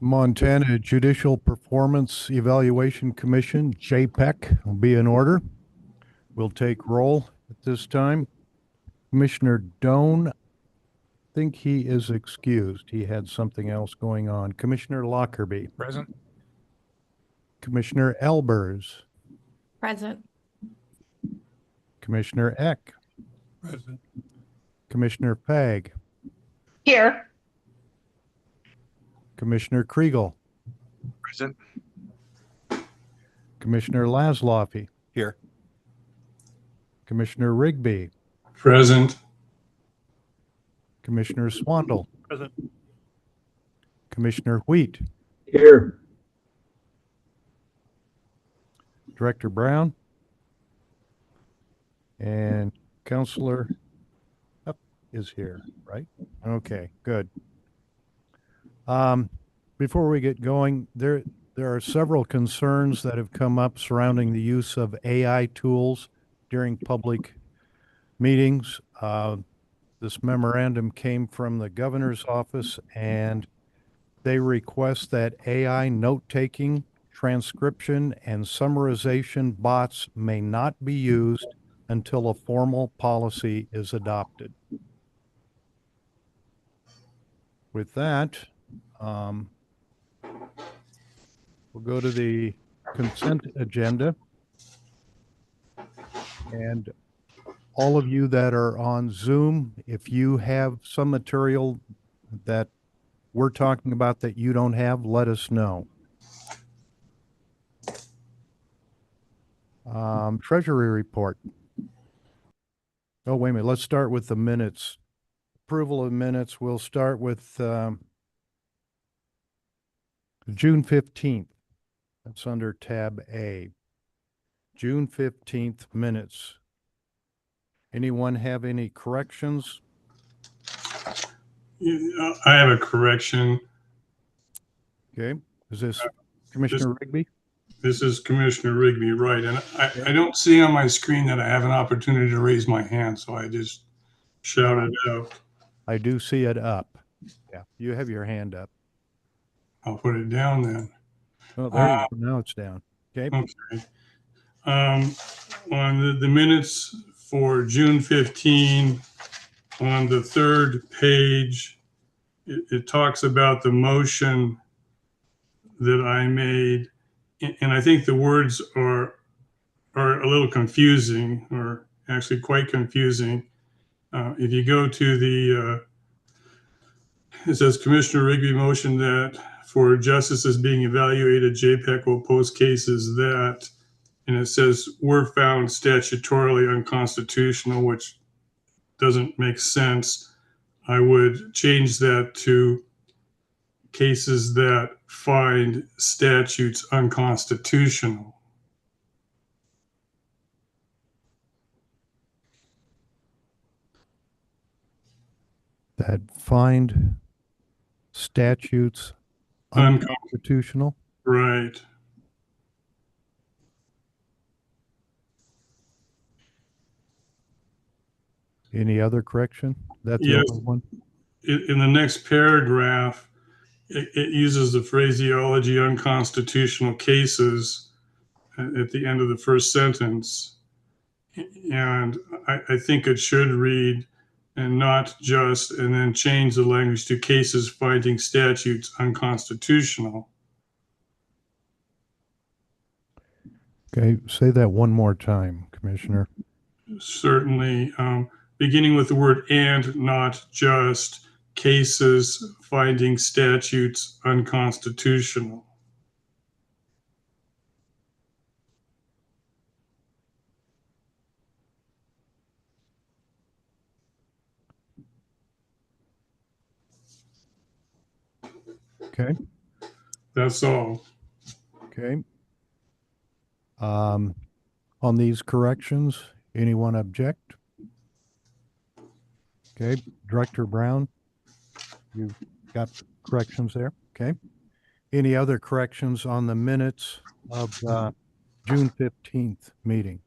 Montana Judicial Performance Evaluation Commission, JPEC, will be in order. We'll take roll at this time. Commissioner Doan, I think he is excused. He had something else going on. Commissioner Lockerbie. Present. Commissioner Elbers. Present. Commissioner Eck. Present. Commissioner Pag. Here. Commissioner Kriegel. Present. Commissioner Laszloffy. Here. Commissioner Rigby. Present. Commissioner Swandle. Present. Commissioner Wheat. Here. Director Brown. And Counselor Up is here, right? Okay, good. Before we get going, there are several concerns that have come up surrounding the use of AI tools during public meetings. This memorandum came from the governor's office, and they request that AI note-taking, transcription, and summarization bots may not be used until a formal policy is adopted. With that, we'll go to the consent agenda. And all of you that are on Zoom, if you have some material that we're talking about that you don't have, let us know. Treasury report. Oh, wait a minute. Let's start with the minutes. Approval of minutes. We'll start with June 15th. That's under tab A. June 15th minutes. Anyone have any corrections? I have a correction. Okay. Is this Commissioner Rigby? This is Commissioner Rigby, right? And I don't see on my screen that I have an opportunity to raise my hand, so I just shouted out. I do see it up. Yeah, you have your hand up. I'll put it down then. Oh, there you go. Now it's down. Okay. Okay. On the minutes for June 15, on the third page, it talks about the motion that I made, and I think the words are a little confusing, or actually quite confusing. If you go to it says Commissioner Rigby motion that for justices being evaluated, JPEC will post cases that, and it says were found statutorily unconstitutional, which doesn't make sense. I would change that to cases that find statutes unconstitutional. That find statutes unconstitutional. Right. Any other correction? That's the Yes. only one. In the next paragraph, it uses the phraseology unconstitutional cases at the end of the first sentence. And I think it should read, and not just, and then change the language to cases finding statutes unconstitutional. Okay, say that one more time, Commissioner. Certainly, beginning with the word and, not just, cases finding statutes unconstitutional. Okay. That's all. Okay. On these corrections, anyone object? Okay, Director Brown, you've got corrections there. Okay. Any other corrections on the minutes of June 15th meeting?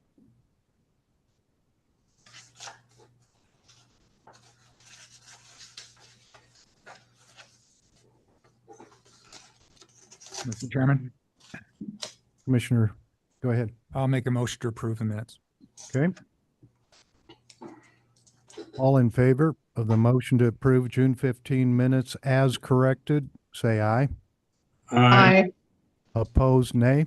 Mr. Chairman, Commissioner, go ahead. I'll make a motion to approve the minutes. Okay. All in favor of the motion to approve June 15 minutes as corrected, say aye. Aye. Opposed, nay.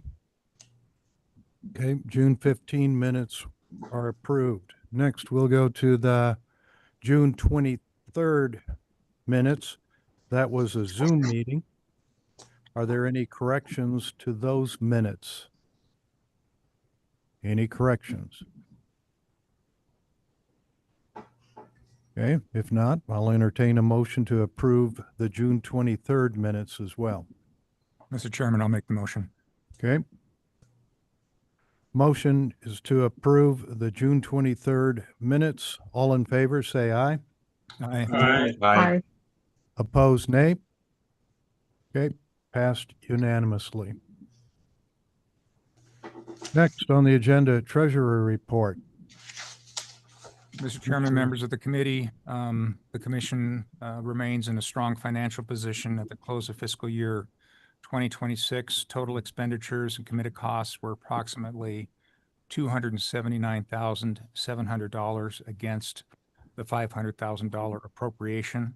Okay, June 15 minutes are approved. Next, we'll go to the June 23rd minutes. That was a Zoom meeting. Are there any corrections to those minutes? Any corrections? Okay, if not, I'll entertain a motion to approve the June 23rd minutes as well. Mr. Chairman, I'll make the motion. Okay. Motion is to approve the June 23rd minutes. All in favor, say aye. Aye. Aye. Aye. Opposed, nay. Okay, passed unanimously. Next on the agenda, Treasurer Report. Mr. Chairman, members of the committee, the commission remains in a strong financial position at the close of fiscal year 2026. Total expenditures and committed costs were approximately $279,700 against the $500,000 appropriation.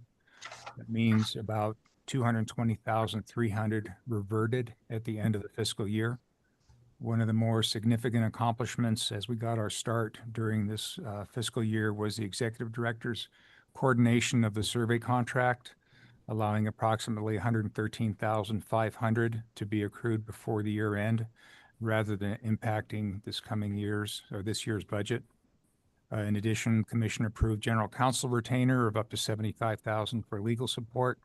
That means about $220,300 reverted at the end of the fiscal year. One of the more significant accomplishments as we got our start during this fiscal year was the executive director's coordination of the survey contract, allowing approximately $113,500 to be accrued before the year end, rather than impacting this year's budget. In addition, Commission approved general counsel retainer of up to $75,000 for legal support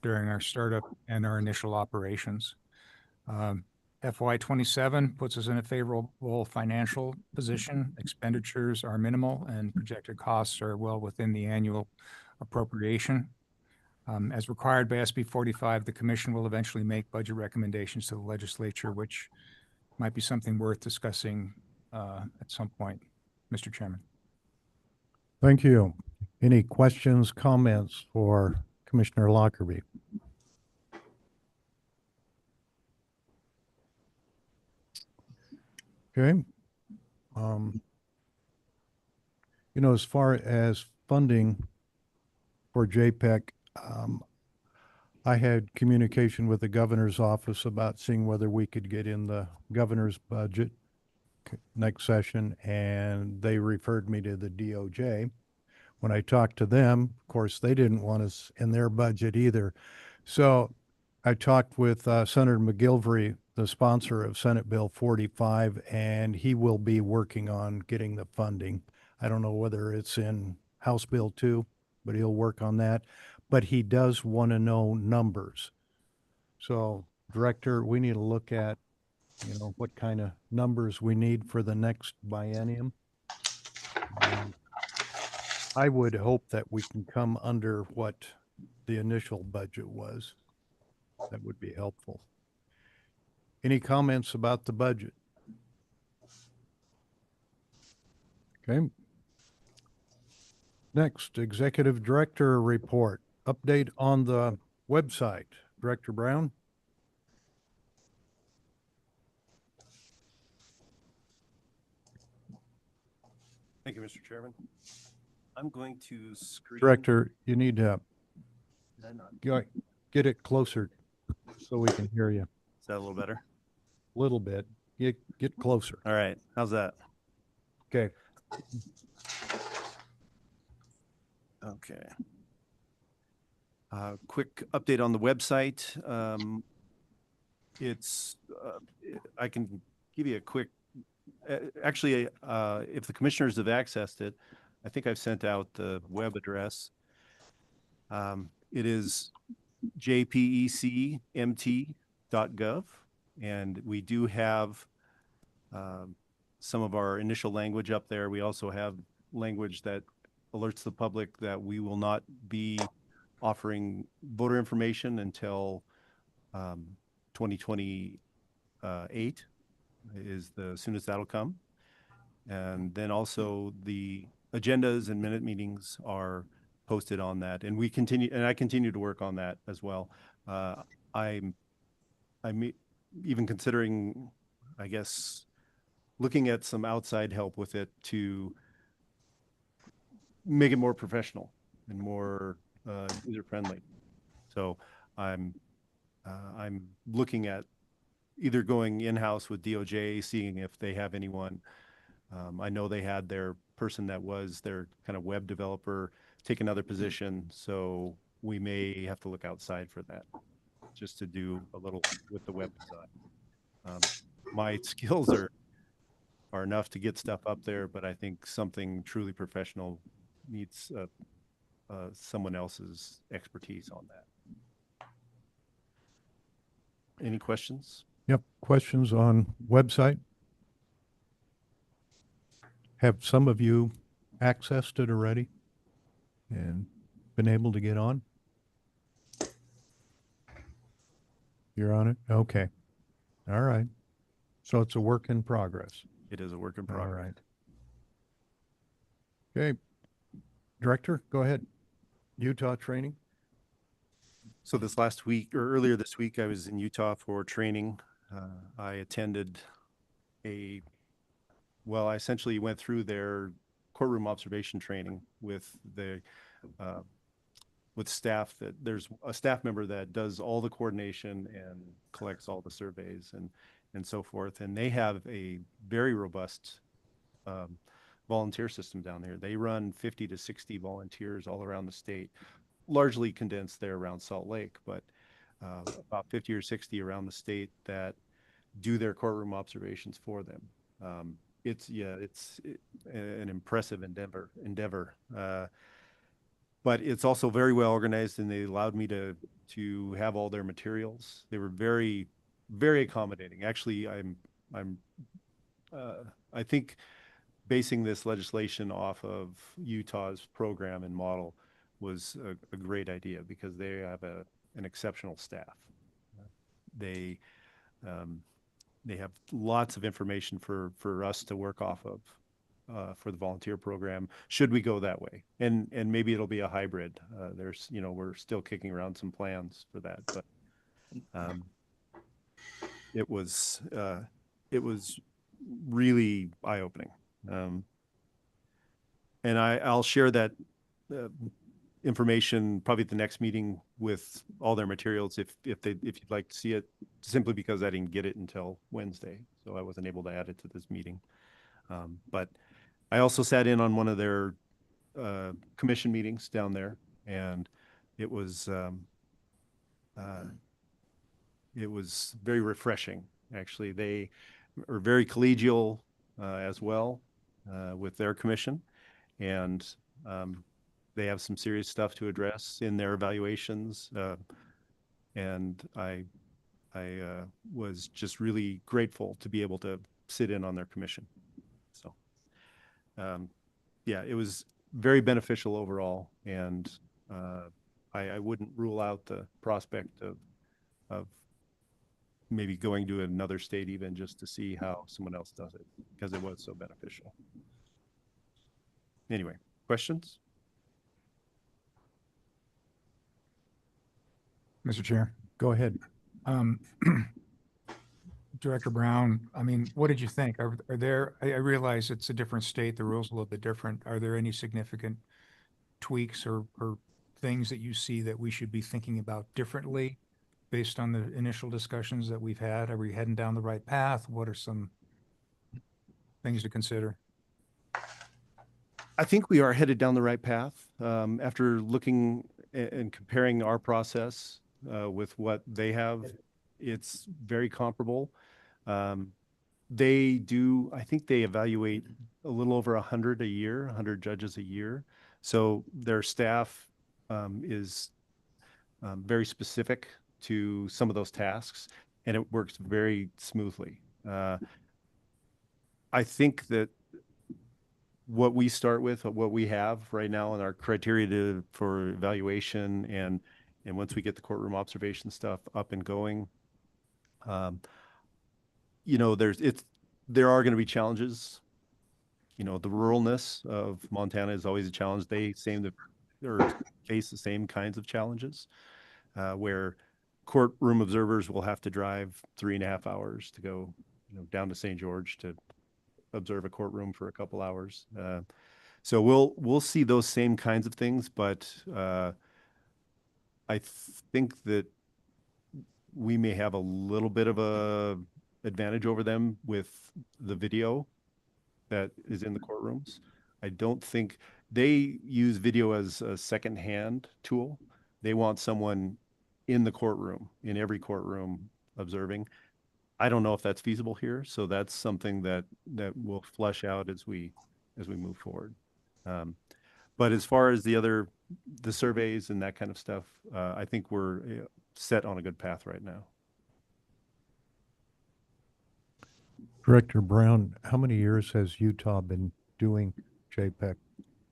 during our startup and our initial operations. FY27 puts us in a favorable financial position. Expenditures are minimal and projected costs are well within the annual appropriation. As required by SB 45, the Commission will eventually make budget recommendations to the legislature, which might be something worth discussing at some point, Mr. Chairman. Thank you. Any questions, comments for Commissioner Lockerbie? Okay. As far as funding for JPEC, I had communication with the governor's office about seeing whether we could get in the governor's budget next session, and they referred me to the DOJ. When I talked to them, of course, they didn't want us in their budget either. So I talked with Senator McGilvery, the sponsor of Senate Bill 45, and he will be working on getting the funding. I don't know whether it's in House Bill 2, but he'll work on that. But he does want to know numbers. So, Director, we need to look at, what kind of numbers we need for the next biennium. I would hope that we can come under what the initial budget was. That would be helpful. Any comments about the budget? Okay. Next, Executive Director Report. Update on the website. Director Brown? Thank you, Mr. Chairman. I'm going to screen. Director, you need to get it closer so we can hear you. Is that a little better? A little bit. Get closer. All right. How's that? Okay. Okay. Quick update on the website. I can give you a quick, actually, if the commissioners have accessed it, I think I've sent out the web address. It is jpecmt.gov, and we do have some of our initial language up there. We also have language that alerts the public that we will not be offering voter information until 2028 is the soonest that'll come. And then also the agendas and minute meetings are posted on that. And I continue to work on that as well. I'm even considering, I guess, looking at some outside help with it to make it more professional and more user friendly. So I'm I'm looking at either going in-house with DOJ, seeing if they have anyone. I know they had their person that was their kind of web developer take another position, so we may have to look outside for that, just to do a little with the web design. My skills are enough to get stuff up there, but I think something truly professional needs someone else's expertise on that. Any questions? Yep, questions on website? Have some of you accessed it already and been able to get on? You're on it? Okay. All right. So it's a work in progress. It is a work in All progress. right. Okay. Director, go ahead. Utah training? So this last week or earlier this week, I was in Utah for training. I attended I essentially went through their courtroom observation training with staff. That there's a staff member that does all the coordination and collects all the surveys and so forth. And they have a very robust volunteer system down there. They run 50 to 60 volunteers all around the state, largely condensed there around Salt Lake, but about 50 or 60 around the state that do their courtroom observations for them. It's an impressive endeavor. But it's also very well organized, and they allowed me to have all their materials. They were very, very accommodating. Actually, I think basing this legislation off of Utah's program and model was a great idea, because they have an exceptional staff. They have lots of information for us to work off of for the volunteer program, should we go that way. And maybe it'll be a hybrid. We're still kicking around some plans for that, but it was really eye-opening. And I'll share that information probably at the next meeting with all their materials if you'd like to see it, simply because I didn't get it until Wednesday, so I wasn't able to add it to this meeting. But I also sat in on one of their commission meetings down there, and it was very refreshing. Actually, they are very collegial as well with their commission, and they have some serious stuff to address in their evaluations. And I was just really grateful to be able to sit in on their commission. So, yeah, it was very beneficial overall, and I wouldn't rule out the prospect of maybe going to another state even just to see how someone else does it, because it was so beneficial. Anyway, questions? Mr. Chair. Go ahead. Director Brown, I mean, what did you think? Are there, I realize it's a different state, the rules are a little bit different. Are there any significant tweaks or things that you see that we should be thinking about differently based on the initial discussions that we've had? Are we heading down the right path? What are some things to consider? I think we are headed down the right path. After looking and comparing our process with what they have, it's very comparable. I think they evaluate a little over 100 a year, 100 judges a year. So their staff is very specific to some of those tasks, and it works very smoothly. I think that what we start with, what we have right now in our criteria for evaluation, and once we get the courtroom observation stuff up and going, there are going to be challenges. The ruralness of Montana is always a challenge. They face the same kinds of challenges, where courtroom observers will have to drive 3.5 hours to go, down to St. George to observe a courtroom for a couple hours. So we'll see those same kinds of things, but I think that we may have a little bit of a advantage over them with the video that is in the courtrooms. I don't think they use video as a second-hand tool. They want someone in the courtroom, in every courtroom observing. I don't know if that's feasible here, so that's something that we'll flesh out as we move forward. But as far as the surveys and that kind of stuff, I think we're set on a good path right now. Director Brown, how many years has Utah been doing JPEC?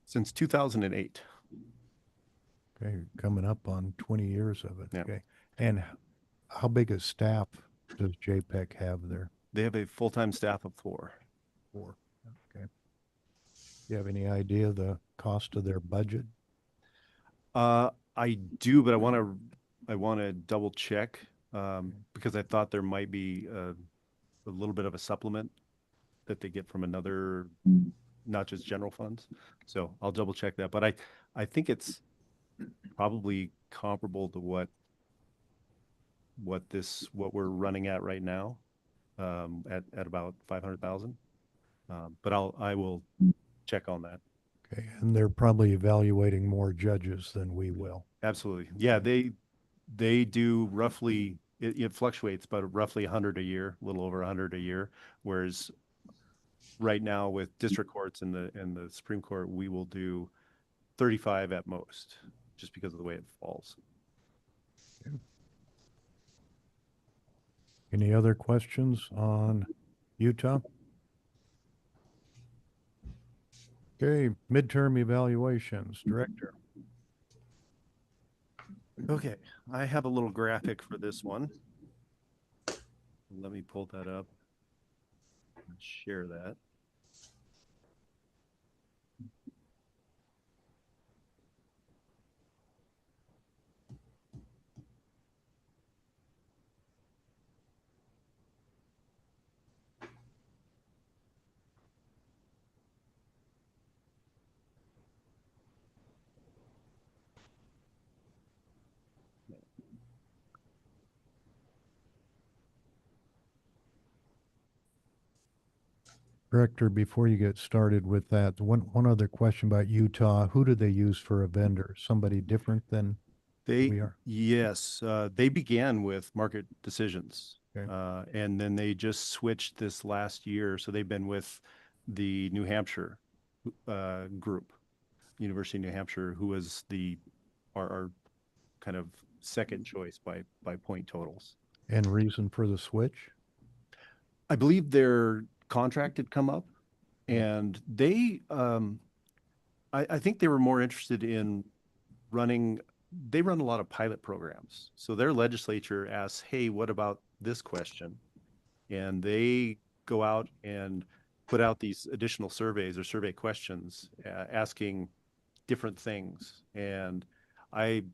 Since 2008. Okay, coming up on 20 years of it. Yeah. Okay. And how big a staff does JPEC have there? They have a full-time staff of 4. 4. Okay. You have any idea the cost of their budget? I do, but I want to double check because I thought there might be a little bit of a supplement that they get from another, not just general funds. So I'll double check that. But I think it's probably comparable to what we're running at right now, at about 500,000. But I will check on that. Okay, and they're probably evaluating more judges than we will. Absolutely. Yeah, they do roughly, it fluctuates, but roughly 100 a year, a little over 100 a year. Whereas right now with district courts and the Supreme Court, we will do 35 at most, just because of the way it falls. Any other questions on Utah? Okay, midterm evaluations, Director. Okay, I have a little graphic for this one. Let me pull that up and share that. Director, before you get started with that, one other question about Utah. Who do they use for a vendor? Somebody different than we are? Yes, they began with Market Decisions. Okay. And then they just switched this last year. So they've been with the New Hampshire group, University of New Hampshire, who was our kind of second choice by point totals. And reason for the switch? I believe their contract had come up, and they, I think they were more interested in they run a lot of pilot programs. So their legislature asks, hey, what about this question? And they go out and put out these additional surveys or survey questions asking different things. And I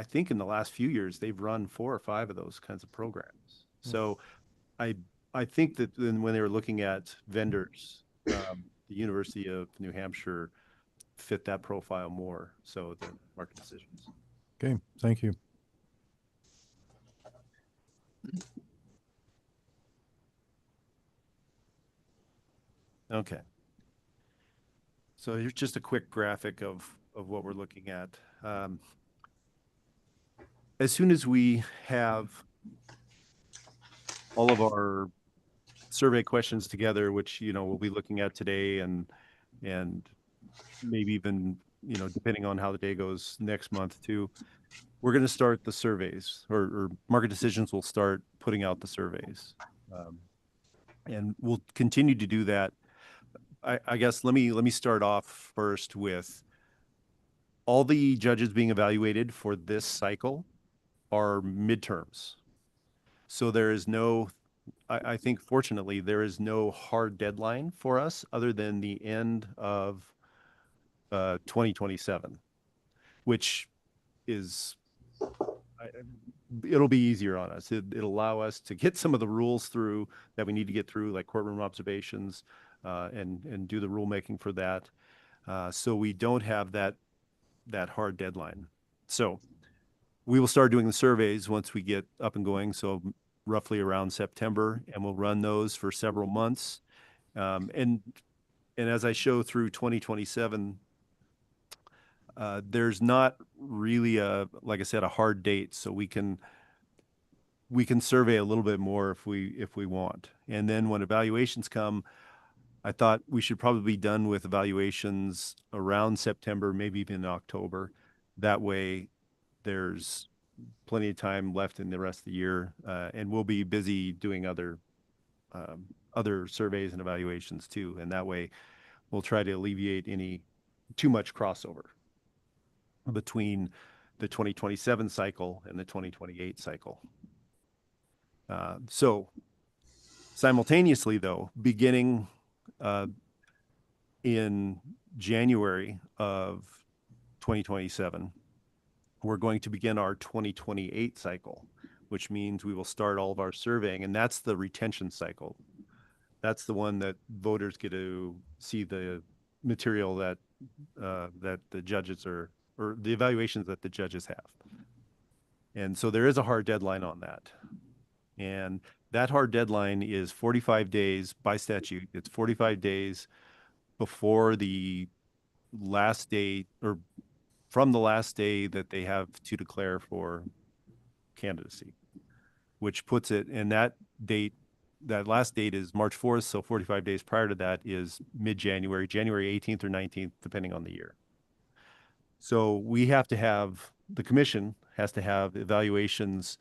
think in the last few years, they've run 4 or 5 of those kinds of programs. So I think that then when they were looking at vendors, the University of New Hampshire fit that profile more so than Market Decisions. Okay, thank you. Okay. So here's just a quick graphic of what we're looking at. As soon as we have all of our survey questions together, which, we'll be looking at today and maybe even, depending on how the day goes next month too, we're going to start the surveys or Market Decisions will start putting out the surveys. And we'll continue to do that. I guess let me start off first with all the judges being evaluated for this cycle are midterms. So there is no, I think fortunately, there is no hard deadline for us other than the end of 2027, which is it'll be easier on us. It'll allow us to get some of the rules through that we need to get through, like courtroom observations, and do the rulemaking for that. So we don't have that hard deadline. So we will start doing the surveys once we get up and going. So roughly around September, and we'll run those for several months. And as I show through 2027, there's not really like I said, a hard date. So we can survey a little bit more if we want. And then when evaluations come, I thought we should probably be done with evaluations around September, maybe even October. That way there's plenty of time left in the rest of the year, and we'll be busy doing other surveys and evaluations too. And that way we'll try to alleviate any too much crossover between the 2027 cycle and the 2028 cycle. So simultaneously, though, beginning in January of 2027, we're going to begin our 2028 cycle, which means we will start all of our surveying, and that's the retention cycle. That's the one that voters get to see the material that the judges or the evaluations that the judges have. And so there is a hard deadline on that. And that hard deadline is 45 days by statute. It's 45 days before the last day, or from the last day that they have to declare for candidacy, which puts it in that date. That last date is March 4th. So 45 days prior to that is mid-January, January 18th or 19th, depending on the year. So we have to have, the commission has to have evaluations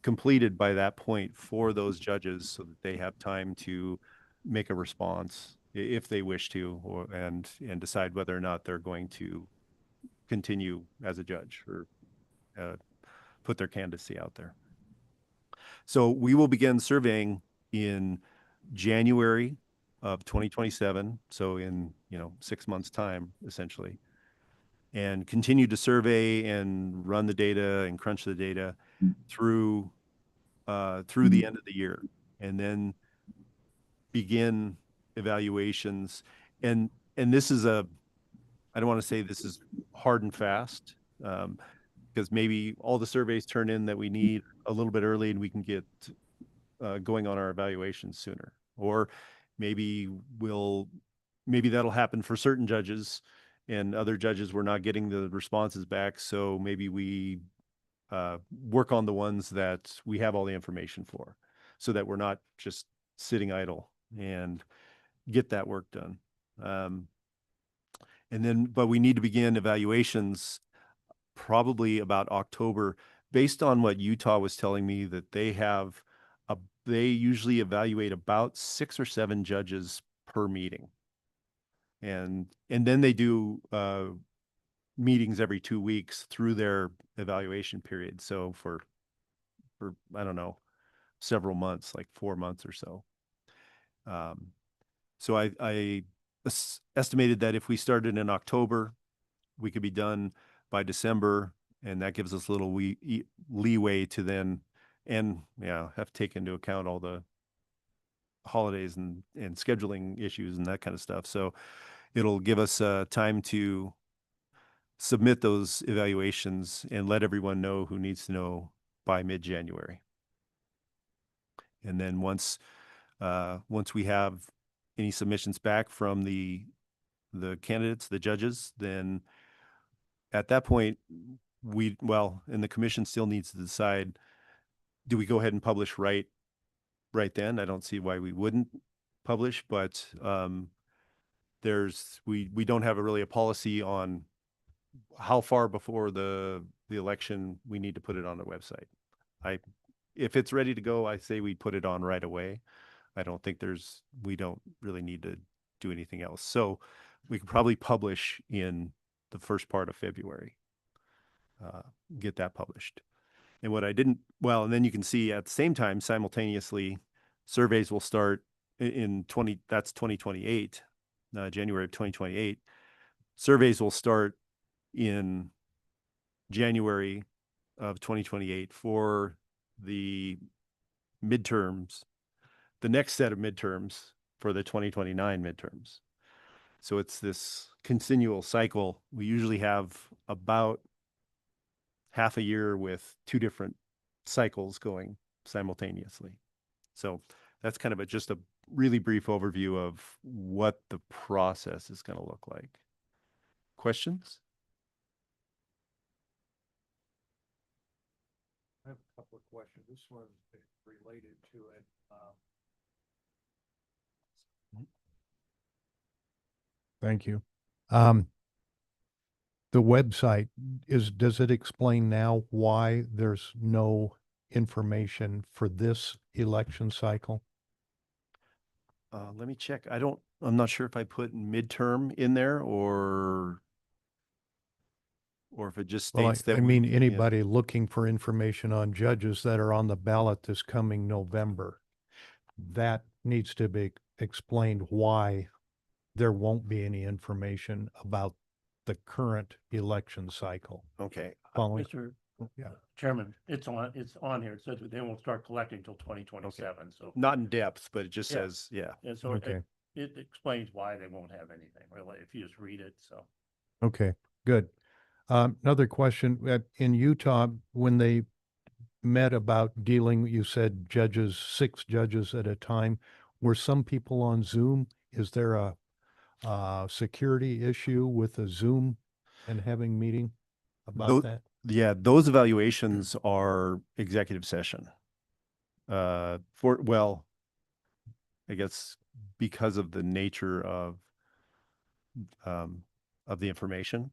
completed by that point for those judges so that they have time to make a response if they wish to, and decide whether or not they're going to continue as a judge or put their candidacy out there. So we will begin surveying in January of 2027. So in 6 months' time, essentially, and continue to survey and run the data and crunch the data through the end of the year, and then begin evaluations. And this is I don't want to say this is hard and fast, because maybe all the surveys turn in that we need a little bit early and we can get going on our evaluations sooner. Or maybe that'll happen for certain judges, and other judges we're not getting the responses back. So maybe we work on the ones that we have all the information for, so that we're not just sitting idle, and get that work done. But we need to begin evaluations probably about October, based on what Utah was telling me, that they usually evaluate about 6 or 7 judges per meeting. And then they do meetings every 2 weeks through their evaluation period. So for I don't know, several months, like 4 months or so. So I estimated that if we started in October, we could be done by December, and that gives us a little leeway to then, and have to take into account all the holidays and scheduling issues and that kind of stuff. So it'll give us time to submit those evaluations and let everyone know who needs to know by mid-January. And then once we have any submissions back from the candidates, the judges, then at that point, and the commission still needs to decide, do we go ahead and publish right then? I don't see why we wouldn't publish, but we don't have really a policy on how far before the election we need to put it on the website. If it's ready to go, I say we put it on right away. I don't think we don't really need to do anything else. So we could probably publish in the first part of February, get that published. And and then you can see at the same time, simultaneously, surveys will start that's 2028, January of 2028. Surveys will start in January of 2028 for the midterms, the next set of midterms for the 2029 midterms. So it's this continual cycle. We usually have about half a year with two different cycles going simultaneously. So that's kind of just a really brief overview of what the process is going to look like. Questions? I have a couple of questions. This one's related to it. Thank you. The website does it explain now why there's no information for this election cycle? Let me check. I'm not sure if I put midterm in there or if it just Well, states that I we- mean, yeah. anybody looking for information on judges that are on the ballot this coming November, that needs to be explained why there won't be any information about the current election cycle. Okay. Following? Mr. Yeah. Chairman, it's on here. It says that they won't start collecting until 2027. So, Not in depth, but it just Yeah. says, yeah. and so Okay. it explains why they won't have anything really, if you just read it. So, Okay, good. Another question, in Utah, when they met about dealing, you said judges, 6 judges at a time. Were some people on Zoom? Is there a security issue with a Zoom and having meeting Tho- about that? Yeah, those evaluations are executive session. I guess because of the nature of the information,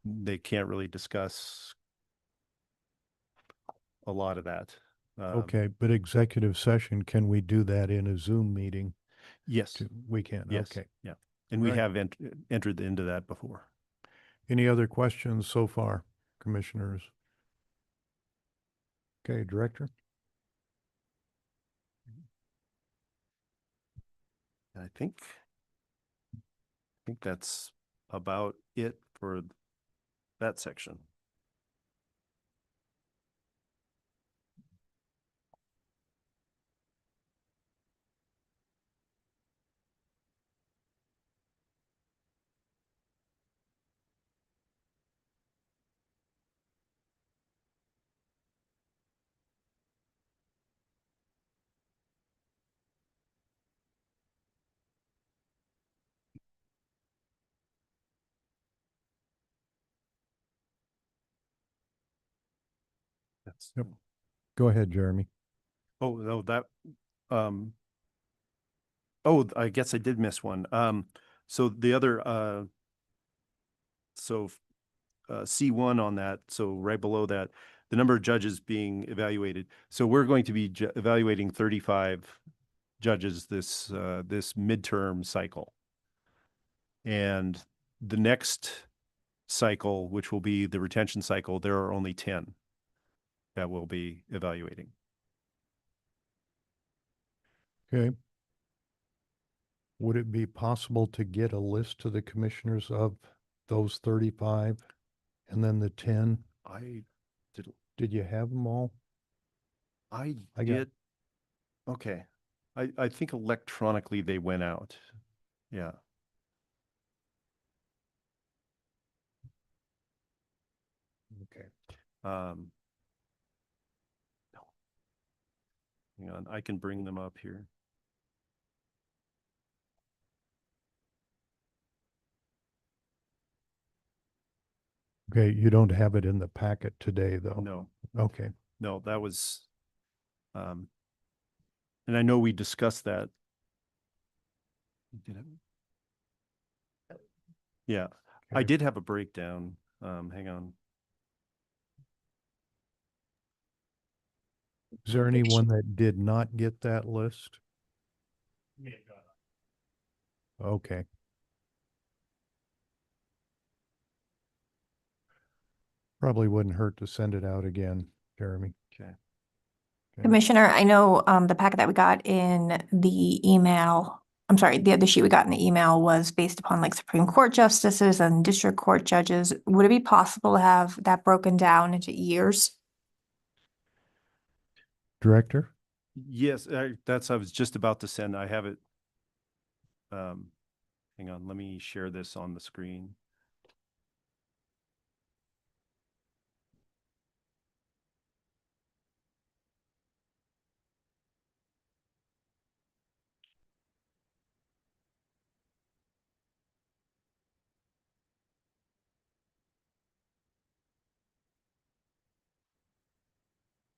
they can't really discuss a lot of that. Okay, but executive session, can we do that in a Zoom meeting? Yes, We can, yes, okay. yeah. And we Right. have entered into that before. Any other questions so far, commissioners? Okay, Director? I think that's about it for that section. That's, Yep. Go ahead, Jeremy. oh, no, I guess I did miss one. So the other, C1 on that, so right below that, the number of judges being evaluated. So we're going to be evaluating 35 judges this midterm cycle. And the next cycle, which will be the retention cycle, there are only 10 that we'll be evaluating. Okay. Would it be possible to get a list to the commissioners of those 35 and then the 10? Did you have them all? I I got- did. Okay. I think electronically they went out. Yeah. Okay. Hang on, I can bring them up here. Okay, you don't have it in the packet today, though? No, Okay, no, that was, and I know we discussed that. Did I? Yeah, I Okay. did have a breakdown. Hang on. is there anyone that did not get that list? Okay. Probably wouldn't hurt to send it out again, Jeremy. Okay. Okay. Commissioner, I know the packet that we got in the email I'm sorry, the other sheet we got in the email was based upon like Supreme Court justices and district court judges. Would it be possible to have that broken down into years? Director? Yes, I was just about to send, I have it. Hang on, let me share this on the screen.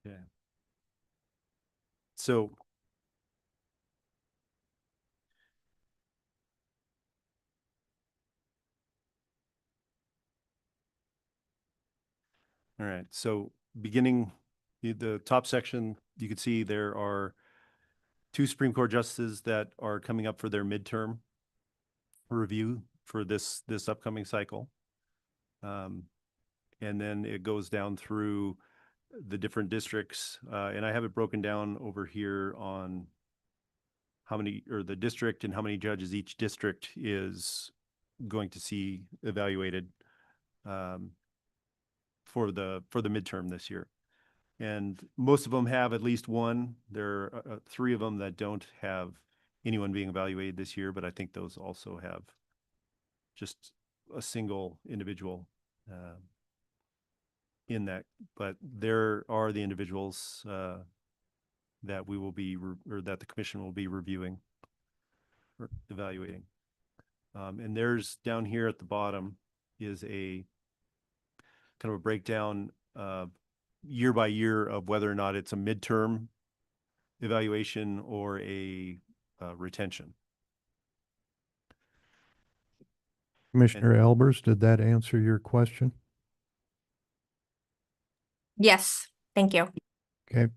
Yeah. So all right, so beginning the top section, you can see there are 2 Supreme Court justices that are coming up for their midterm review for this upcoming cycle. And then it goes down through the different districts, and I have it broken down over here on how many, or the district and how many judges each district is going to see evaluated for the midterm this year. And most of them have at least one. There are 3 of them that don't have anyone being evaluated this year, but I think those also have just a single individual in that. But there are the individuals that we will be, or that the commission will be reviewing or evaluating. And there's down here at the bottom is a kind of a breakdown year by year of whether or not it's a midterm evaluation or a retention. Commissioner Albers, did that answer your question? Yes, thank you. Okay.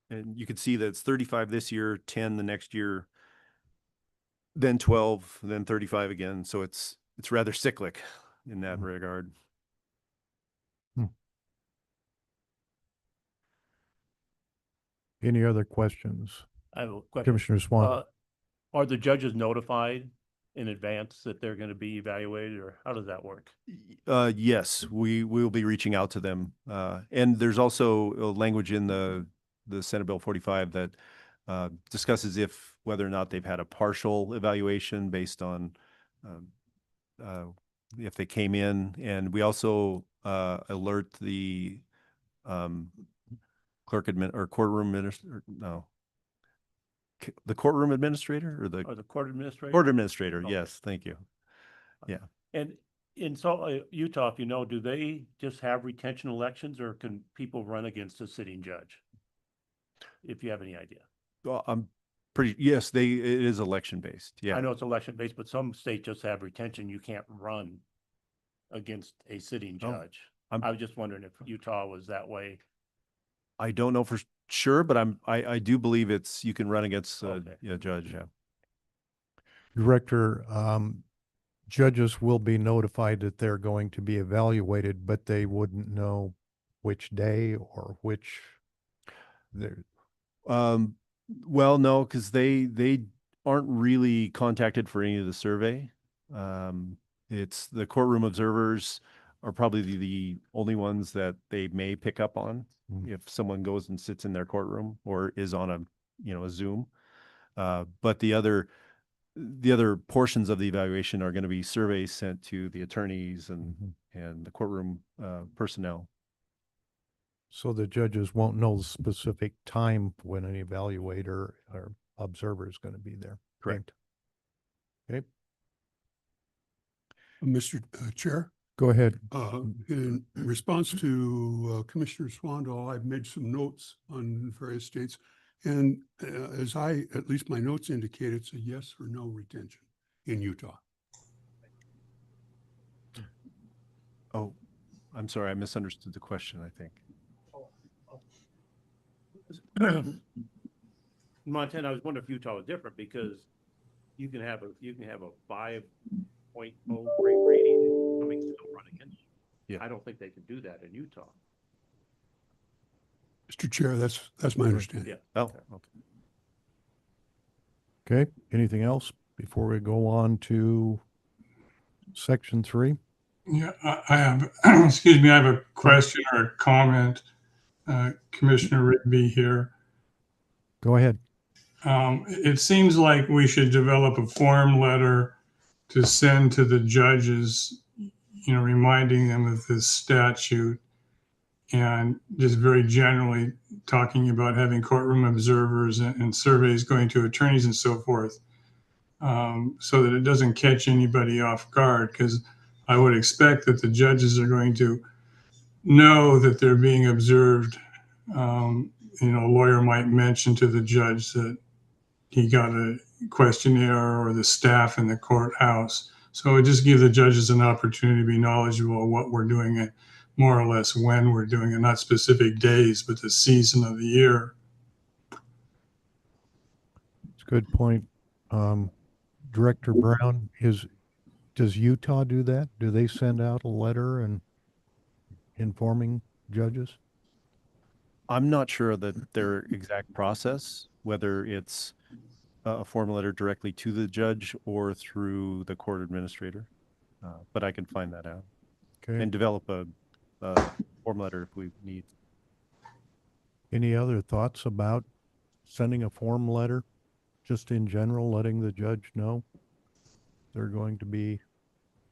And you can see that it's 35 this year, 10 the next year, then 12, then 35 again. So it's rather cyclic in that regard. Any other questions? I have a question. Commissioner Swan? Are the judges notified in advance that they're going to be evaluated, or how does that work? Yes, we will be reaching out to them. And there's also a language in the Senate Bill 45 that discusses whether or not they've had a partial evaluation based on if they came in. And we also alert the or courtroom minister, no, the courtroom administrator or the Court administrator? court administrator. Okay. Yes, thank you. Yeah. And in Utah, if you know, do they just have retention elections, or can people run against a sitting judge? If you have any idea. Well, yes, it is election based. Yeah. I know it's election based, but some states just have retention. You can't run against a sitting Oh, judge. I was just wondering if Utah was that way. I don't know for sure, but I do believe you can run against a judge. Yeah. Director, judges will be notified that they're going to be evaluated, but they wouldn't know which day or which. Well, no, because they aren't really contacted for any of the survey. It's the courtroom observers are probably the only ones that they may pick up on if someone goes and sits in their courtroom or is on a Zoom. But the other portions of the evaluation are going to be surveys sent to the attorneys and the courtroom personnel. So the judges won't know the specific time when an evaluator or observer is going to be there. Correct. Okay, Mr. Chair, go ahead. in response to Commissioner Swandall, I've made some notes on various states. And at least my notes indicate it's a yes or no retention in Utah. Oh, I'm sorry. I misunderstood the question, I think. Montana, I was wondering if Utah was different, because you can have a 5.0 great rating and coming still run against you. Yeah. I don't think they can do that in Utah. Mr. Chair, that's my understanding. Yeah. Oh, okay. Okay, anything else before we go on to section 3? Yeah, I have, excuse me, I have a question or a comment. Commissioner Rigby here. Go ahead. It seems like we should develop a form letter to send to the judges, reminding them of this statute and just very generally talking about having courtroom observers and surveys going to attorneys and so forth, so that it doesn't catch anybody off guard. Because I would expect that the judges are going to know that they're being observed. A lawyer might mention to the judge that he got a questionnaire or the staff in the courthouse. So it just gives the judges an opportunity to be knowledgeable of what we're doing and more or less when we're doing it, not specific days, but the season of the year. It's a good point. Director Brown, does Utah do that? Do they send out a letter and informing judges? I'm not sure that their exact process, whether it's a form letter directly to the judge or through the court administrator, but I can find that out Okay. and develop a form letter if we need. Any other thoughts about sending a form letter, just in general, letting the judge know they're going to be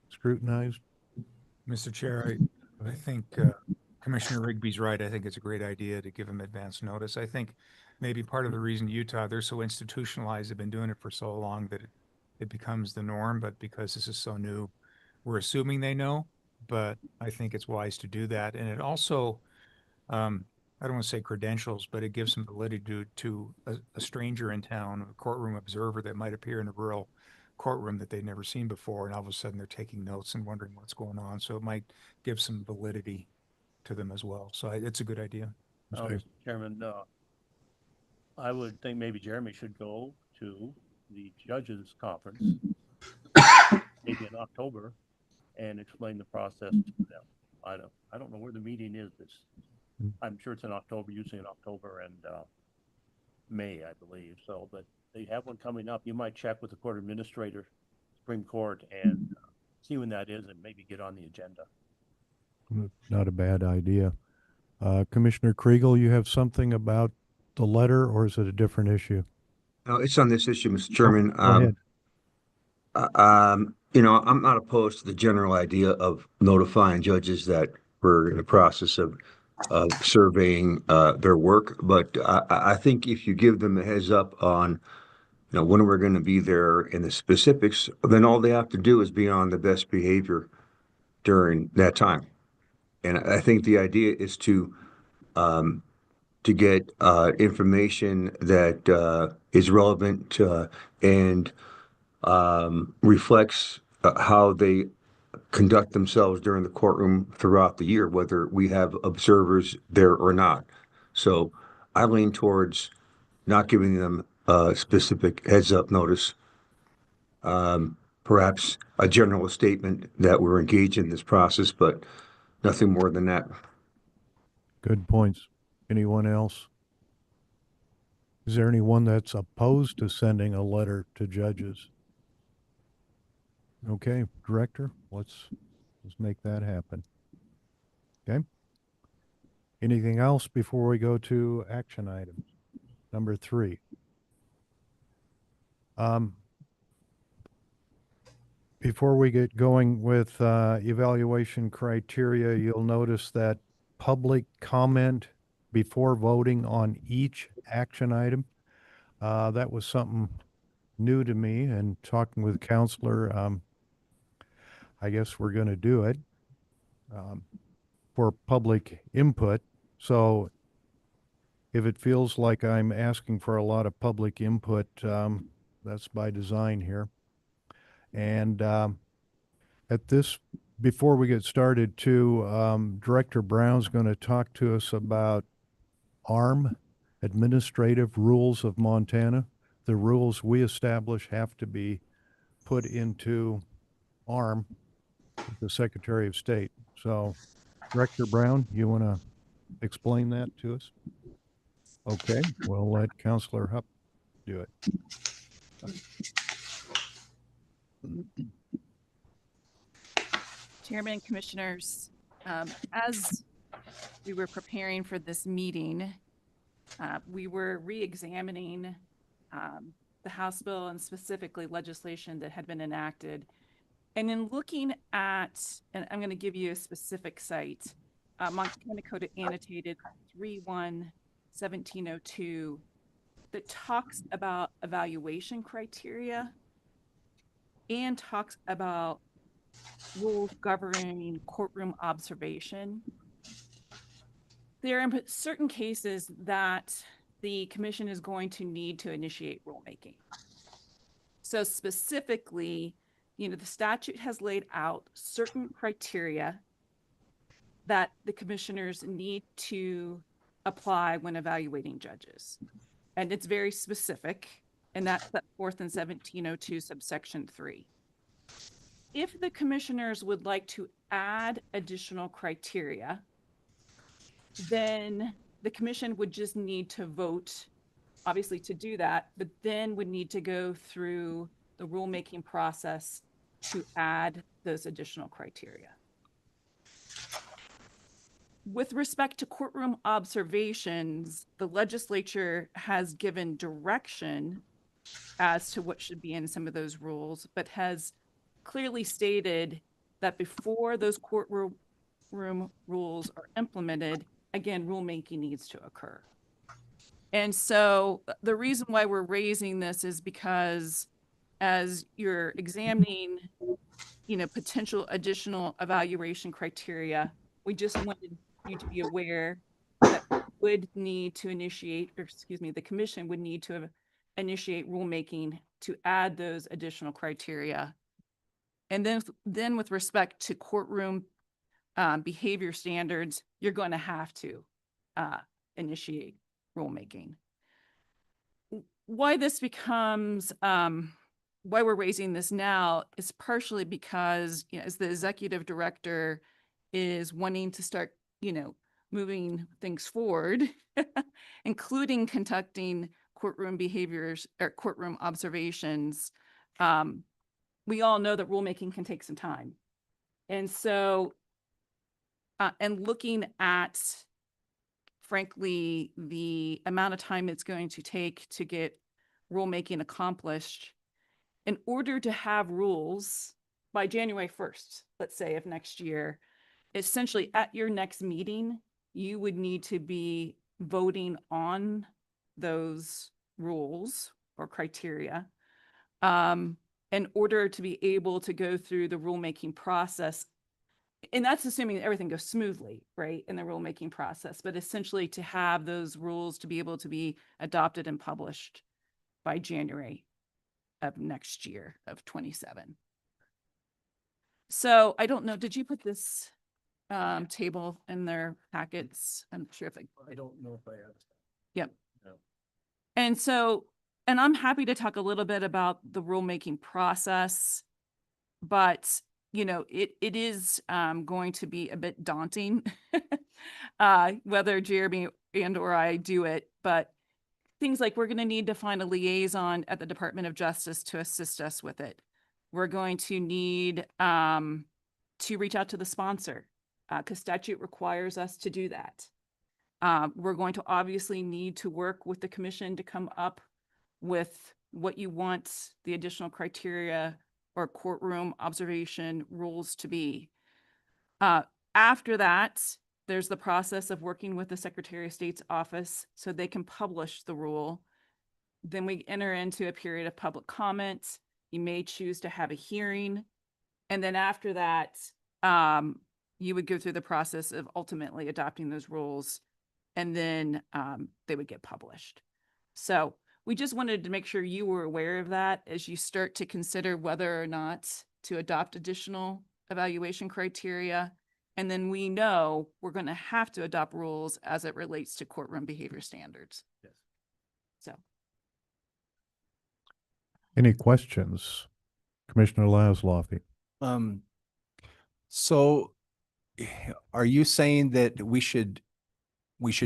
scrutinized? Mr. Chair, I think Commissioner Rigby's right. I think it's a great idea to give them advance notice. I think maybe part of the reason Utah, they're so institutionalized, they've been doing it for so long that it becomes the norm, but because this is so new, we're assuming they know, but I think it's wise to do that. And it also, I don't want to say credentials, but it gives some validity to a stranger in town, a courtroom observer that might appear in a rural courtroom that they've never seen before, and all of a sudden they're taking notes and wondering what's going on. So it might give some validity to them as well. So it's a good idea. Okay. Mr. Chairman, I would think maybe Jeremy should go to the judges' conference, maybe in October, and explain the process to them. I don't know where the meeting is. I'm sure it's in October, usually in October and May, I believe. So, but they have one coming up. You might check with the court administrator, Supreme Court, and see when that is, and maybe get on the agenda. Not a bad idea. Commissioner Kriegel, you have something about the letter, or is it a different issue? It's on this issue, Mr. Chairman. Go ahead. I'm not opposed to the general idea of notifying judges that we're in the process of surveying their work, but I think if you give them a heads up on, when we're going to be there in the specifics, then all they have to do is be on the best behavior during that time. And I think the idea is to get information that is relevant and reflects how they conduct themselves during the courtroom throughout the year, whether we have observers there or not. So I lean towards not giving them a specific heads up notice. Perhaps a general statement that we're engaged in this process, but nothing more than that. Good points. Anyone else? Is there anyone that's opposed to sending a letter to judges? Okay, Director, let's make that happen. Okay. Anything else before we go to action items? Number 3. Before we get going with evaluation criteria, you'll notice that public comment before voting on each action item. That was something new to me, and talking with Counselor, I guess we're going to do it for public input. So if it feels like I'm asking for a lot of public input, that's by design here. And before we get started too, Director Brown's going to talk to us about ARM, Administrative Rules of Montana. The rules we establish have to be put into ARM, the Secretary of State. So, Director Brown, you want to explain that to us? Okay, we'll let Counselor Hupp do it. Chairman, Commissioners, as we were preparing for this meeting, we were re-examining the House bill and specifically legislation that had been enacted. And in looking at, and I'm going to give you a specific site, Montana Code Annotated 31-1702, that talks about evaluation criteria and talks about rules governing courtroom observation. There are certain cases that the commission is going to need to initiate rulemaking. So specifically, the statute has laid out certain criteria that the commissioners need to apply when evaluating judges. And it's very specific, and that's set forth in 1702 subsection 3. If the commissioners would like to add additional criteria, then the commission would just need to vote, obviously, to do that, but then would need to go through the rulemaking process to add those additional criteria. With respect to courtroom observations, the legislature has given direction as to what should be in some of those rules, but has clearly stated that before those courtroom rules are implemented, again, rulemaking needs to occur. And so the reason why we're raising this is because as you're examining, potential additional evaluation criteria, we just wanted you to be aware that would need to initiate, or excuse me, the commission would need to initiate rulemaking to add those additional criteria. And then with respect to courtroom behavior standards, you're going to have to initiate rulemaking. Why this becomes, why we're raising this now is partially because, as the executive director is wanting to start, moving things forward, including conducting courtroom behaviors or courtroom observations. We all know that rulemaking can take some time. And so, and looking at, frankly, the amount of time it's going to take to get rulemaking accomplished, in order to have rules by January 1st, let's say, of next year, essentially at your next meeting, you would need to be voting on those rules or criteria in order to be able to go through the rulemaking process. And that's assuming that everything goes smoothly, right, in the rulemaking process, but essentially to have those rules to be able to be adopted and published by January of next year of 27. So I don't know, did you put this table in their packets? I'm sure if I don't know if I have. Yep. No. And so, and I'm happy to talk a little bit about the rulemaking process, but it is going to be a bit daunting whether Jeremy and or I do it, but things like we're going to need to find a liaison at the Department of Justice to assist us with it. We're going to need to reach out to the sponsor because statute requires us to do that. We're going to obviously need to work with the commission to come up with what you want the additional criteria or courtroom observation rules to be. After that, there's the process of working with the Secretary of State's office so they can publish the rule. Then we enter into a period of public comment. You may choose to have a hearing. And then after that, you would go through the process of ultimately adopting those rules, and then they would get published. So we just wanted to make sure you were aware of that as you start to consider whether or not to adopt additional evaluation criteria. And then we know we're going to have to adopt rules as it relates to courtroom behavior standards. Yes. So. Any questions? Commissioner Laszloffy. So are you saying that we should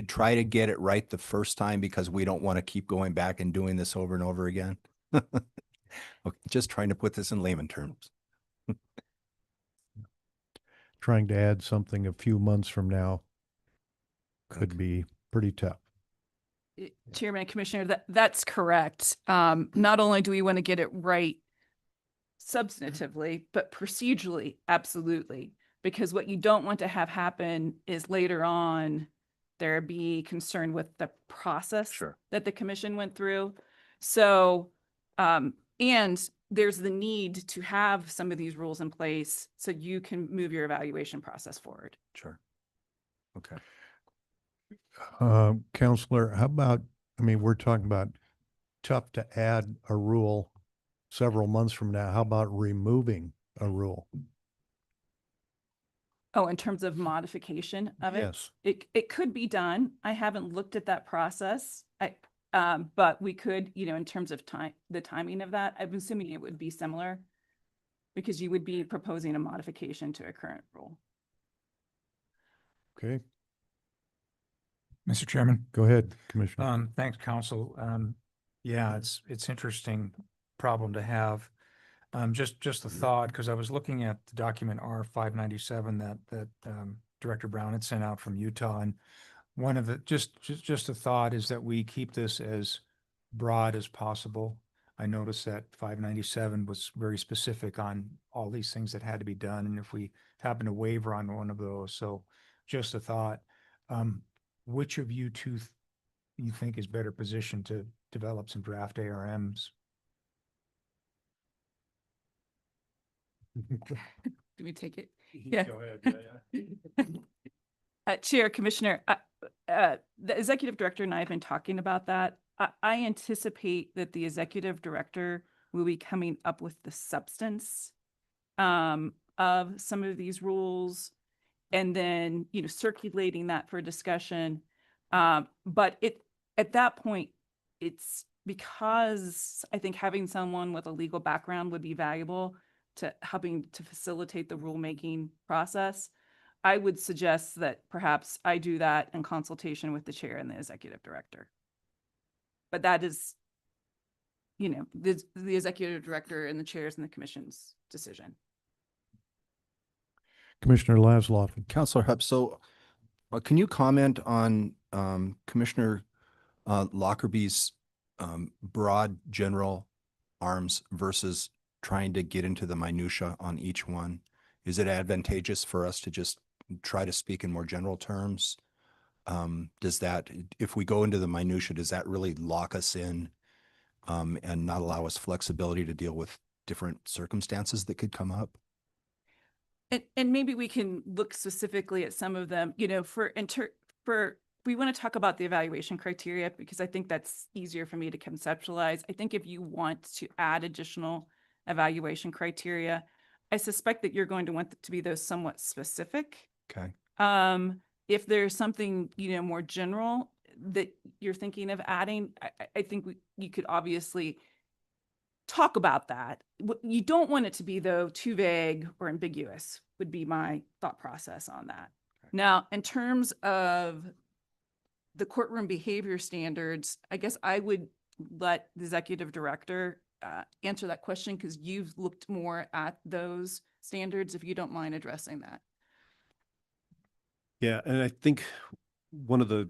try to get it right the first time because we don't want to keep going back and doing this over and over again? Okay, just trying to put this in layman terms. Trying to add something a few months from now could be pretty tough. Chairman and Commissioner, that's correct. Not only do we want to get it right substantively, but procedurally, absolutely. Because what you don't want to have happen is later on, there be concern with the process Sure. that the commission went through. So, and there's the need to have some of these rules in place so you can move your evaluation process forward. Sure. Okay. Counselor, how about, I mean, we're talking about tough to add a rule several months from now. How about removing a rule? Oh, in terms of modification of it? Yes. It could be done. I haven't looked at that process. But we could, in terms of time, the timing of that, I'm assuming it would be similar because you would be proposing a modification to a current rule. Okay, Mr. Chairman. go ahead, Commissioner. Thanks, Council. Yeah, it's interesting problem to have. Just a thought, because I was looking at the document R597 that Director Brown had sent out from Utah, and one of the just a thought is that we keep this as broad as possible. I noticed that 597 was very specific on all these things that had to be done, and if we happen to waiver on one of those, so just a thought. Which of you two you think is better positioned to develop some draft ARMs? Do we take it? Yeah. Go ahead. Chair, Commissioner, the executive director and I have been talking about that. I anticipate that the executive director will be coming up with the substance of some of these rules and then, circulating that for discussion. But at that point, it's because I think having someone with a legal background would be valuable to helping to facilitate the rulemaking process. I would suggest that perhaps I do that in consultation with the chair and the executive director. But that is, the executive director and the chairs and the commission's decision. Commissioner Laszlo. Counselor Hub, so can you comment on Commissioner Lockerby's broad general arms versus trying to get into the minutia on each one? Is it advantageous for us to just try to speak in more general terms? Does that, if we go into the minutia, does that really lock us in and not allow us flexibility to deal with different circumstances that could come up? And maybe we can look specifically at some of them, we want to talk about the evaluation criteria because I think that's easier for me to conceptualize. I think if you want to add additional evaluation criteria, I suspect that you're going to want to be those somewhat specific. Okay. If there's something, more general that you're thinking of adding, I think you could obviously talk about that. You don't want it to be, though, too vague or ambiguous would be my thought process on that. Okay. Now, in terms of the courtroom behavior standards, I guess I would let the executive director answer that question because you've looked more at those standards, if you don't mind addressing that. Yeah, and I think one of the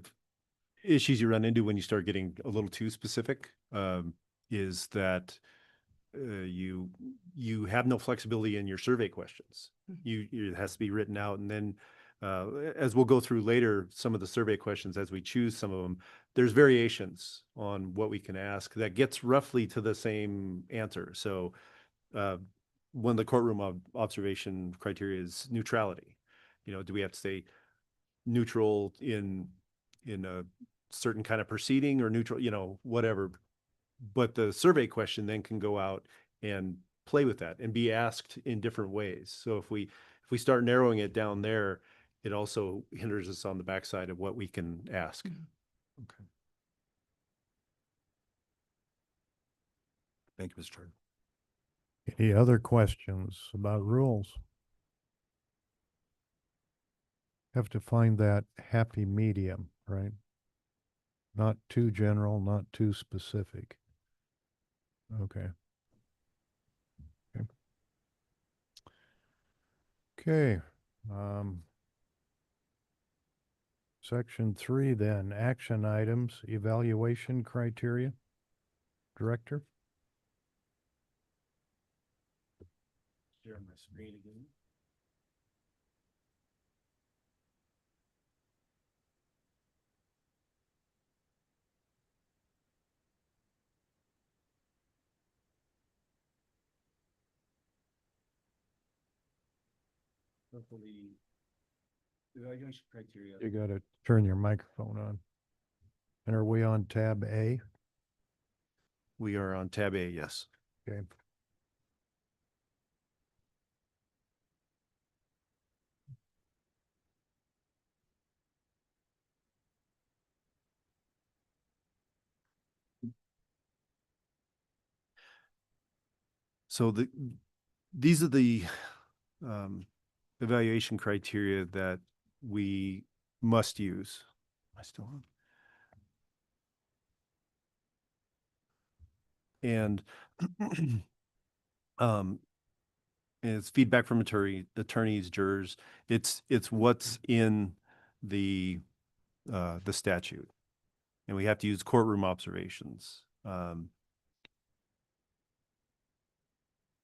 issues you run into when you start getting a little too specific is that you have no flexibility in your survey questions. It has to be written out, and then as we'll go through later, some of the survey questions as we choose some of them, there's variations on what we can ask that gets roughly to the same answer. So one of the courtroom observation criteria is neutrality. Do we have to say neutral in a certain kind of proceeding or neutral, whatever. But the survey question then can go out and play with that and be asked in different ways. So if we start narrowing it down there, it also hinders us on the backside of what we can ask. Mm-hmm. Okay. Thank you, Mr. Chair. Any other questions about rules? Have to find that happy medium, right? Not too general, not too specific. Okay. Okay. Section 3 then, action items, evaluation criteria. Director? Share my screen again. Hopefully, evaluation criteria. You got to turn your microphone on. And are we on tab A? We are on tab A, yes. Okay. So these are the evaluation criteria that we must use. Am I still on? And um, it's feedback from attorneys, jurors. It's what's in the statute, and we have to use courtroom observations.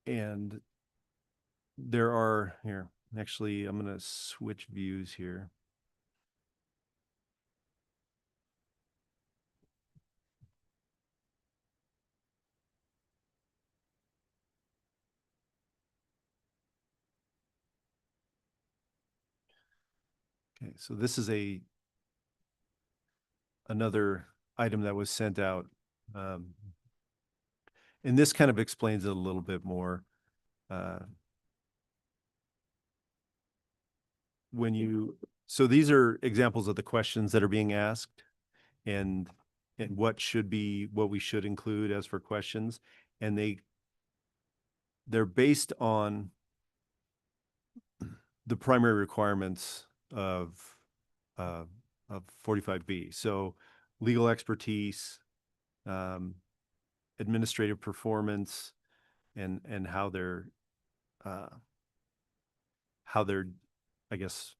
And there are here. Actually, I'm going to switch views here. Okay, so this is another item that was sent out. And this kind of explains it a little bit more. So these are examples of the questions that are being asked and what we should include as for questions. And they're based on the primary requirements of 45B. So legal expertise, administrative performance, and how they're I guess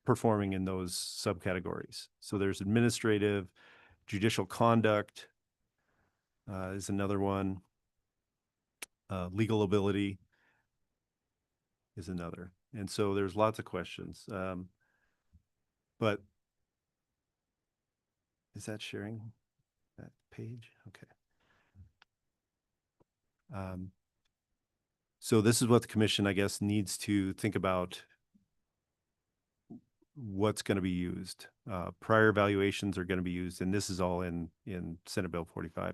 performing in those subcategories. So there's administrative, judicial conduct is another one. Legal ability is another. And so there's lots of questions. But is that sharing that page? Okay. So this is what the commission, I guess, needs to think about what's going to be used. Prior evaluations are going to be used, and this is all in Senate Bill 45.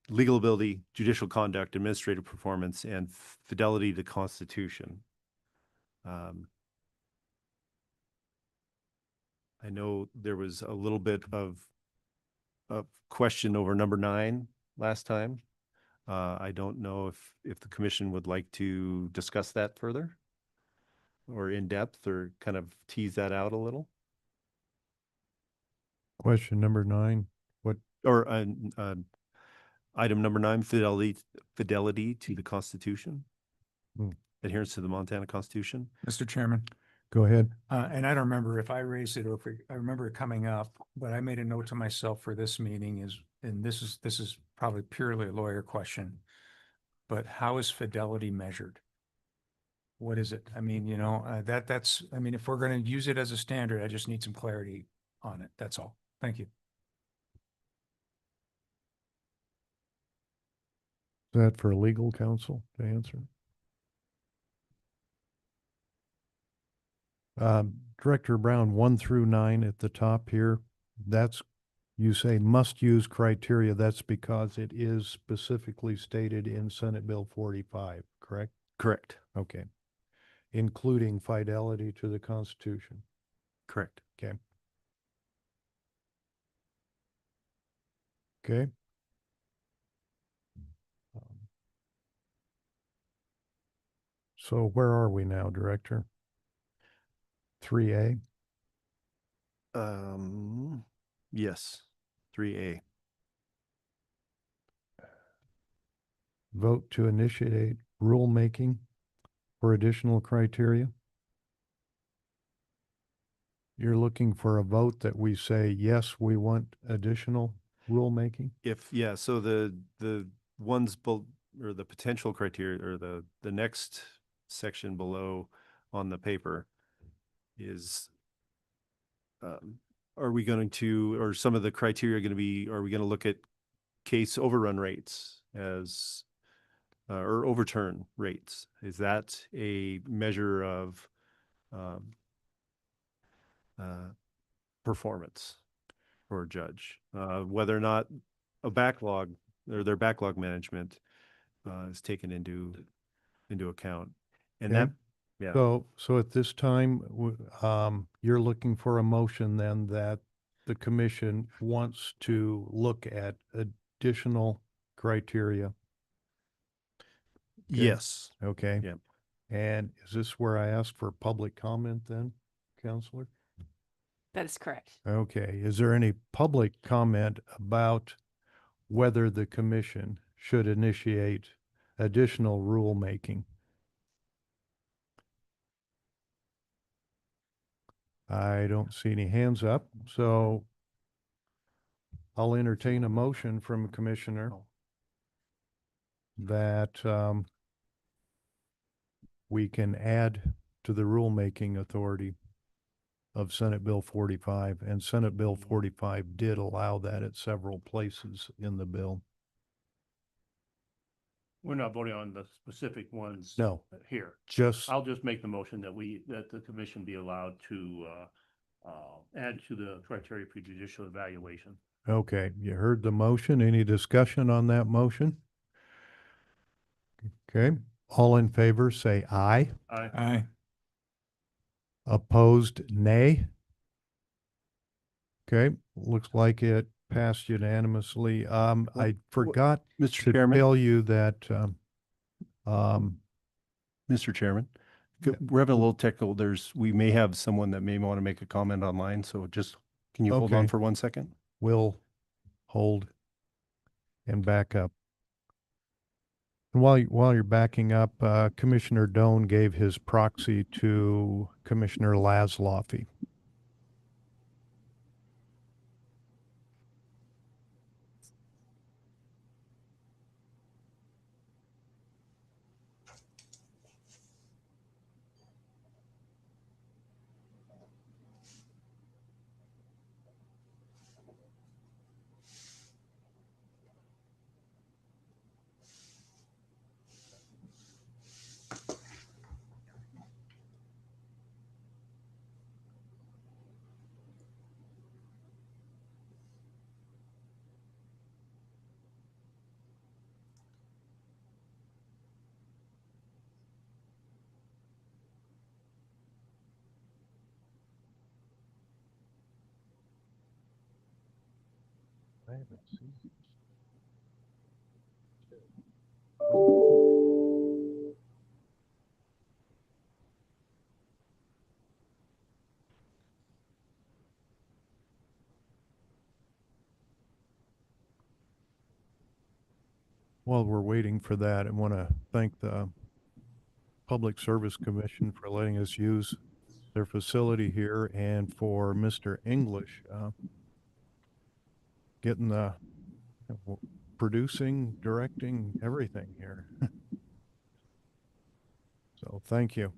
Legal ability, judicial conduct, administrative performance, and fidelity to the Constitution. I know there was a little bit of question over number 9 last time. I don't know if the commission would like to discuss that further or in depth or kind of tease that out a little. Question number 9. What? Or item number 9, fidelity to the Constitution, adherence to the Montana Constitution. Mr. Chairman, Go ahead. and I don't remember if I raised it or I remember it coming up, but I made a note to myself for this meeting and this is probably purely a lawyer question, but how is fidelity measured? What is it? I mean, that's, I mean, if we're going to use it as a standard, I just need some clarity on it. That's all. Thank you. Is that for legal counsel to answer? Director Brown, 1 through 9 at the top here, you say must use criteria. That's because it is specifically stated in Senate Bill 45, correct? Correct. Okay. Including fidelity to the Constitution. Correct. Okay. Okay. So where are we now, Director? 3A? Yes, 3A. Vote to initiate rulemaking for additional criteria? You're looking for a vote that we say, yes, we want additional rulemaking? Yeah, so the ones or the potential criteria or the next section below on the paper is, are we going to, or some of the criteria going to be, are we going to look at case overrun rates as, or overturn rates? Is that a measure of performance for a judge? Whether or not a backlog or their backlog management is taken into account. And Okay. that, yeah, So at this time, you're looking for a motion then that the commission wants to look at additional criteria, yes. okay? Yeah. And is this where I ask for public comment then, Counselor? That is correct. Okay, is there any public comment about whether the commission should initiate additional rulemaking? I don't see any hands up, so I'll entertain a motion from a commissioner that we can add to the rulemaking authority of Senate Bill 45, and Senate Bill 45 did allow that at several places in the bill. We're not voting on the specific ones. No. Here. Just, I'll just make the motion that that the commission be allowed to, add to the criteria for judicial evaluation. okay, you heard the motion. Any discussion on that motion? Okay, all in favor, say aye. Aye. Opposed, nay. Okay, looks like it passed unanimously. I forgot Mr. to Chairman, tell you that, Mr. Chairman, Yeah. we're having a little technical. We may have someone that may want to make a comment online. So just, can you hold on Okay. for 1 second? we'll hold and back up. And while you're backing up, Commissioner Doan gave his proxy to Commissioner Laszloffy. I haven't seen it. While we're waiting for that, I want to thank the Public Service Commission for letting us use their facility here, and for Mr. English getting the producing, directing, everything here. So thank you.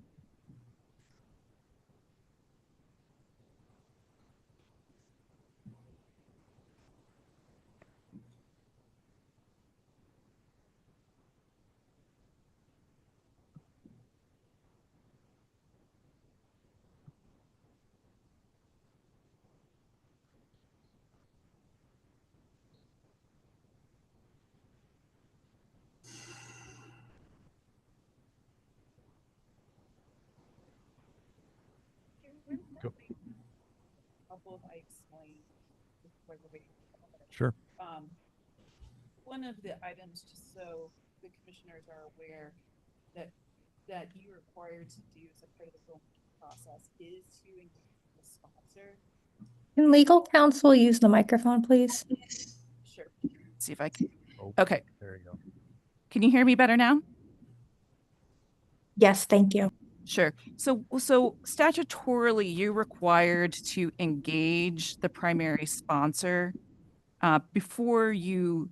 Go. Couple I explained before the waiting. Sure. One of the items, just so the commissioners are aware, that you are required to do as a part of the rulemaking process is to engage the sponsor. Can legal counsel use the microphone, please? Sure. See if I can. Oh, Okay. there you go. Can you hear me better now? Yes, thank you. Sure. So statutorily, you're required to engage the primary sponsor before you,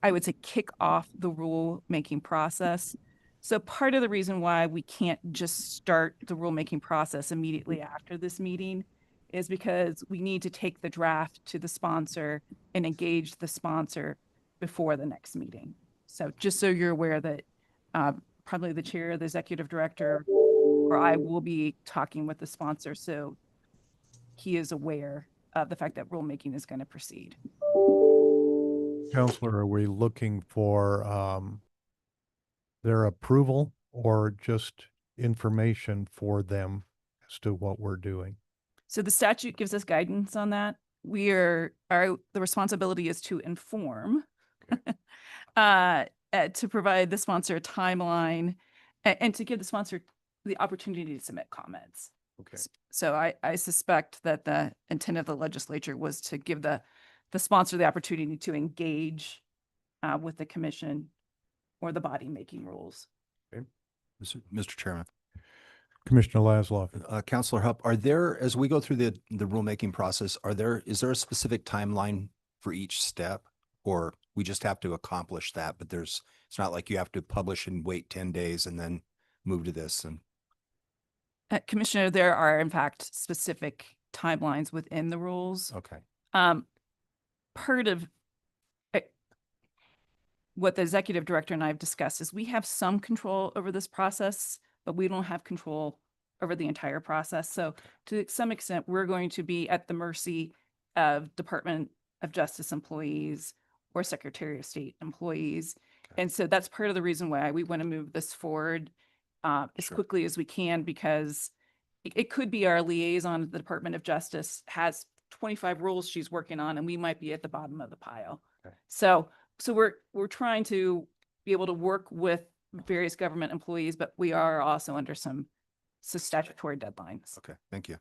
I would say, kick off the rule-making process. So part of the reason why we can't just start the rule-making process immediately after this meeting is because we need to take the draft to the sponsor and engage the sponsor before the next meeting. So just so you're aware that probably the chair, the executive director, or I will be talking with the sponsor, so he is aware of the fact that rulemaking is going to proceed. Counselor, are we looking for their approval or just information for them as to what we're doing? So the statute gives us guidance on that. The responsibility is to inform, to provide the sponsor a timeline, and to give the sponsor the opportunity to submit comments. Okay. So I suspect that the intent of the legislature was to give the sponsor the opportunity to engage with the commission or the body making rules. Mr. Chairman, Commissioner Laszlo. Counselor Hupp, are there, as we go through the rulemaking process, is there a specific timeline for each step? Or we just have to accomplish that, but it's not like you have to publish and wait 10 days and then move to this and. Commissioner, there are in fact specific timelines within the rules. Okay. Part of what the executive director and I have discussed is we have some control over this process, but we don't have control over the entire process. So to some extent, we're going to be at the mercy of Department of Justice employees or Secretary of State employees. Okay. And so that's part of the reason why we want to move this forward as Sure. quickly as we can, because it could be our liaison at the Department of Justice has 25 rules she's working on, and we might be at the bottom of the pile. Okay. So we're trying to be able to work with various government employees, but we are also under some statutory deadlines. Okay, thank you.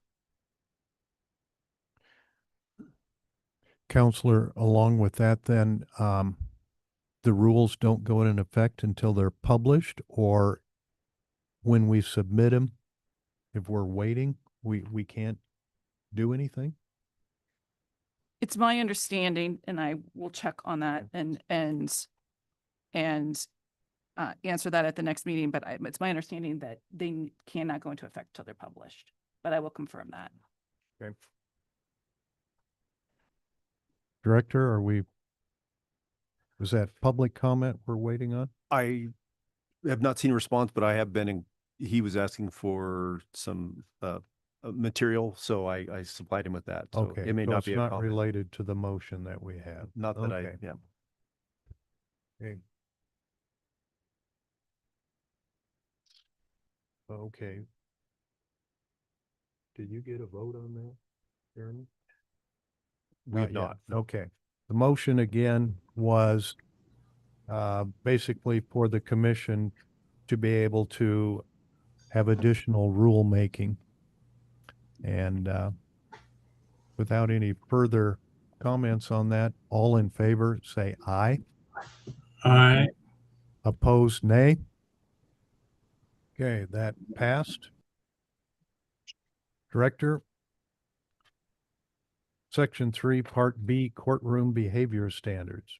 Counselor, along with that, then, the rules don't go in effect until they're published, or when we submit them, if we're waiting, we can't do anything? It's my understanding, and I will check on that and answer that at the next meeting, but it's my understanding that they cannot go into effect until they're published, but I will confirm that. Okay. Director, was that public comment we're waiting on? I have not seen a response, but I have he was asking for some material, so I supplied him with that. So Okay, it may so not it's be a not comment. related to the motion that we have. Not that Okay. yeah. Okay. Okay. Did you get a vote on that, Jeremy? We have yet. not. No. Okay. The motion again was basically for the commission to be able to have additional rulemaking. And without any further comments on that, all in favor, say aye. Aye. Opposed, nay. Okay, that passed. Director, Section 3, Part B, Courtroom Behavior Standards.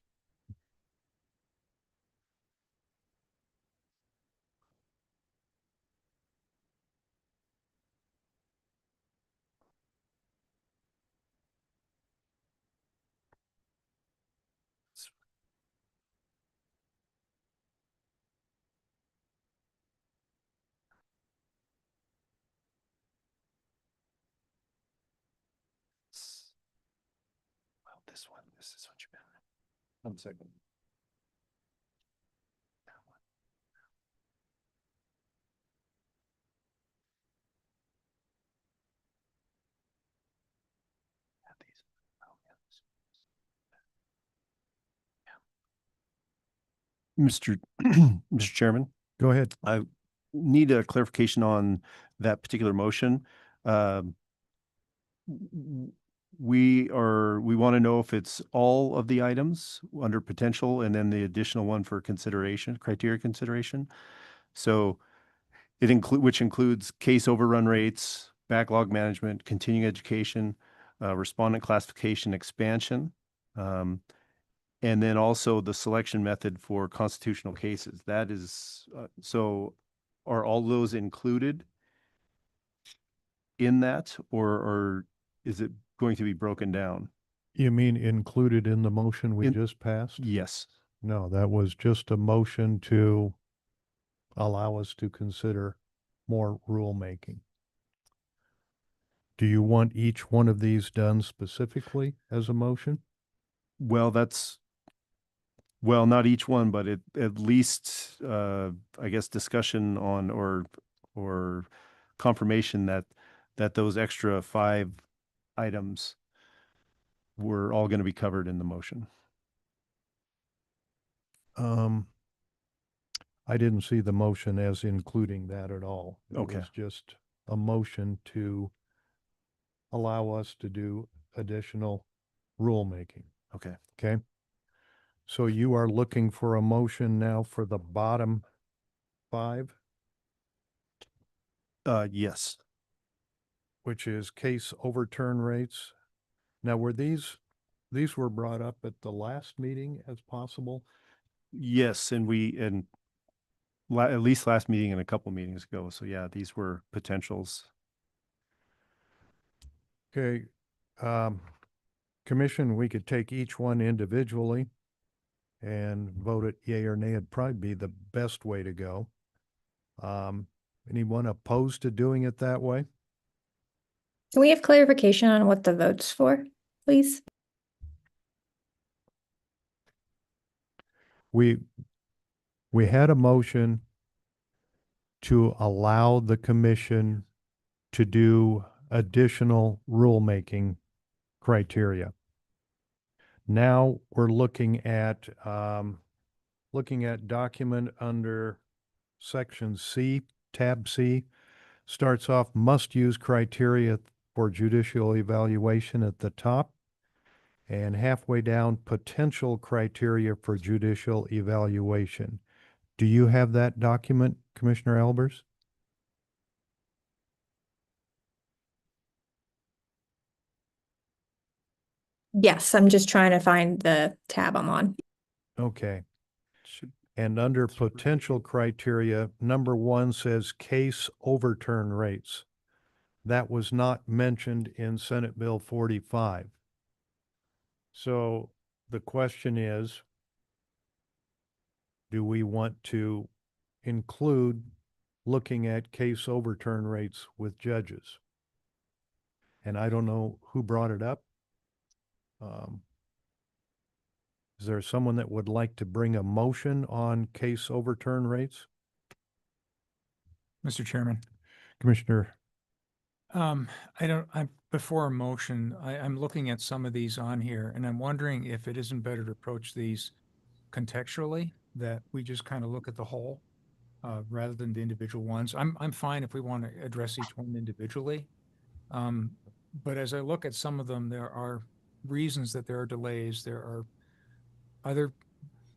Well, this is what you meant. 1 second. Mr. Mr. Chairman, Go ahead. I need a clarification on that particular motion. We want to know if it's all of the items under potential and then the additional one for consideration, criteria consideration. So which includes case overrun rates, backlog management, continuing education, respondent classification expansion, and then also the selection method for constitutional cases. That is, so are all those included in that, or is it going to be broken down? You mean included in the motion we just passed? Yes. No, that was just a motion to allow us to consider more rulemaking. Do you want each one of these done specifically as a motion? Well, not each one, but at least, I guess, discussion on or confirmation that those extra 5 items were all going to be covered in the motion. I didn't see the motion as including that at all. It Okay. was just a motion to allow us to do additional rulemaking. Okay. Okay? So you are looking for a motion now for the bottom 5, Yes. which is case overturn rates. Now, were these were brought up at the last meeting as possible? Yes, and at least last meeting and a couple meetings ago. So yeah, these were potentials. Okay, Commission, we could take each one individually and vote it yea or nay. It'd probably be the best way to go. Anyone opposed to doing it that way? Can we have clarification on what the vote's for, please? We had a motion to allow the commission to do additional rulemaking criteria. Now we're looking at document under section C, tab C, starts off must use criteria for judicial evaluation at the top, and halfway down potential criteria for judicial evaluation. Do you have that document, Commissioner Albers? Yes, I'm just trying to find the tab I'm on. Okay. And under potential criteria, number 1 says case overturn rates. That was not mentioned in Senate Bill 45. So the question is, do we want to include looking at case overturn rates with judges? And I don't know who brought it up. Is there someone that would like to bring a motion on case overturn rates? Mr. Chairman, Commissioner, before a motion, I'm looking at some of these on here and I'm wondering if it isn't better to approach these contextually, that we just kind of look at the whole, rather than the individual ones. I'm fine if we want to address each one individually. But as I look at some of them, there are reasons that there are delays. There are other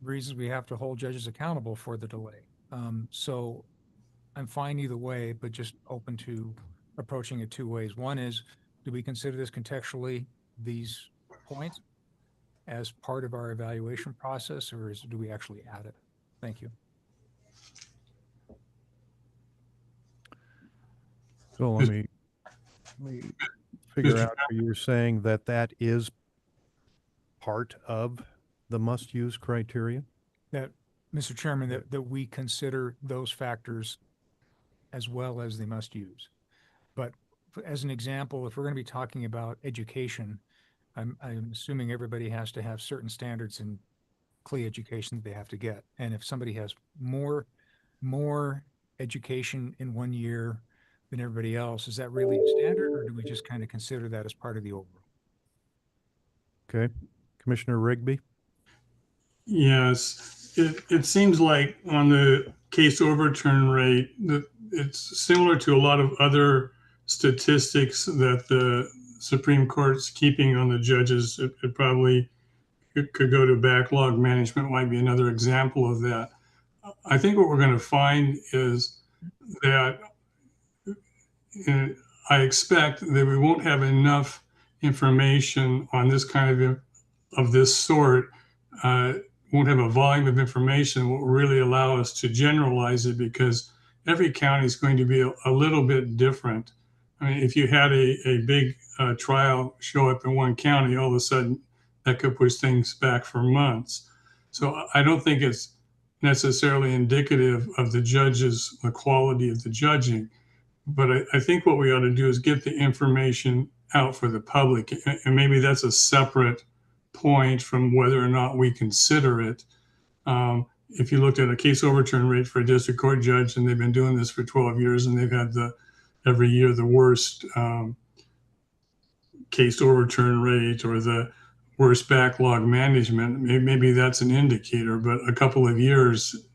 reasons we have to hold judges accountable for the delay. So I'm fine either way, but just open to approaching it 2 ways. One is, do we consider this contextually, these points, as part of our evaluation process, or do we actually add it? Thank you. so let me figure out, are you saying that that is part of the must-use criteria? That, Mr. Chairman, that we consider those factors as well as they must use. But as an example, if we're going to be talking about education, I'm assuming everybody has to have certain standards in CLE education that they have to get. And if somebody has more education in 1 year than everybody else, is that really a standard, or do we just kind of consider that as part of the overall? Okay. Commissioner Rigby? Yes, it seems like on the case overturn rate that it's similar to a lot of other statistics that the Supreme Court's keeping on the judges. It probably could go to backlog management, might be another example of that. I think what we're going to find is that I expect that we won't have enough information on this kind of this sort, won't have a volume of information that will really allow us to generalize it, because every county is going to be a little bit different. I mean, if you had a big trial show up in one county, all of a sudden that could push things back for months. So I don't think it's necessarily indicative of the quality of the judging. But I think what we ought to do is get the information out for the public. And maybe that's a separate point from whether or not we consider it. If you looked at a case overturn rate for a district court judge, and they've been doing this for 12 years, and they've had every year the worst case overturn rate or the worst backlog management, maybe that's an indicator, but a couple of years.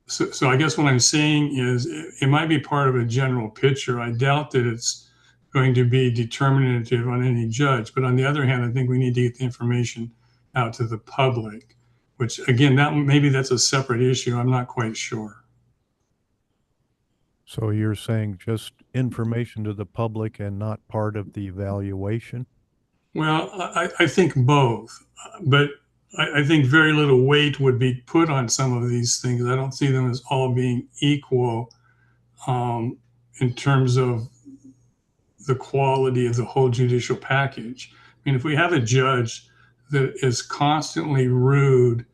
So I guess what I'm saying is it might be part of a general picture. I doubt that it's going to be determinative on any judge. But on the other hand, I think we need to get the information out to the public, which again, maybe that's a separate issue. I'm not quite sure. So you're saying just information to the public and not part of the evaluation? Well, I think both, but I think very little weight would be put on some of these things. I don't see them as all being equal in terms of the quality of the whole judicial package. I mean, if we have a judge that is constantly rude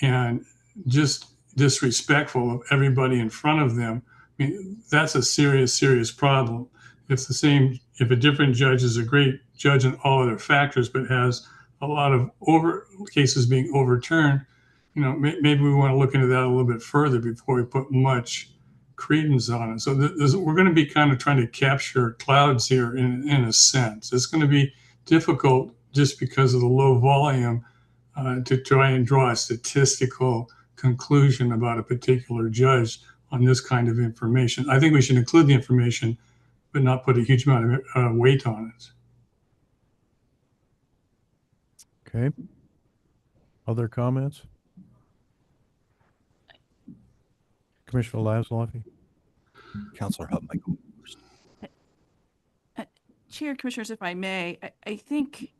and just disrespectful of everybody in front of them, I mean, that's a serious, serious problem. It's the same if a different judge is a great judge in all other factors, but has a lot of cases being overturned. You know, maybe we want to look into that a little bit further before we put much credence on it. So we're going to be kind of trying to capture clouds here in a sense. It's going to be difficult just because of the low volume to try and draw a statistical conclusion about a particular judge on this kind of information. I think we should include the information, but not put a huge amount of weight on it. Okay. Other comments? Commissioner Laszloffy? Counselor Hub might go first. Chair, Commissioners, if I may, I think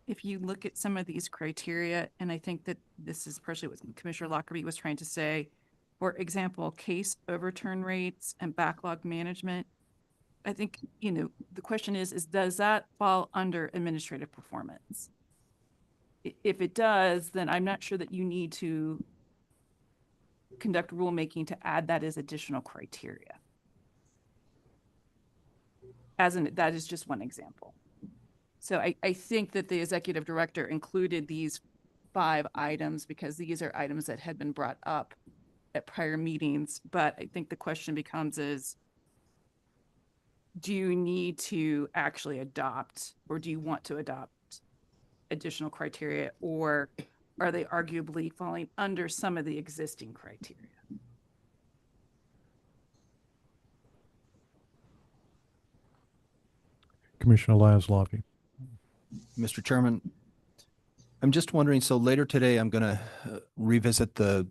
if you look at some of these criteria, and I think that this is partially what Commissioner Lockerbie was trying to say, for example, case overturn rates and backlog management, I think, you know, the question is does that fall under administrative performance? If it does, then I'm not sure that you need to conduct rulemaking to add that as additional criteria. That is just one example. So I think that the executive director included these 5 items because these are items that had been brought up at prior meetings. But I think the question becomes is, do you need to actually adopt, or do you want to adopt additional criteria, or are they arguably falling under some of the existing criteria? Commissioner Laszloffy? Mr. Chairman, I'm just wondering, so later today, I'm going to revisit the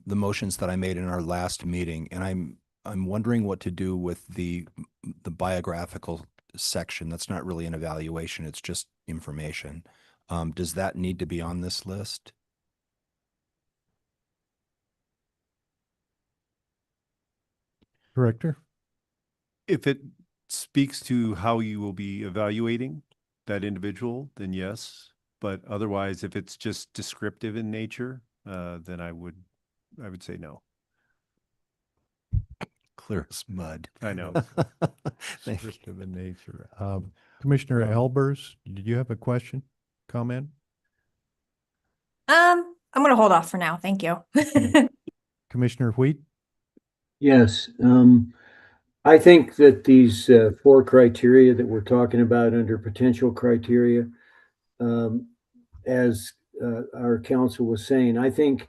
motions that I made in our last meeting, and I'm wondering what to do with the biographical section. That's not really an evaluation, it's just information. Does that need to be on this list? Director? If it speaks to how you will be evaluating that individual, then yes. But otherwise, if it's just descriptive in nature, then I would say no. Clear as mud. I know. Thank you. Descriptive in nature. Commissioner Albers, did you have a question, comment? I'm going to hold off for now. Thank you. Commissioner Wheat? Yes, I think that these 4 criteria that we're talking about under potential criteria, as our counsel was saying, I think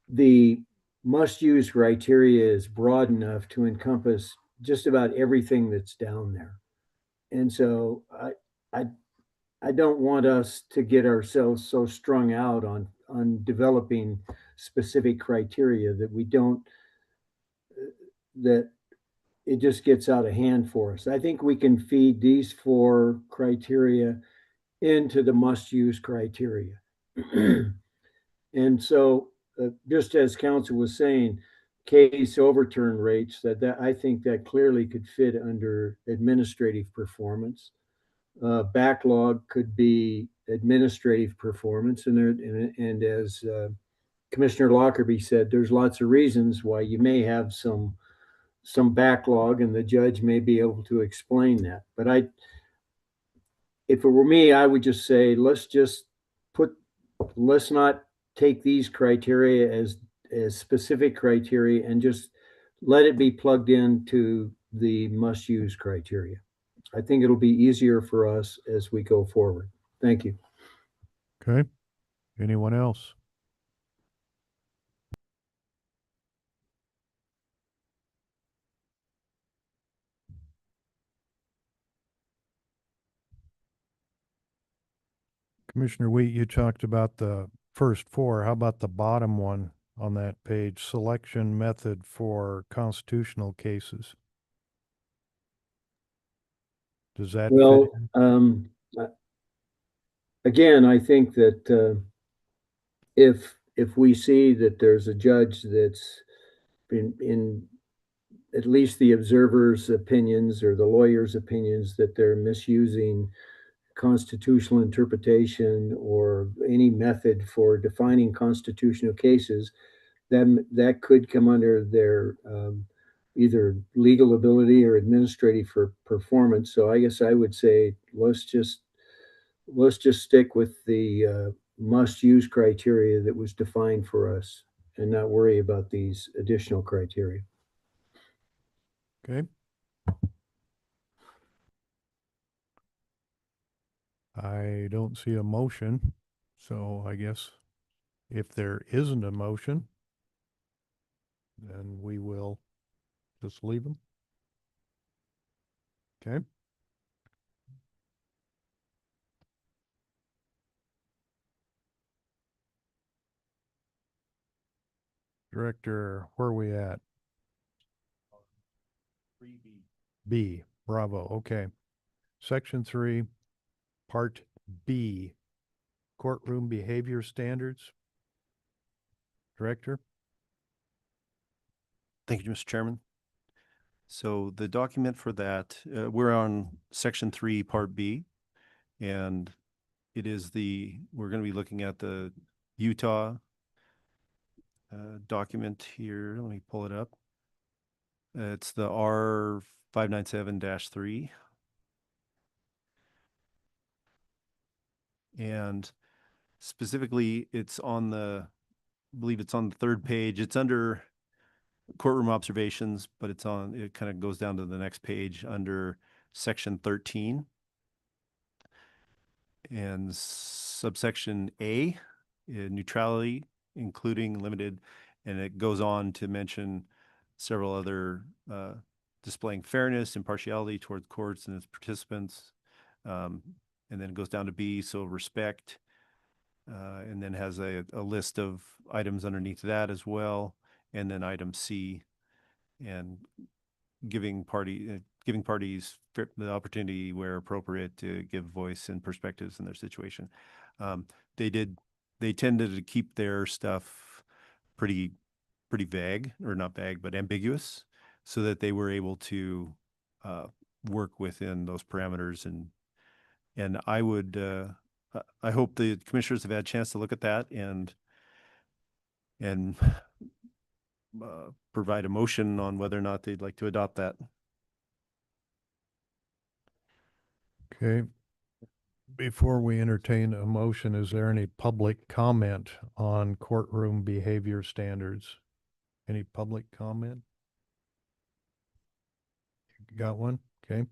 the must-use criteria is broad enough to encompass just about everything that's down there. And so I don't want us to get ourselves so strung out on developing specific criteria that we don't that it just gets out of hand for us. I think we can feed these 4 criteria into the must-use criteria. And so, just as council was saying, case overturn rates, that I think that clearly could fit under administrative performance. Backlog could be administrative performance, and as Commissioner Lockerbie said, there's lots of reasons why you may have some backlog, and the judge may be able to explain that. But if it were me, I would just say, let's not take these criteria as specific criteria and just let it be plugged into the must-use criteria. I think it'll be easier for us as we go forward. Thank you. Okay. Anyone else? Commissioner Wheat, you talked about the first 4. How about the bottom one on that page, selection method for constitutional cases? Does that fit Well, in? again, I think that if we see that there's a judge that's in at least the observer's opinions or the lawyer's opinions that they're misusing constitutional interpretation or any method for defining constitutional cases, then that could come under their either legal ability or administrative for performance. So I guess I would say let's just stick with the must-use criteria that was defined for us and not worry about these additional criteria. Okay. I don't see a motion, so I guess if there isn't a motion, then we will just leave them. Okay. Director, where are we at? 3B. B, bravo, okay. Section 3, Part B, courtroom behavior standards. Director? Thank you, Mr. Chairman. So the document for that, we're on section 3, part B, and we're going to be looking at the Utah document here. Let me pull it up. It's the R597-3. And specifically, I believe it's on the 3rd page. It's under courtroom observations, but it kind of goes down to the next page under section 13. And subsection A, neutrality, including limited, and it goes on to mention several other displaying fairness, impartiality toward courts and its participants. And then it goes down to B, so respect, and then has a list of items underneath that as well. And then item C, and giving parties the opportunity where appropriate to give voice and perspectives in their situation. They tended to keep their stuff pretty vague, or not vague, but ambiguous, so that they were able to work within those parameters. And I hope the commissioners have had a chance to look at that and provide a motion on whether or not they'd like to adopt that. Okay. Before we entertain a motion, is there any public comment on courtroom behavior standards? Any public comment? Got one? Okay.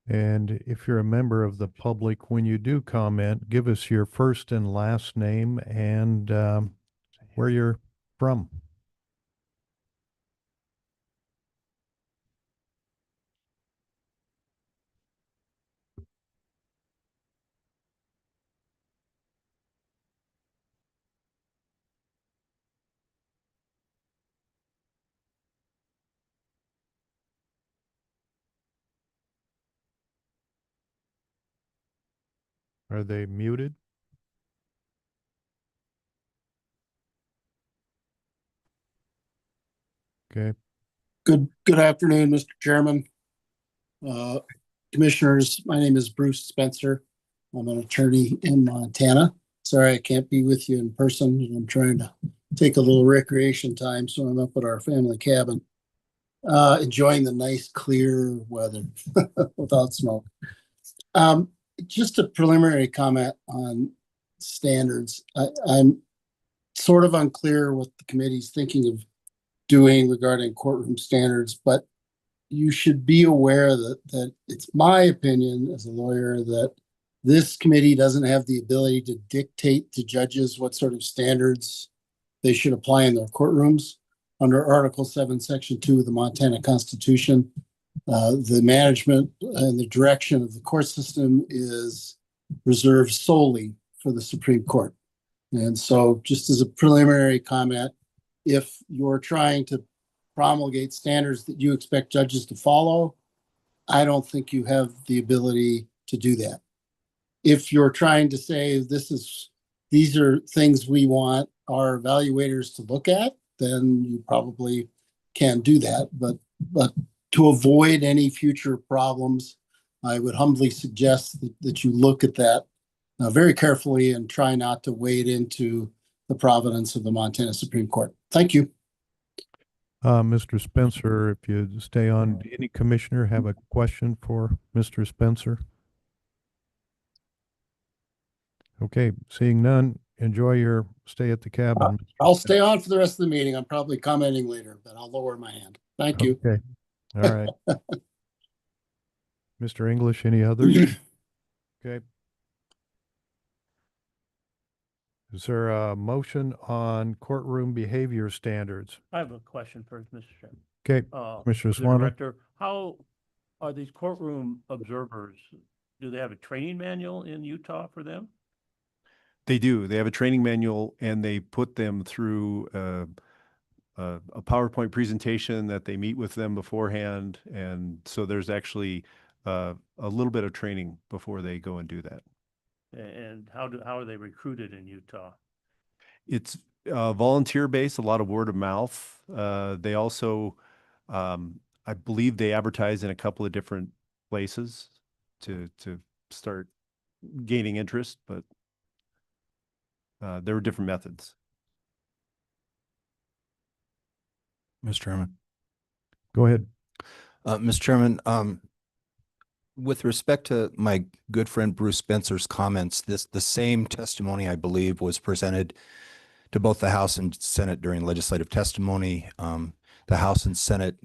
And if you're a member of the public, when you do comment, give us your first and last name and where you're from. Are they muted? Okay. Good afternoon, Mr. Chairman. Commissioners, my name is Bruce Spencer. I'm an attorney in Montana. Sorry I can't be with you in person. I'm trying to take a little recreation time, so I'm up at our family cabin, enjoying the nice, clear weather without smoke. Just a preliminary comment on standards. I'm sort of unclear what the committee's thinking of doing regarding courtroom standards, but you should be aware that it's my opinion as a lawyer that this committee doesn't have the ability to dictate to judges what sort of standards they should apply in their courtrooms. Under Article 7, Section 2 of the Montana Constitution, the management and the direction of the court system is reserved solely for the Supreme Court. And so just as a preliminary comment, if you're trying to promulgate standards that you expect judges to follow, I don't think you have the ability to do that. If you're trying to say these are things we want our evaluators to look at, then you probably can do that. But to avoid any future problems, I would humbly suggest that you look at that very carefully and try not to wade into the providence of the Montana Supreme Court. Thank you. Mr. Spencer, if you stay on, do any commissioner have a question for Mr. Spencer? Okay, seeing none, enjoy your stay at the cabin. I'll stay on for the rest of the meeting. I'm probably commenting later, but I'll lower my hand. Thank you. Okay, all right. Mr. English, any others? Okay. Is there a motion on courtroom behavior standards? I have a question first, Mr. Chairman. Okay, Commissioner The Swan. Director, how are these courtroom observers, do they have a training manual in Utah for them? They do. They have a training manual and they put them through a PowerPoint presentation that they meet with them beforehand. And so there's actually a little bit of training before they go and do that. And how are they recruited in Utah? It's volunteer based, a lot of word of mouth. They also, I believe they advertise in a couple of different places to start gaining interest, but there were different methods. Mr. Chairman. Go ahead. Mr. Chairman, with respect to my good friend Bruce Spencer's comments, the same testimony, I believe, was presented to both the House and Senate during legislative testimony. The House and Senate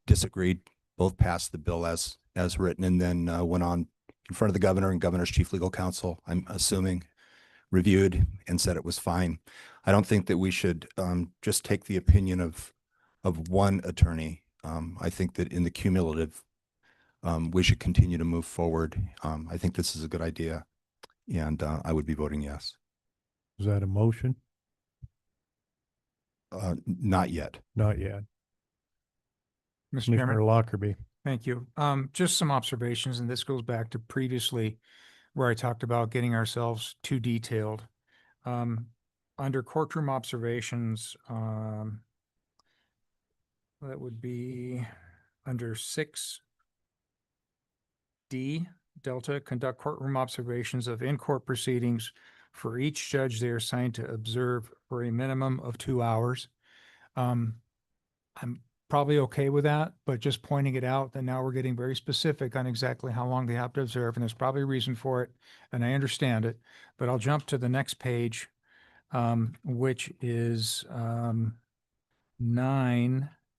disagreed, both passed the bill as written, and then went on in front of the governor and governor's chief legal counsel, I'm assuming, reviewed and said it was fine. I don't think that we should just take the opinion of one attorney. I think that in the cumulative, we should continue to move forward. I think this is a good idea, and I would be voting yes. Is that a motion? Not yet. Not yet. Mr. Commissioner Chairman, Lockerbie. thank you. Just some observations, and this goes back to previously where I talked about getting ourselves too detailed. Under courtroom observations, that would be under 6D, Delta, conduct courtroom observations of in-court proceedings for each judge they are assigned to observe for a minimum of 2 hours. I'm probably okay with that, but just pointing it out that now we're getting very specific on exactly how long they have to observe, and there's probably a reason for it, and I understand it. But I'll jump to the next page, which is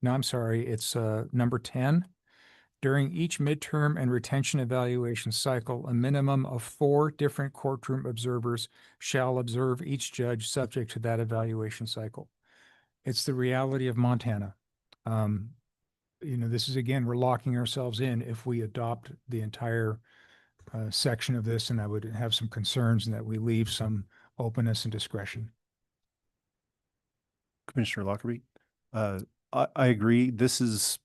it's number 10. During each midterm and retention evaluation cycle, a minimum of 4 different courtroom observers shall observe each judge subject to that evaluation cycle. It's the reality of Montana. This is, again, we're locking ourselves in if we adopt the entire section of this, and I would have some concerns in that we leave some openness and discretion. Commissioner Lockerbie, I agree. This is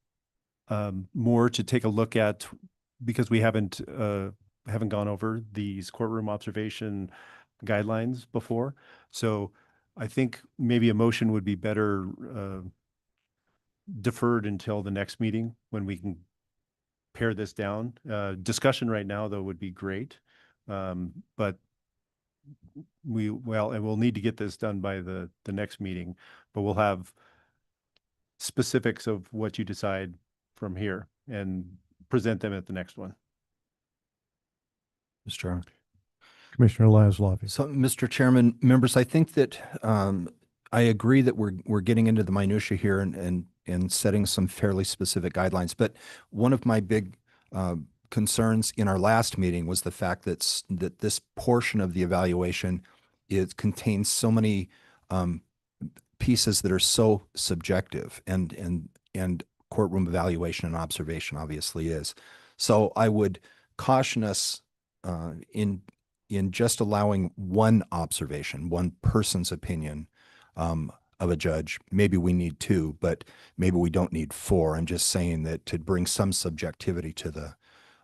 more to take a look at because we haven't haven't gone over these courtroom observation guidelines before. So I think maybe a motion would be better deferred until the next meeting when we can pare this down. Discussion right now, though, would be great. But and we'll need to get this done by the next meeting, but we'll have specifics of what you decide from here and present them at the next one. Mr. Chairman. Commissioner Laszlovic. So, Mr. Chairman, members, I think that I agree that we're getting into the minutia here and setting some fairly specific guidelines. But one of my big concerns in our last meeting was the fact that this portion of the evaluation contains so many pieces that are so subjective, and courtroom evaluation and observation obviously is. So I would caution us in just allowing one observation, one person's opinion of a judge. Maybe we need two, but maybe we don't need four. I'm just saying that to bring some subjectivity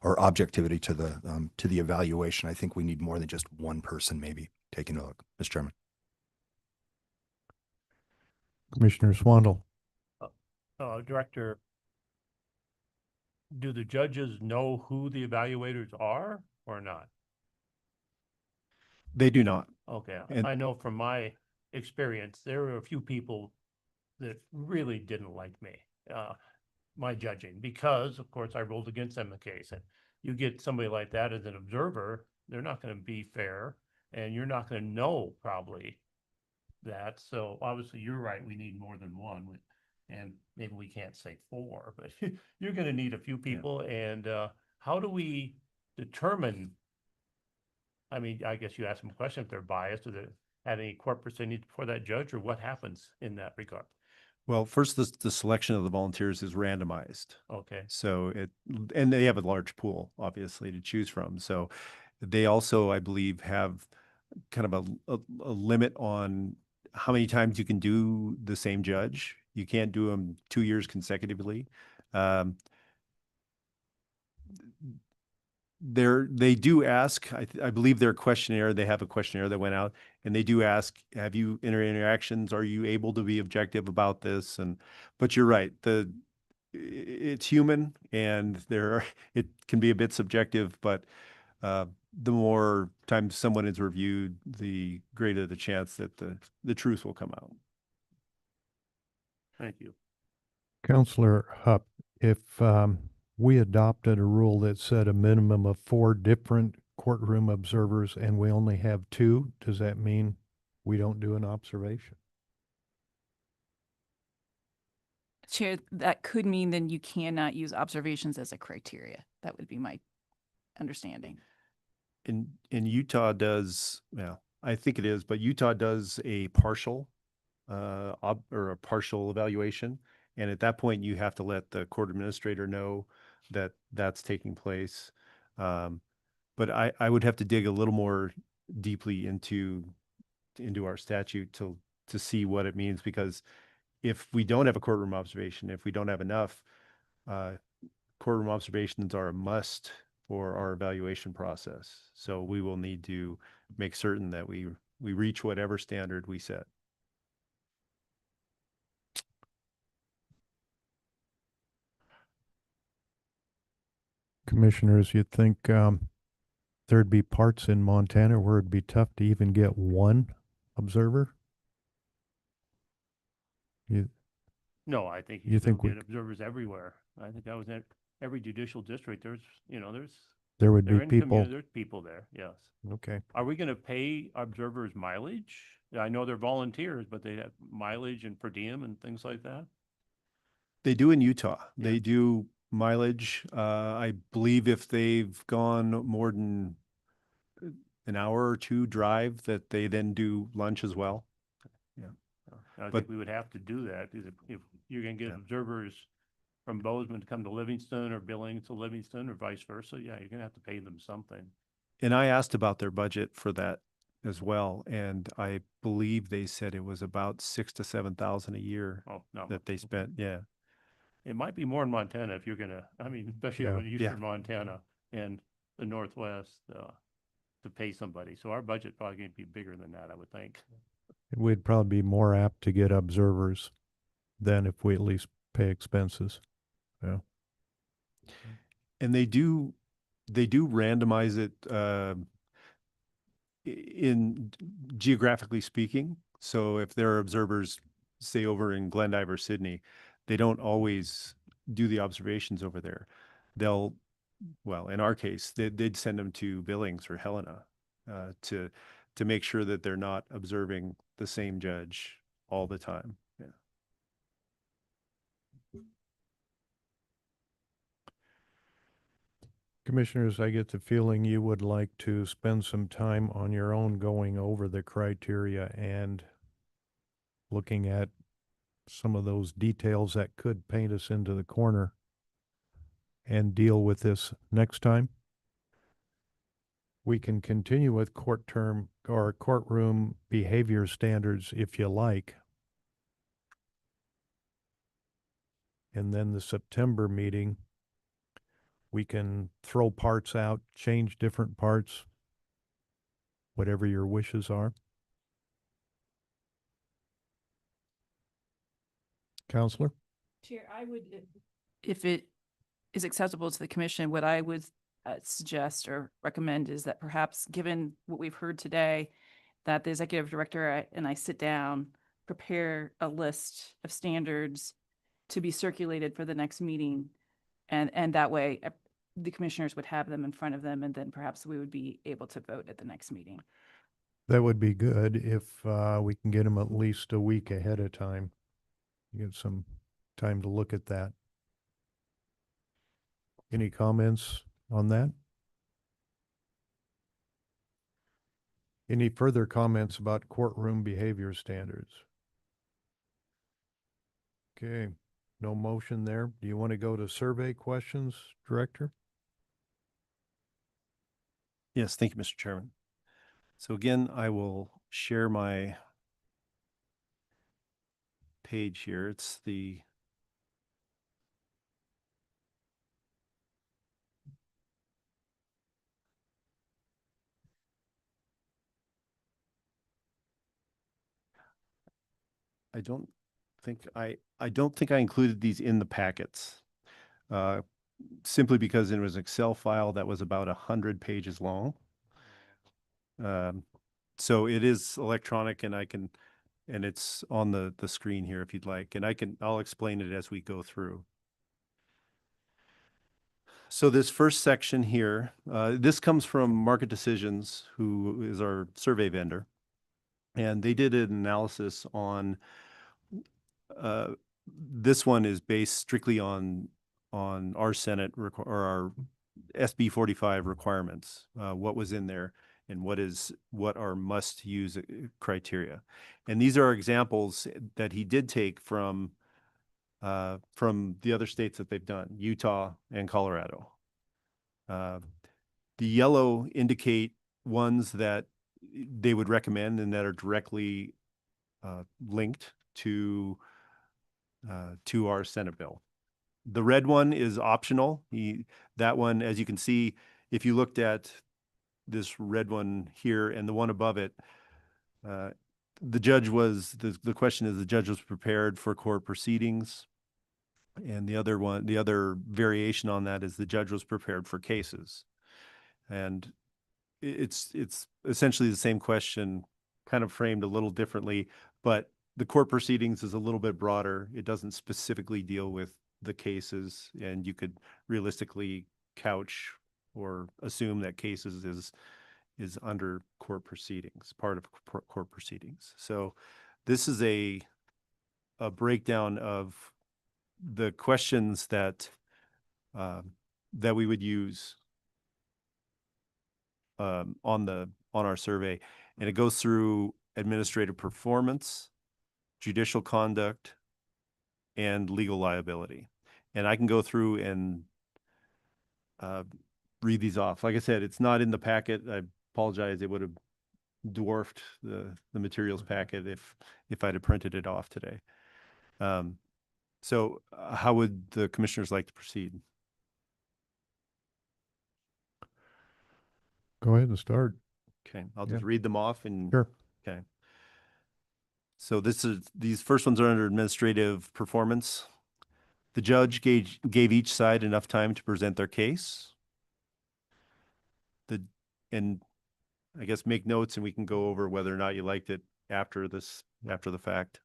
or objectivity to the evaluation, I think we need more than just one person maybe taking a look, Mr. Chairman. Commissioner Swandle. Director, do the judges know who the evaluators are or not? They do not. Okay, And- I know from my experience, there were a few people that really didn't like me, my judging, because of course I ruled against them in the case. And you get somebody like that as an observer, they're not going to be fair, and you're not going to know probably that. So obviously you're right, we need more than one, and maybe we can't say four, but you're going to need a few people. And how do we determine? I mean, I guess you ask them a question if they're biased, or they have any court percentage for that judge, or what happens in that regard? Well, first, the selection of the volunteers is randomized. Okay. So and they have a large pool, obviously, to choose from. So they also, I believe, have kind of a limit on how many times you can do the same judge. You can't do them 2 years consecutively. They do ask, I believe they have a questionnaire that went out, and they do ask, have you interactions? Are you able to be objective about this? But you're right, it's human, and it can be a bit subjective, but the more times someone is reviewed, the greater the chance that the truth will come out. Thank you. Counselor Hupp, if we adopted a rule that said a minimum of 4 different courtroom observers and we only have 2, does that mean we don't do an observation? Chair, that could mean then you cannot use observations as a criteria. That would be my understanding. In Utah I think it is, but Utah does a partial or a partial evaluation. And at that point, you have to let the court administrator know that that's taking place. But I would have to dig a little more deeply into our statute to see what it means, because if we don't have a courtroom observation, if we don't have enough, courtroom observations are a must for our evaluation process. So we will need to make certain that we reach whatever standard we set. Commissioners, you'd think there'd be parts in Montana where it'd be tough to even get one observer? No, I think You you think can we get observers everywhere. I think that was in every judicial district. There's there would they're be in people? there's people there. Yes. Okay. Are we going to pay observers mileage? I know they're volunteers, but they have mileage and per diem and things like that. They do in Utah. Yeah. They do mileage. I believe if they've gone more than an hour or 2 drive, that they then do lunch as well. I But- think we would have to do that, because if you're going to get Yeah. observers from Bozeman to come to Livingston, or Billings to Livingston, or vice versa, yeah, you're going to have to pay them something. And I asked about their budget for that as well, and I believe they said it was about 6,000 to 7,000 a year Oh, no. that they spent. Yeah. It might be more in Montana if you're gonna, I mean, especially Yeah. in eastern Montana. And the Northwest, to pay somebody. So our budget probably going to be bigger than that, I would think. We'd probably be more apt to get observers than if we at least pay expenses. Yeah. And they do randomize it in geographically speaking. So if there are observers, say over in Glendive or Sydney, they don't always do the observations over there. They'll, well, in our case, they'd send them to Billings or Helena to make sure that they're not observing the same judge all the time. Yeah. Commissioners, I get the feeling you would like to spend some time on your own going over the criteria and looking at some of those details that could paint us into the corner and deal with this next time. We can continue with courtroom behavior standards if you like. And then the September meeting, we can throw parts out, change different parts, whatever your wishes are. Counselor? Chair, I would, if it is acceptable to the commission, what I would suggest or recommend is that perhaps, given what we've heard today, that the executive director and I sit down, prepare a list of standards to be circulated for the next meeting. And that way the commissioners would have them in front of them, and then perhaps we would be able to vote at the next meeting. That would be good if we can get them at least a week ahead of time. You get some time to look at that. Any comments on that? Any further comments about courtroom behavior standards? Okay, no motion there. Do you want to go to survey questions, Director? Yes, thank you, Mr. Chairman. So again, I will share my page here. It's the I don't think I included these in the packets, simply because it was an Excel file that was about 100 pages long. So it is electronic, and and it's on the screen here if you'd like, and I'll explain it as we go through. So this first section here, this comes from Market Decisions, who is our survey vendor, and they did an analysis on. This one is based strictly on our Senate or our SB 45 requirements, what was in there and what are must use criteria. And these are examples that he did take from the other states that they've done, Utah and Colorado. The yellow indicate ones that they would recommend and that are directly linked to our Senate bill. The red one is optional. That one, as you can see, if you looked at this red one here and the one above it, the question is, the judge was prepared for court proceedings. And the other variation on that is the judge was prepared for cases. And it's essentially the same question, kind of framed a little differently, but the court proceedings is a little bit broader. It doesn't specifically deal with the cases, and you could realistically couch or assume that cases is under court proceedings, part of court proceedings. So this is a breakdown of the questions that we would use on our survey, and it goes through administrative performance, judicial conduct, and legal liability. And I can go through and read these off. Like I said, it's not in the packet. I apologize. It would have dwarfed the materials packet if I'd have printed it off today. So how would the commissioners like to proceed? Go ahead and start. Okay, I'll Yeah. just read them off and. Sure. Okay. So these first ones are under administrative performance. The judge gave each side enough time to present their case. And I guess make notes and we can go over whether or not you liked it after the fact.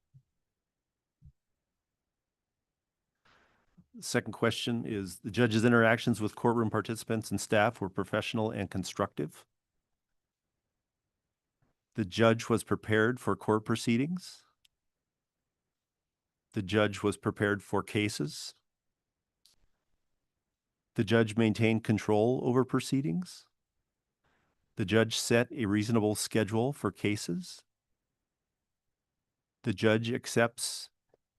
Second question is, the judge's interactions with courtroom participants and staff were professional and constructive. The judge was prepared for court proceedings. The judge was prepared for cases. The judge maintained control over proceedings. The judge set a reasonable schedule for cases. The judge accepts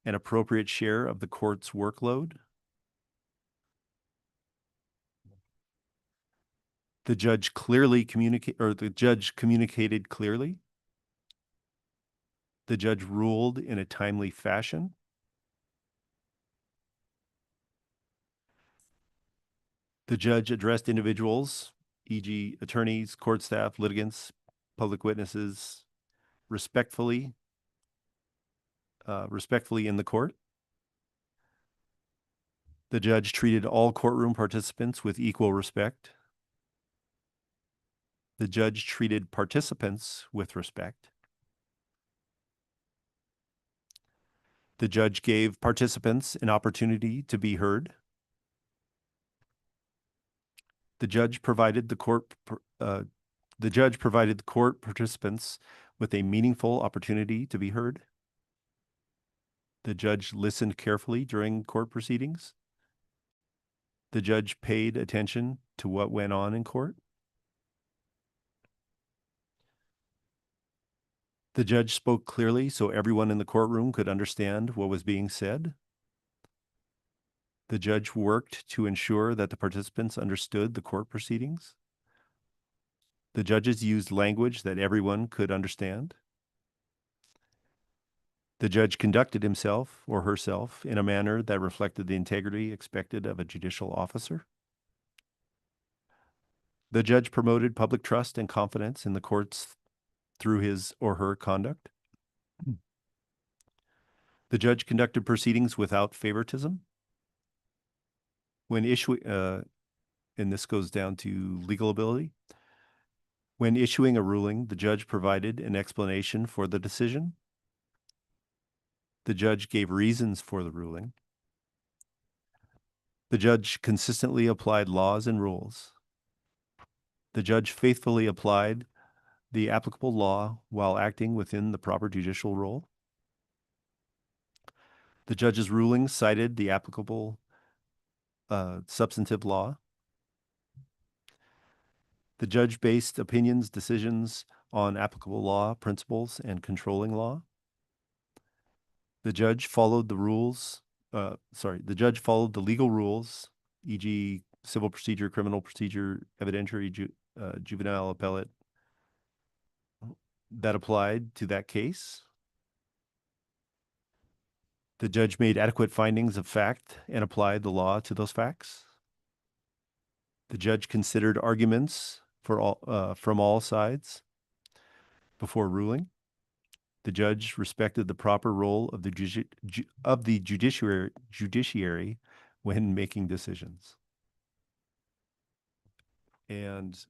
an appropriate share of the court's workload. The judge communicated clearly. The judge ruled in a timely fashion. The judge addressed individuals, e.g. attorneys, court staff, litigants, public witnesses, respectfully in the court. The judge treated all courtroom participants with equal respect. The judge treated participants with respect. The judge gave participants an opportunity to be heard. The judge provided the court participants with a meaningful opportunity to be heard. The judge listened carefully during court proceedings. The judge paid attention to what went on in court. The judge spoke clearly so everyone in the courtroom could understand what was being said. The judge worked to ensure that the participants understood the court proceedings. The judges used language that everyone could understand. The judge conducted himself or herself in a manner that reflected the integrity expected of a judicial officer. The judge promoted public trust and confidence in the courts through his or her conduct. The judge conducted proceedings without favoritism. And this goes down to legal ability. When issuing a ruling, the judge provided an explanation for the decision. The judge gave reasons for the ruling. The judge consistently applied laws and rules. The judge faithfully applied the applicable law while acting within the proper judicial role. The judge's ruling cited the applicable substantive law. The judge based decisions on applicable law, principles, and controlling law. The judge followed the legal rules, e.g. civil procedure, criminal procedure, evidentiary, juvenile appellate, that applied to that case. The judge made adequate findings of fact and applied the law to those facts. The judge considered arguments from all sides before ruling. The judge respected the proper role of the judiciary when making decisions. And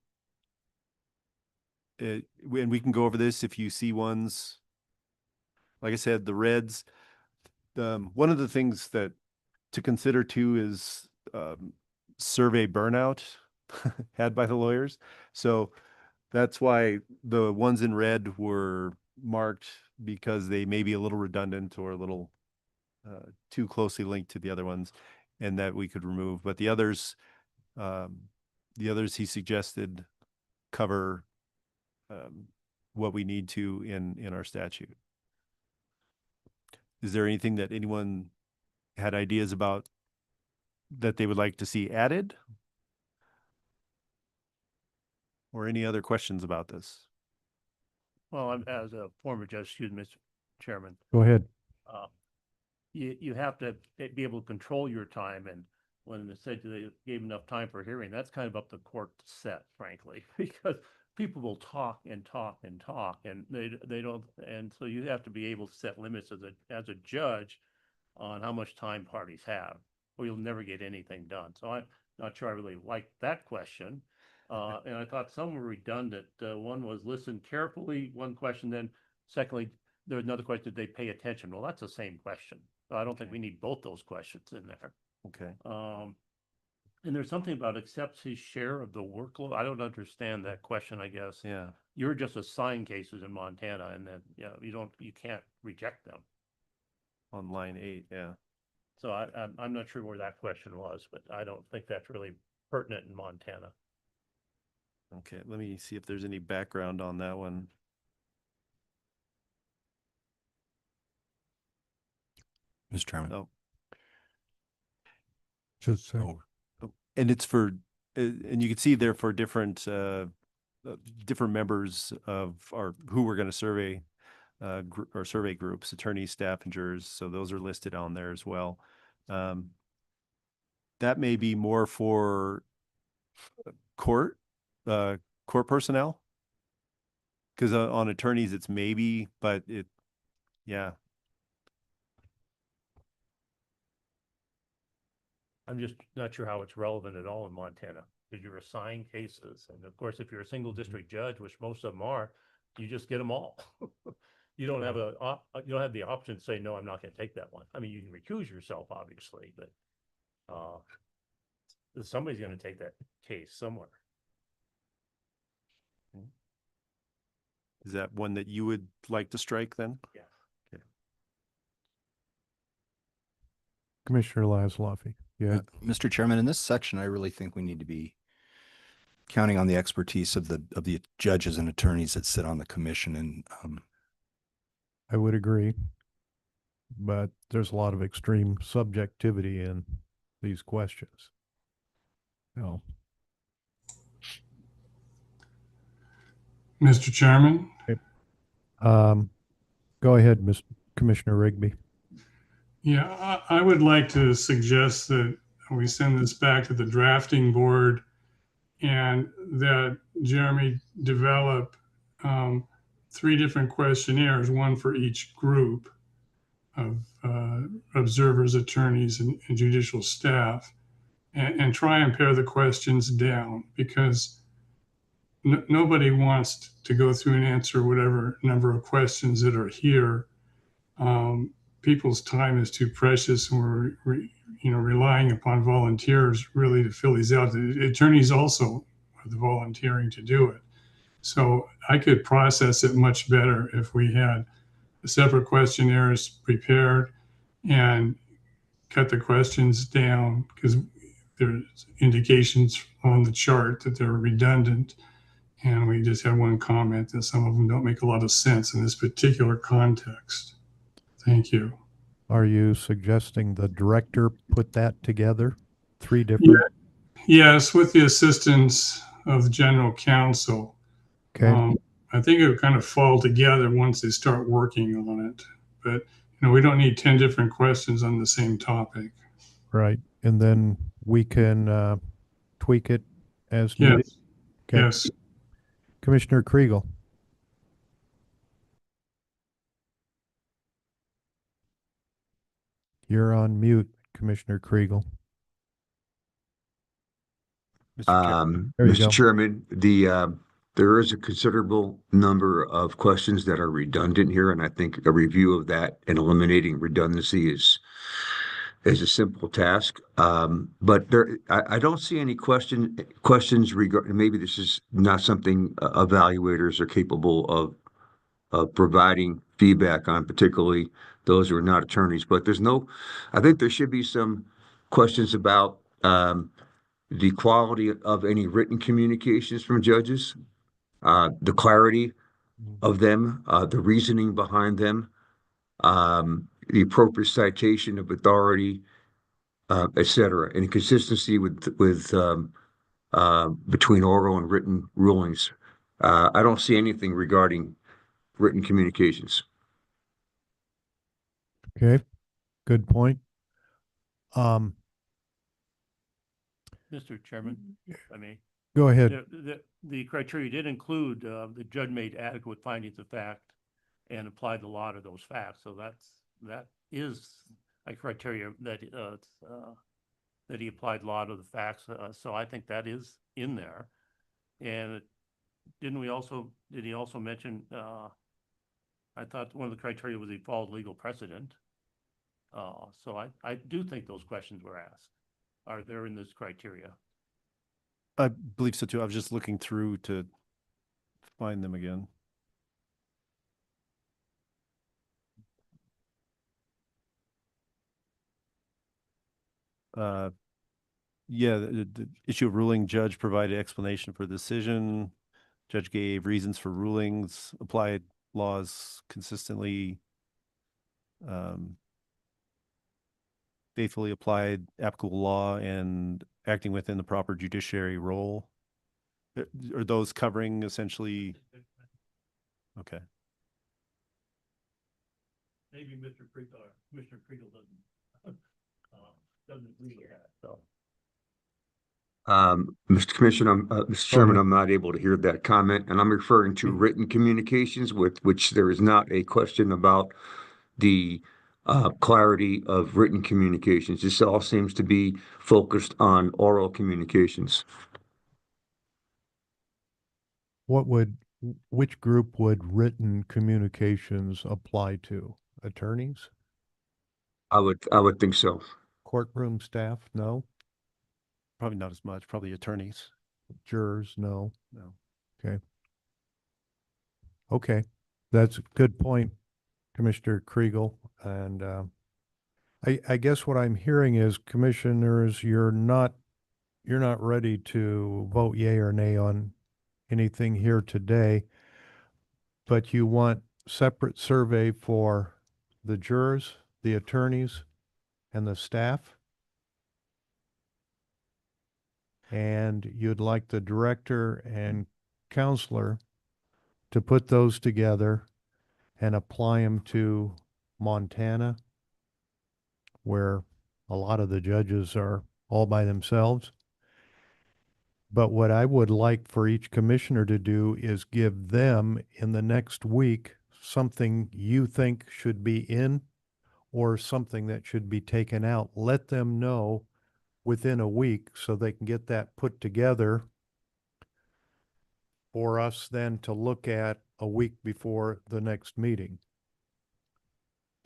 we can go over this if you see ones. Like I said, the reds. One of the things that to consider too is survey burnout had by the lawyers. So that's why the ones in red were marked, because they may be a little redundant or a little too closely linked to the other ones, and that we could remove. But the others he suggested cover what we need to in our statute. Is there anything that anyone had ideas about that they would like to see added? Or any other questions about this? Well, as a former judge, excuse me, Mr. Chairman, Go ahead. you have to be able to control your time, and when they said they gave enough time for hearing, that's kind of up to court to set, frankly, because people will talk and talk and talk, and they don't, and so you have to be able to set limits as a judge on how much time parties have, or you'll never get anything done. So I'm not sure I really liked that question. And I thought some were redundant. One was listen carefully, one question, then secondly, there was another question, did they pay attention? Well, that's the same question. So I don't think we need both those questions in there. Okay. And there's something about accepts his share of the workload. I don't understand that question, I guess. Yeah. You're just assigned cases in Montana, and then, you can't reject them. On line 8, yeah. So I'm not sure where that question was, but I don't think that's really pertinent in Montana. Okay, let me see if there's any background on that one. Mr. Chairman. Oh, Just say, and it's for, and you can see there for different members of who we're going to survey, or survey groups, attorneys, staff, and jurors. So those are listed on there as well. That may be more for court personnel, because on attorneys it's maybe, but yeah. I'm just not sure how it's relevant at all in Montana, because you're assigned cases. And of course, if you're a single district judge, which most of them are, you just get them all. You don't have you don't have the option to say, no, I'm not going to take that one. I mean, you can recuse yourself, obviously, but somebody's going to take that case somewhere. Is that one that you would like to strike then? Yeah. Okay. Commissioner Laszloffy. Yeah. Mr. Chairman, in this section, I really think we need to be counting on the expertise of the judges and attorneys that sit on the commission. And I would agree, but there's a lot of extreme subjectivity in these questions. No. Mr. Chairman, Go ahead, Commissioner Rigby. yeah, I would like to suggest that we send this back to the drafting board and that Jeremy develop 3 different questionnaires, one for each group of observers, attorneys, and judicial staff, and try and pare the questions down, because nobody wants to go through and answer whatever number of questions that are here. People's time is too precious, and we're relying upon volunteers really to fill these out. The attorneys also are the volunteering to do it. So I could process it much better if we had separate questionnaires prepared and cut the questions down, because there's indications on the chart that they're redundant. And we just had one comment that some of them don't make a lot of sense in this particular context. Thank you. Are you suggesting the director put that together? 3 different? Yes, with the assistance of the general counsel. Okay. I think it would kind of fall together once they start working on it. But we don't need 10 different questions on the same topic. Right. And then we can tweak it as needed. Yes. Okay. Yes. Commissioner Kriegel. You're on mute, Commissioner Kriegel. There you go. Mr. Chairman, there is a considerable number of questions that are redundant here, and I think a review of that and eliminating redundancy is a simple task. But I don't see any questions regarding, maybe this is not something evaluators are capable of providing feedback on, particularly those who are not attorneys. But I think there should be some questions about the quality of any written communications from judges, the clarity of them, the reasoning behind them, the appropriate citation of authority, et cetera, and consistency with between oral and written rulings. I don't see anything regarding written communications. Okay. Good point. Mr. Chairman, I mean, Go ahead. the criteria did include, the judge made adequate findings of fact and applied the law to those facts. So that is a criteria that, that he applied law to the facts. So I think that is in there. And did he also mention, I thought one of the criteria was he followed legal precedent. So I do think those questions were asked. Are there in this criteria? I believe so too. I was just looking through to find them again. Yeah, the issue of ruling, judge provided explanation for decision. Judge gave reasons for rulings, applied laws consistently, faithfully applied applicable law and acting within the proper judiciary role. Are those covering essentially? Okay. Maybe Mr. Kriegel, Commissioner Kriegel doesn't agree with that, so. Mr. Commissioner, Mr. Chairman, ahead. I'm not able to hear that comment, and I'm referring to written communications with which there is not a question about the clarity of written communications. This all seems to be focused on oral communications. Which group would written communications apply to? Attorneys? I would think so. Courtroom staff? No. Probably not as much, probably attorneys. Jurors? No. No. Okay. That's a good point, Commissioner Kriegel. And I guess what I'm hearing is, commissioners, you're not ready to vote yea or nay on anything here today, but you want separate survey for the jurors, the attorneys, and the staff? And you'd like the director and counselor to put those together and apply them to Montana, where a lot of the judges are all by themselves. But what I would like for each commissioner to do is give them in the next week something you think should be in or something that should be taken out. Let them know within a week so they can get that put together for us then to look at a week before the next meeting.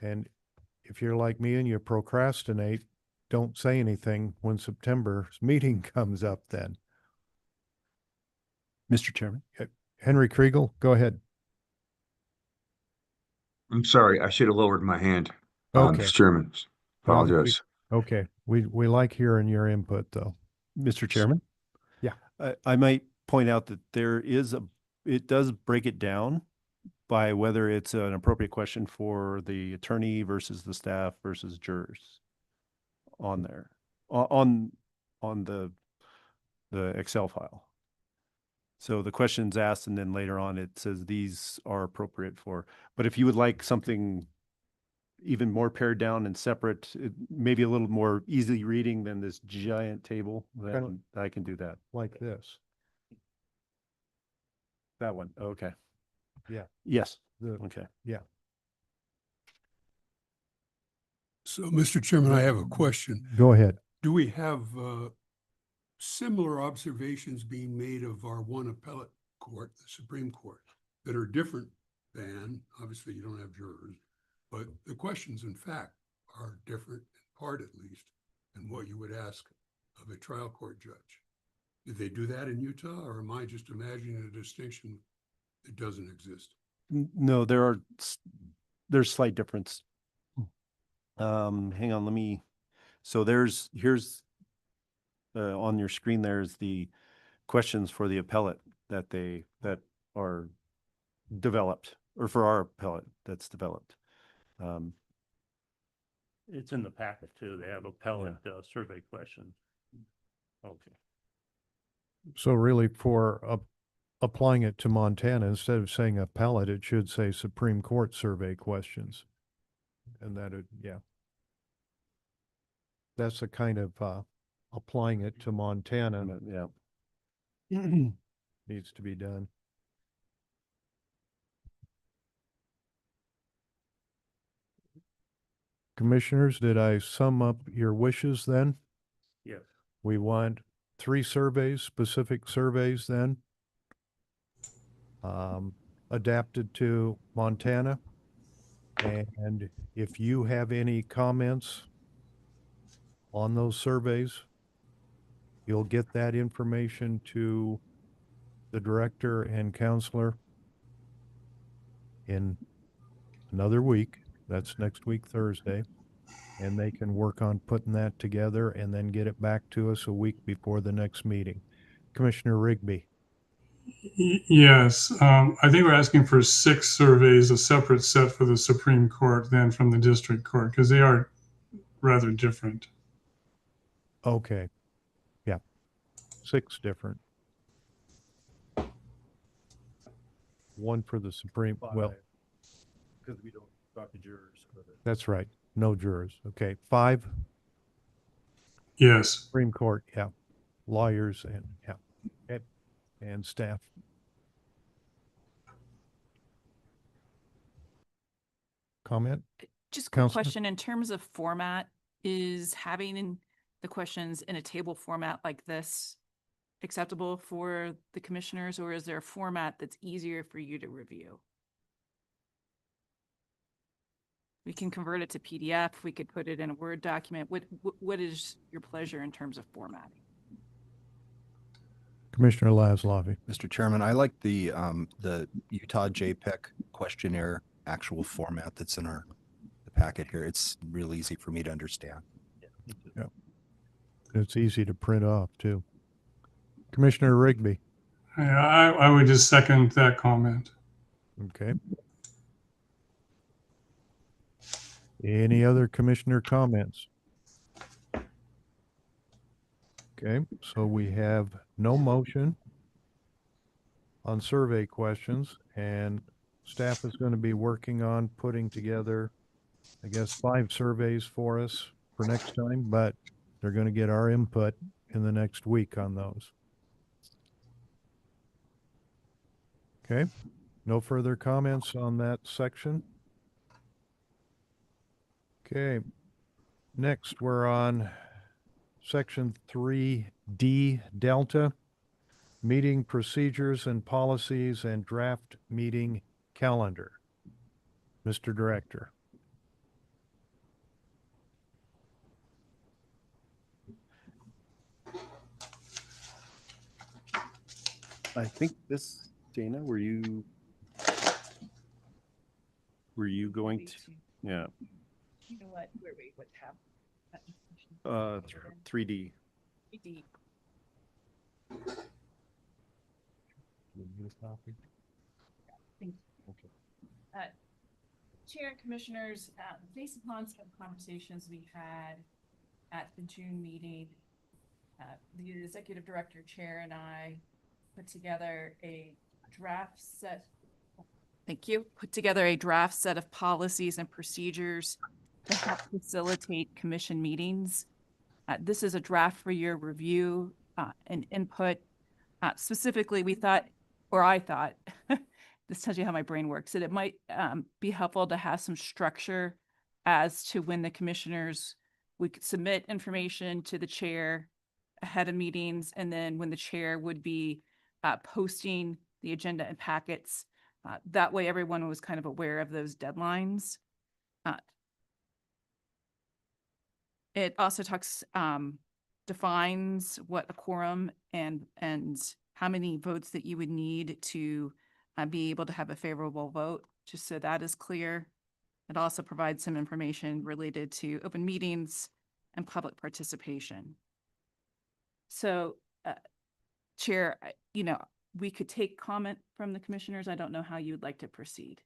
And if you're like me and you procrastinate, don't say anything when September's meeting comes up then. Mr. Chairman. Henry Kriegel, go ahead. I'm sorry, I should have lowered my hand. Okay. Mr. Chairman, apologize. Okay, we like hearing your input though. Mr. Chairman? Yeah. I might point out that it does break it down by whether it's an appropriate question for the attorney versus the staff versus jurors on there, on the Excel file. So the question's asked and then later on it says these are appropriate for, but if you would like something even more pared down and separate, maybe a little more easily reading than this giant table, then I can do that. Like this. That one. Okay. Yeah. Yes. The, Okay. yeah. So, Mr. Chairman, I have a question. Go ahead. Do we have similar observations being made of our one appellate court, the Supreme Court, that are different than, obviously you don't have jurors, but the questions in fact are different, in part at least, than what you would ask of a trial court judge? Did they do that in Utah, or am I just imagining a distinction that doesn't exist? No, there's slight difference. Hang on, so here's on your screen, there's the questions for the appellate that are developed, or for our appellate that's developed. It's in the packet too. They have appellate survey questions. Okay. So really for applying it to Montana, instead of saying appellate, it should say Supreme Court survey questions. And that, yeah. That's the kind of applying it to Montana Yeah. needs to be done. Commissioners, did I sum up your wishes then? Yes. We want 3 surveys, specific surveys then, adapted to Montana. And if you have any comments on those surveys, you'll get that information to the director and counselor in another week. That's next week, Thursday. And they can work on putting that together and then get it back to us a week before the next meeting. Commissioner Rigby. Yes, I think we're asking for 6 surveys, a separate set for the Supreme Court than from the district court, because they are rather different. Okay. Yeah. 6 different. One for the Supreme, well, Because we don't talk to jurors. that's right. No jurors. Okay. 5 Yes. Supreme Court. Yeah. Lawyers and, yeah. Okay. And staff. Comment? Just a quick Counselor? question in terms of format, is having the questions in a table format like this acceptable for the commissioners, or is there a format that's easier for you to review? We can convert it to PDF. We could put it in a Word document. What is your pleasure in terms of formatting? Commissioner Laszlovi. Mr. Chairman, I like the Utah JPEC questionnaire actual format that's in the packet here. It's real easy for me to understand. Yeah. It's easy to print off too. Commissioner Rigby. I would just second that comment. Okay. Any other commissioner comments? Okay, so we have no motion on survey questions, and staff is going to be working on putting together, I guess, 5 surveys for us for next time, but they're going to get our input in the next week on those. Okay, no further comments on that section. Okay, next we're on section 3D Delta, meeting procedures and policies and draft meeting calendar. Mr. Director. I think this, Dana, were you going to, yeah, You know what, what tab? 3D. 3D. Thank you. Okay. Chair and Commissioners, based upon some conversations we had at the June meeting, the Executive Director, Chair, and I put together a draft set. Thank you. Put together a draft set of policies and procedures to help facilitate commission meetings. This is a draft for your review and input. Specifically, we thought, or I thought, this tells you how my brain works, that it might be helpful to have some structure as to when the commissioners would submit information to the chair ahead of meetings, and then when the chair would be posting the agenda and packets. That way everyone was kind of aware of those deadlines. It also defines what a quorum and how many votes that you would need to be able to have a favorable vote, just so that is clear. It also provides some information related to open meetings and public participation. So, Chair, we could take comment from the commissioners. I don't know how you'd like to proceed.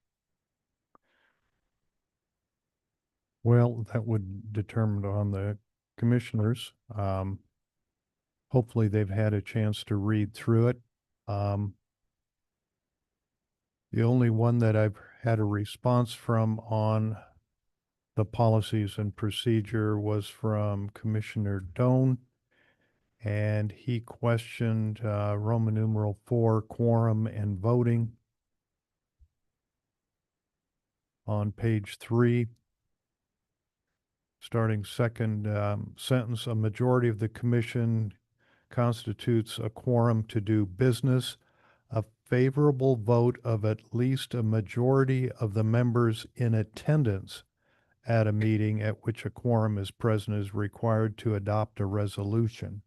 Well, that would determine on the commissioners. Hopefully they've had a chance to read through it. The only one that I've had a response from on the policies and procedure was from Commissioner Doan. And he questioned Roman numeral 4, quorum and voting. On page 3, starting second sentence, a majority of the commission constitutes a quorum to do business. A favorable vote of at least a majority of the members in attendance at a meeting at which a quorum is present is required to adopt a resolution.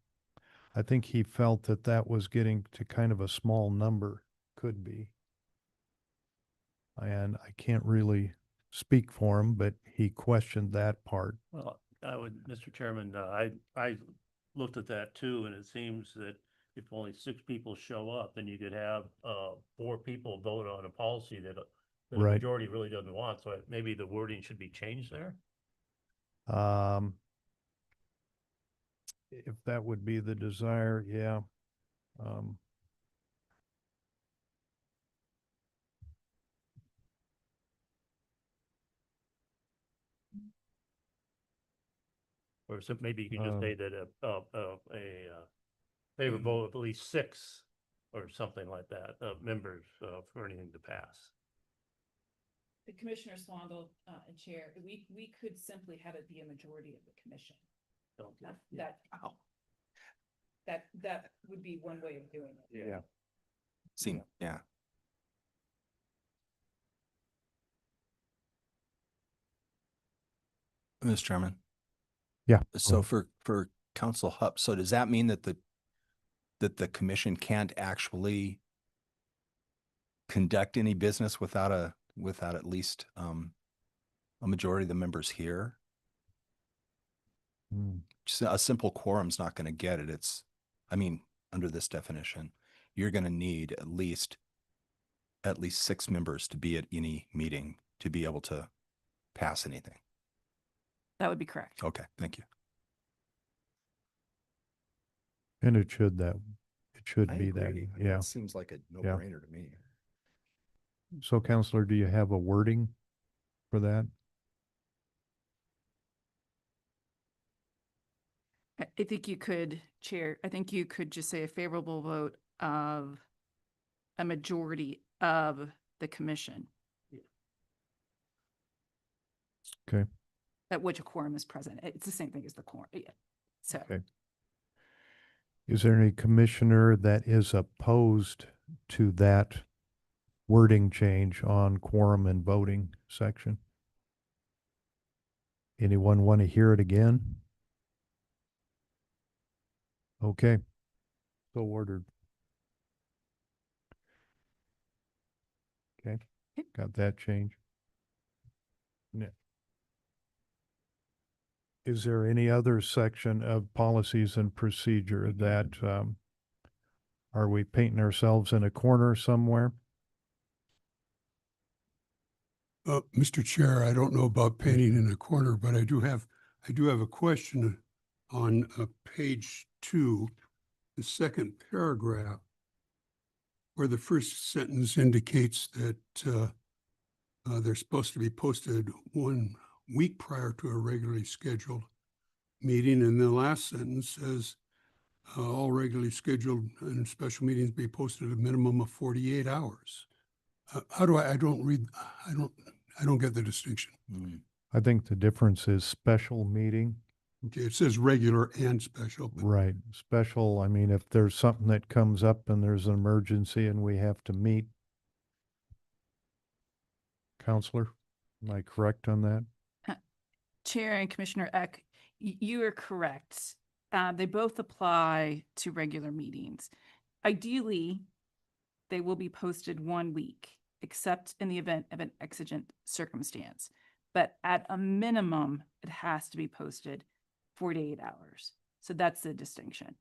I think he felt that that was getting to kind of a small number, could be. And I can't really speak for him, but he questioned that part. Well, Mr. Chairman, I looked at that too, and it seems that if only 6 people show up, then you could have 4 people vote on a policy that a Right. majority really doesn't want. So maybe the wording should be changed there. If that would be the desire, yeah. Or so maybe you can just say that a favorable of at least 6 or something like that, members for anything to pass. The Commissioner Swandle and Chair, we could simply have it be a majority of the commission. Don't do That, it. that would be one way of doing it. Yeah. Seem, yeah. Mr. Chairman. Yeah. So for Council Hupp, so does that mean that the commission can't actually conduct any business without at least a majority of the members here? Just a simple quorum's not going to get it. I mean, under this definition, you're going to need at least 6 members to be at any meeting to be able to pass anything. That would be correct. Okay, thank you. And it should I be that, agree. I mean, yeah. that seems like a no-brainer to me. So Counselor, do you have a wording for that? I think you could, Chair, I think you could just say a favorable vote of a majority of the commission. Okay. At which a quorum is present. It's the same thing as the quorum. Yeah. So. Okay. Is there any commissioner that is opposed to that wording change on quorum and voting section? Anyone want to hear it again? Okay. So ordered. Okay. Got that change. Yeah. Is there any other section of policies and procedure that, are we painting ourselves in a corner somewhere? Mr. Chair, I don't know about painting in a corner, but I do have a question on page 2, the second paragraph, where the first sentence indicates that they're supposed to be posted 1 week prior to a regularly scheduled meeting. And the last sentence says all regularly scheduled and special meetings be posted a minimum of 48 hours. How do I don't get the distinction. I think the difference is special meeting. Okay, it says regular and special. But Right. Special, I mean, if there's something that comes up and there's an emergency and we have to meet. Counselor, am I correct on that? Chair and Commissioner Eck, you are correct. They both apply to regular meetings. Ideally, they will be posted 1 week, except in the event of an exigent circumstance. But at a minimum, it has to be posted 48 hours. So that's the distinction.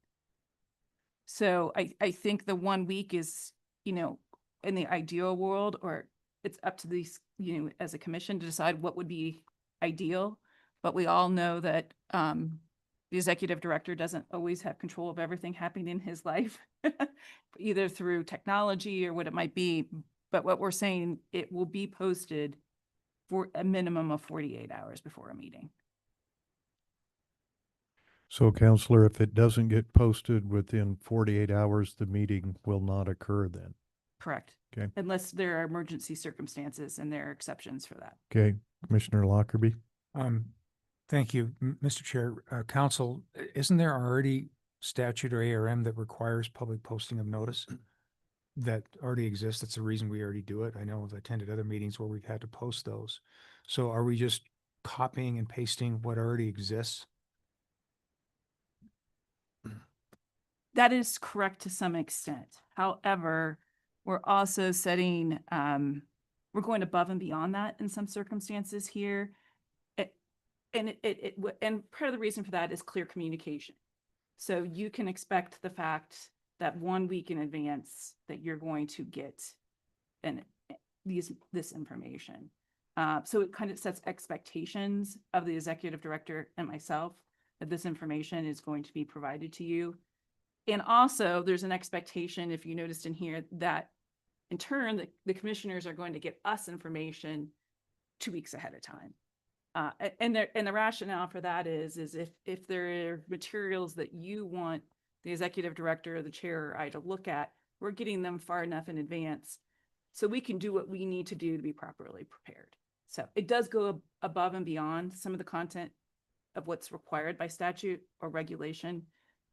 So I think the 1 week is, in the ideal world, or it's up to these, as a commission to decide what would be ideal. But we all know that the executive director doesn't always have control of everything happening in his life, either through technology or what it might be. But what we're saying, it will be posted for a minimum of 48 hours before a meeting. So Counselor, if it doesn't get posted within 48 hours, the meeting will not occur then. Correct. Okay. Unless there are emergency circumstances and there are exceptions for that. Okay, Commissioner Lockerbie? Thank you, Mr. Chair. Council, isn't there already statute or ARM that requires public posting of notice? That already exists. That's the reason we already do it. I know I've attended other meetings where we've had to post those. So are we just copying and pasting what already exists? That is correct to some extent. However, we're also setting, we're going above and beyond that in some circumstances here. And part of the reason for that is clear communication. So you can expect the fact that 1 week in advance that you're going to get this information. So it kind of sets expectations of the executive director and myself that this information is going to be provided to you. And also there's an expectation, if you noticed in here, that in turn, the commissioners are going to get us information 2 weeks ahead of time. And the rationale for that is if there are materials that you want the executive director or the chair or I to look at, we're getting them far enough in advance so we can do what we need to do to be properly prepared. So it does go above and beyond some of the content of what's required by statute or regulation,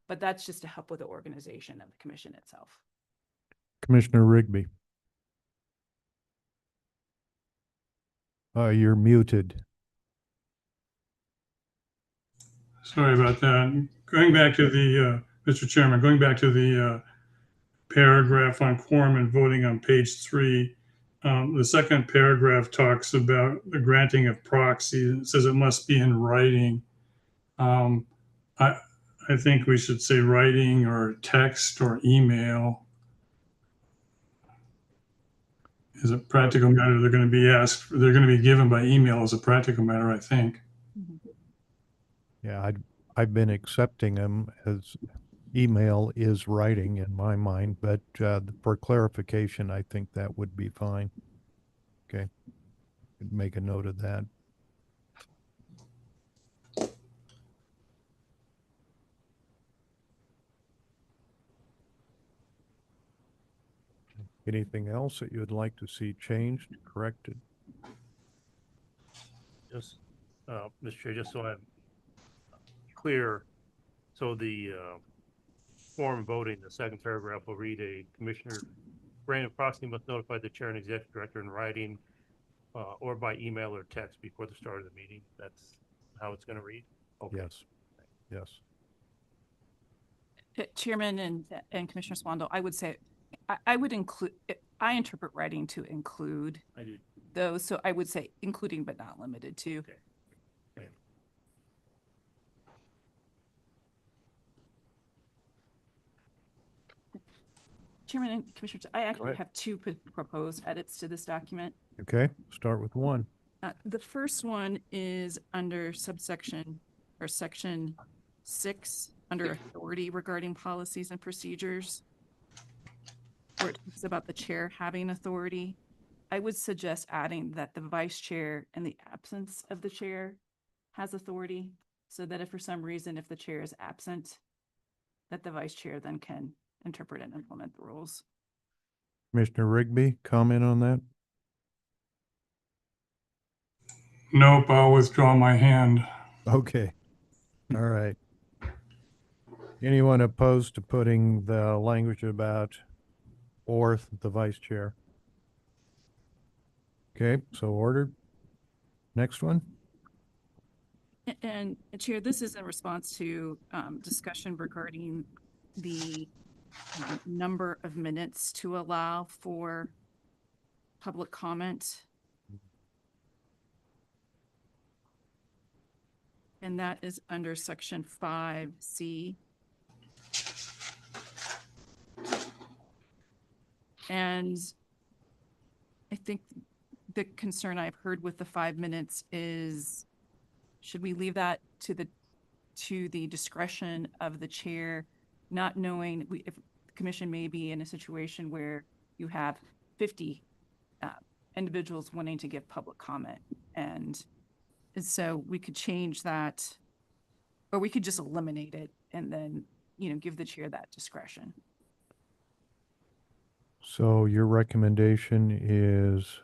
but that's just to help with the organization of the commission itself. Commissioner Rigby? You're muted. Sorry about that. Going back to the, Mr. Chairman, going back to the paragraph on quorum and voting on page 3, the second paragraph talks about the granting of proxies. It says it must be in writing. I think we should say writing or text or email. As a practical matter, they're going to be asked, they're going to be given by email as a practical matter, I think. Yeah, I've been accepting them as email is writing in my mind, but for clarification, I think that would be fine. Okay, make a note of that. Anything else that you would like to see changed, corrected? Just, Mr. Chair, just so I'm clear, so the form voting, the second paragraph will read: a commissioner granted proxy must notify the chair and executive director in writing or by email or text before the start of the meeting. That's how it's going to read? Okay. Yes, yes. Chairman and Commissioner Swandle, I would say, I would include, I interpret writing to include I did. those, so I would say including but not limited to. Okay. Okay. Chairman and Commissioners, I actually have two proposed edits to this document. Okay, start with one. The first one is under subsection or section 6 under authority regarding policies and procedures, where it talks about the chair having authority. I would suggest adding that the vice chair in the absence of the chair has authority, so that if for some reason, if the chair is absent, that the vice chair then can interpret and implement the rules. Commissioner Rigby, comment on that? Nope, I'll withdraw my hand. Okay, all right. Anyone opposed to putting the language about or the vice chair? Okay, so ordered. Next one. And Chair, this is in response to discussion regarding the number of minutes to allow for public comment. And that is under section 5C. And I think the concern I've heard with the 5 minutes is, should we leave that to the discretion of the chair, not knowing if the commission may be in a situation where you have 50 individuals wanting to give public comment, and so we could change that Or we could just eliminate it and then, give the chair that discretion. So your recommendation is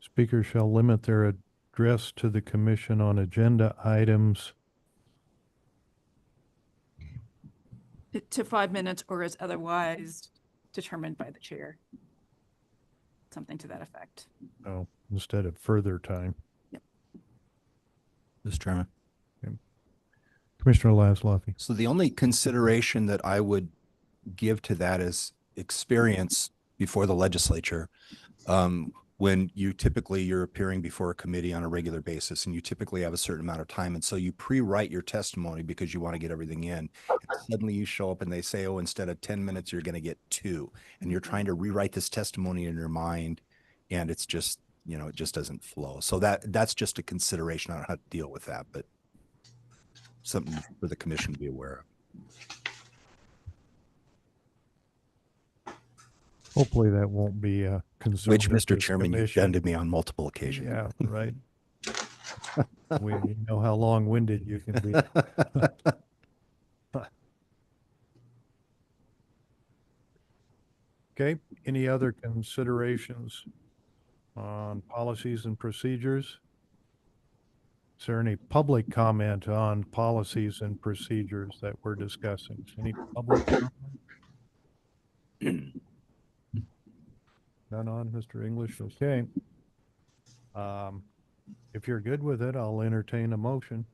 speakers shall limit their address to the commission on agenda items. To 5 minutes or as otherwise determined by the chair. Something to that effect. Oh, instead of further time. Mr. Chairman. Commissioner Laszloffy. So the only consideration that I would give to that is experience before the legislature. When you're appearing before a committee on a regular basis, and you typically have a certain amount of time. And so you pre-write your testimony because you want to get everything in. And suddenly you show up and they say, oh, instead of 10 minutes, you're going to get 2. And you're trying to rewrite this testimony in your mind. And it's just, it just doesn't flow. So that's just a consideration on how to deal with that, but something for the commission to be aware of. Hopefully that won't be a concern. Which, of Mr. this Chairman, you've commission. done to me on multiple occasions. Yeah, right. We know how long-winded you can be. Okay, any other considerations on policies and procedures? Is there any public comment on policies and procedures that we're discussing? Any public comment? None on, Mr. English? Okay. If you're good with it, I'll entertain a motion.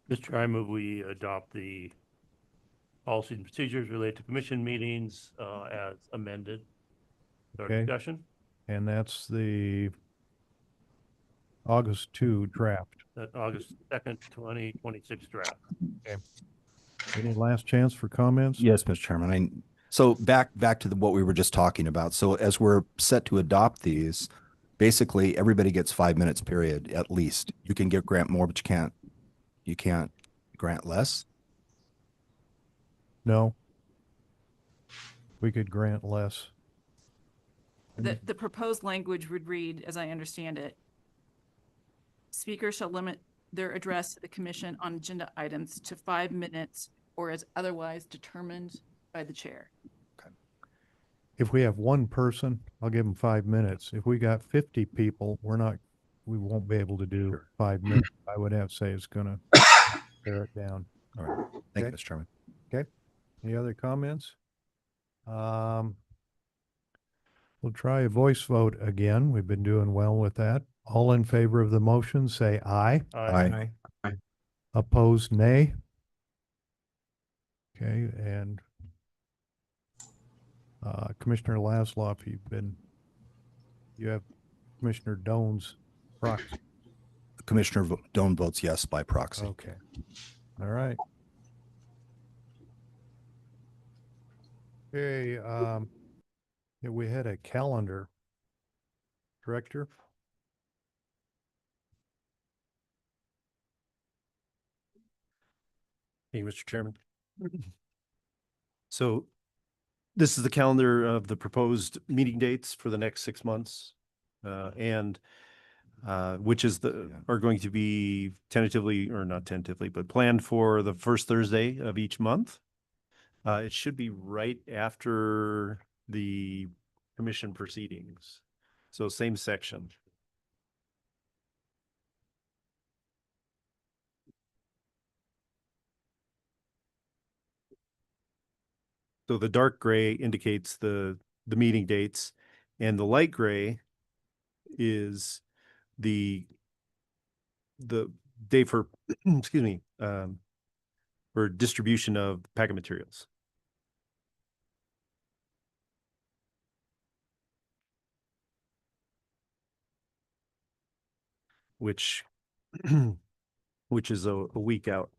Mr. I move we adopt the policies and procedures related to commission meetings as amended. Our Okay. discussion, And that's the August 2 draft. that August 2nd, 2026 draft. Any last chance for comments? Yes, Mr. Chairman. So back to what we were just talking about. So as we're set to adopt these, basically everybody gets 5 minutes period at least. You can grant more, but you can't grant less. No. We could grant less. The proposed language would read, as I understand it, speakers shall limit their address to the commission on agenda items to 5 minutes or as otherwise determined by the chair. If we have one person, I'll give them 5 minutes. If we got 50 people, we won't be able to do 5 minutes. I would have to say it's gonna tear it down. All right. Thank Okay. you, Mr. Chairman. Any other comments? We'll try a voice vote again. We've been doing well with that. All in favor of the motion, say aye. Aye. Opposed, nay. Okay, and Commissioner Laszloff, you have Commissioner Doan's proxy. Commissioner Doan votes yes by proxy. Okay, all right. Okay, yeah, we had a calendar. Director? Hey, Mr. Chairman. So this is the calendar of the proposed meeting dates for the next 6 months. And which are going to be tentatively, or not tentatively, but planned for the first Thursday of each month. It should be right after the commission proceedings. So same section. So the dark gray indicates the meeting dates, and the light gray is the day for, excuse me, for distribution of packet materials. Which is a week out.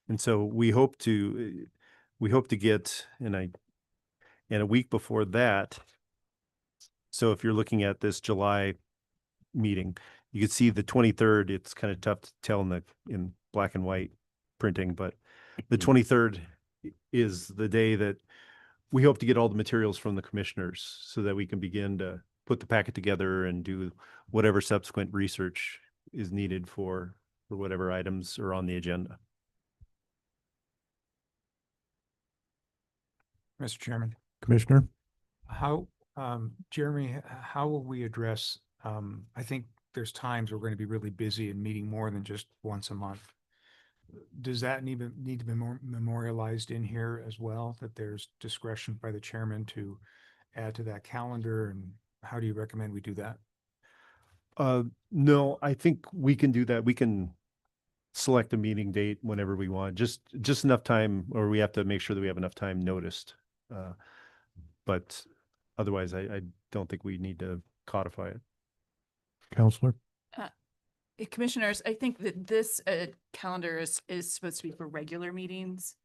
And so we hope to get, and a week before that. So if you're looking at this July meeting, you can see the 23rd. It's kind of tough to tell in black and white printing, but the 23rd is the day that we hope to get all the materials from the commissioners so that we can begin to put the packet together and do whatever subsequent research is needed for whatever items are on the agenda. Mr. Chairman, Commissioner? how, Jeremy, how will we address, I think there's times we're going to be really busy and meeting more than just once a month. Does that need to be more memorialized in here as well, that there's discretion by the chairman to add to that calendar? And how do you recommend we do that? No, I think we can do that. We can select a meeting date whenever we want, just enough time, or we have to make sure that we have enough time noticed. But otherwise, I don't think we need to codify it. Counselor? Commissioners, I think that this calendar is supposed to be for regular meetings.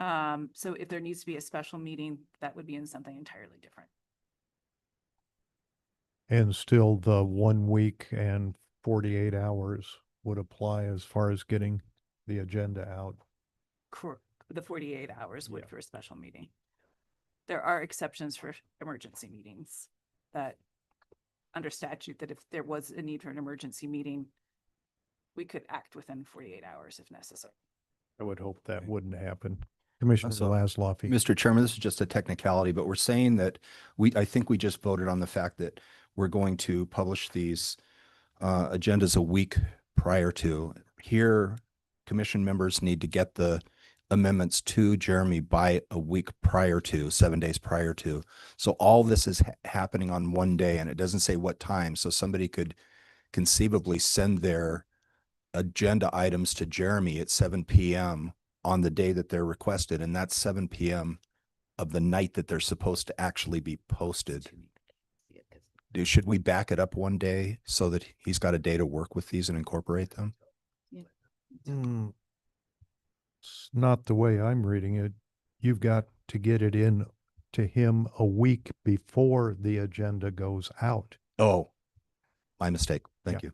So if there needs to be a special meeting, that would be in something entirely different. And still the 1 week and 48 hours would apply as far as getting the agenda out. The 48 hours would Yeah. for a special meeting. There are exceptions for emergency meetings that under statute, that if there was a need for an emergency meeting, we could act within 48 hours if necessary. I would hope that wouldn't happen. Commissioner So, Laszloffy. Mr. Chairman, this is just a technicality, but we're saying that I think we just voted on the fact that we're going to publish these agendas a week prior to. Here, commission members need to get the amendments to Jeremy by a week prior to, 7 days prior to. So all this is happening on one day, and it doesn't say what time. So somebody could conceivably send their agenda items to Jeremy at 7 p.m. on the day that they're requested, and that's 7 p.m. of the night that they're supposed to actually be posted. Should we back it up one day so that he's got a day to work with these and incorporate them? It's not the way I'm reading it. You've got to get it in to him a week before the agenda goes out. Oh, my mistake. Thank Yeah. you.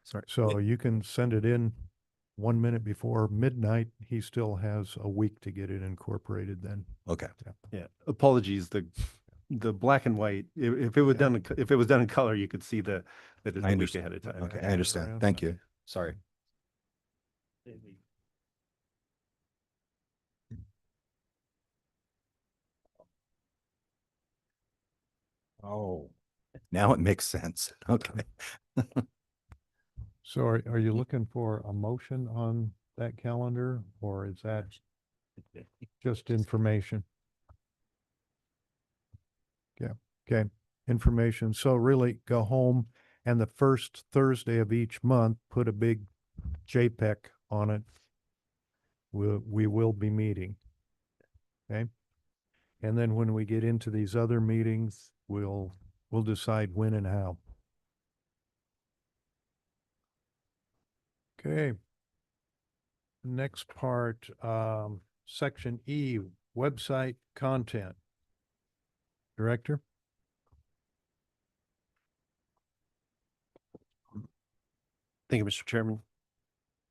Sorry. So you can send it in 1 minute before midnight. He still has a week to get it incorporated then. Okay. Yeah. Apologies. The black and white. If it was done in color, you could see that it's a week understand. ahead of time. Okay, I understand. Thank you. Sorry. Oh, now it makes sense. Okay. So are you looking for a motion on that calendar, or is that just information? Yeah, okay, information. So really go home and the first Thursday of each month, put a big JPEC on it. We will be meeting. Okay? And then when we get into these other meetings, we'll decide when and how. Okay. Next part, section E, website content. Director? Thank you, Mr. Chairman.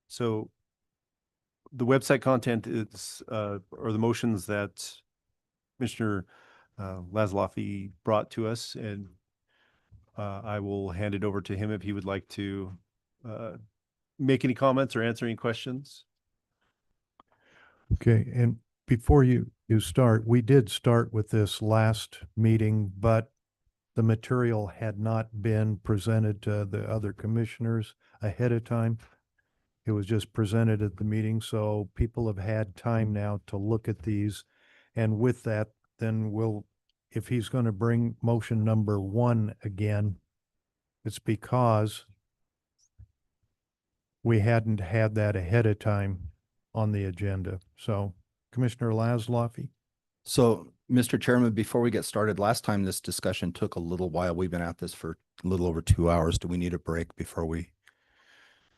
So the website content is, or the motions that Commissioner Laszloffy brought to us, and I will hand it over to him if he would like to make any comments or answer any questions. Okay, and before you start, we did start with this last meeting, but the material had not been presented to the other commissioners ahead of time. It was just presented at the meeting, so people have had time now to look at these. And with that, then if he's going to bring motion number 1 again, it's because we hadn't had that ahead of time on the agenda. So Commissioner Laszloffy? So, Mr. Chairman, before we get started, last time this discussion took a little while. We've been at this for a little over 2 hours. Do we need a break before we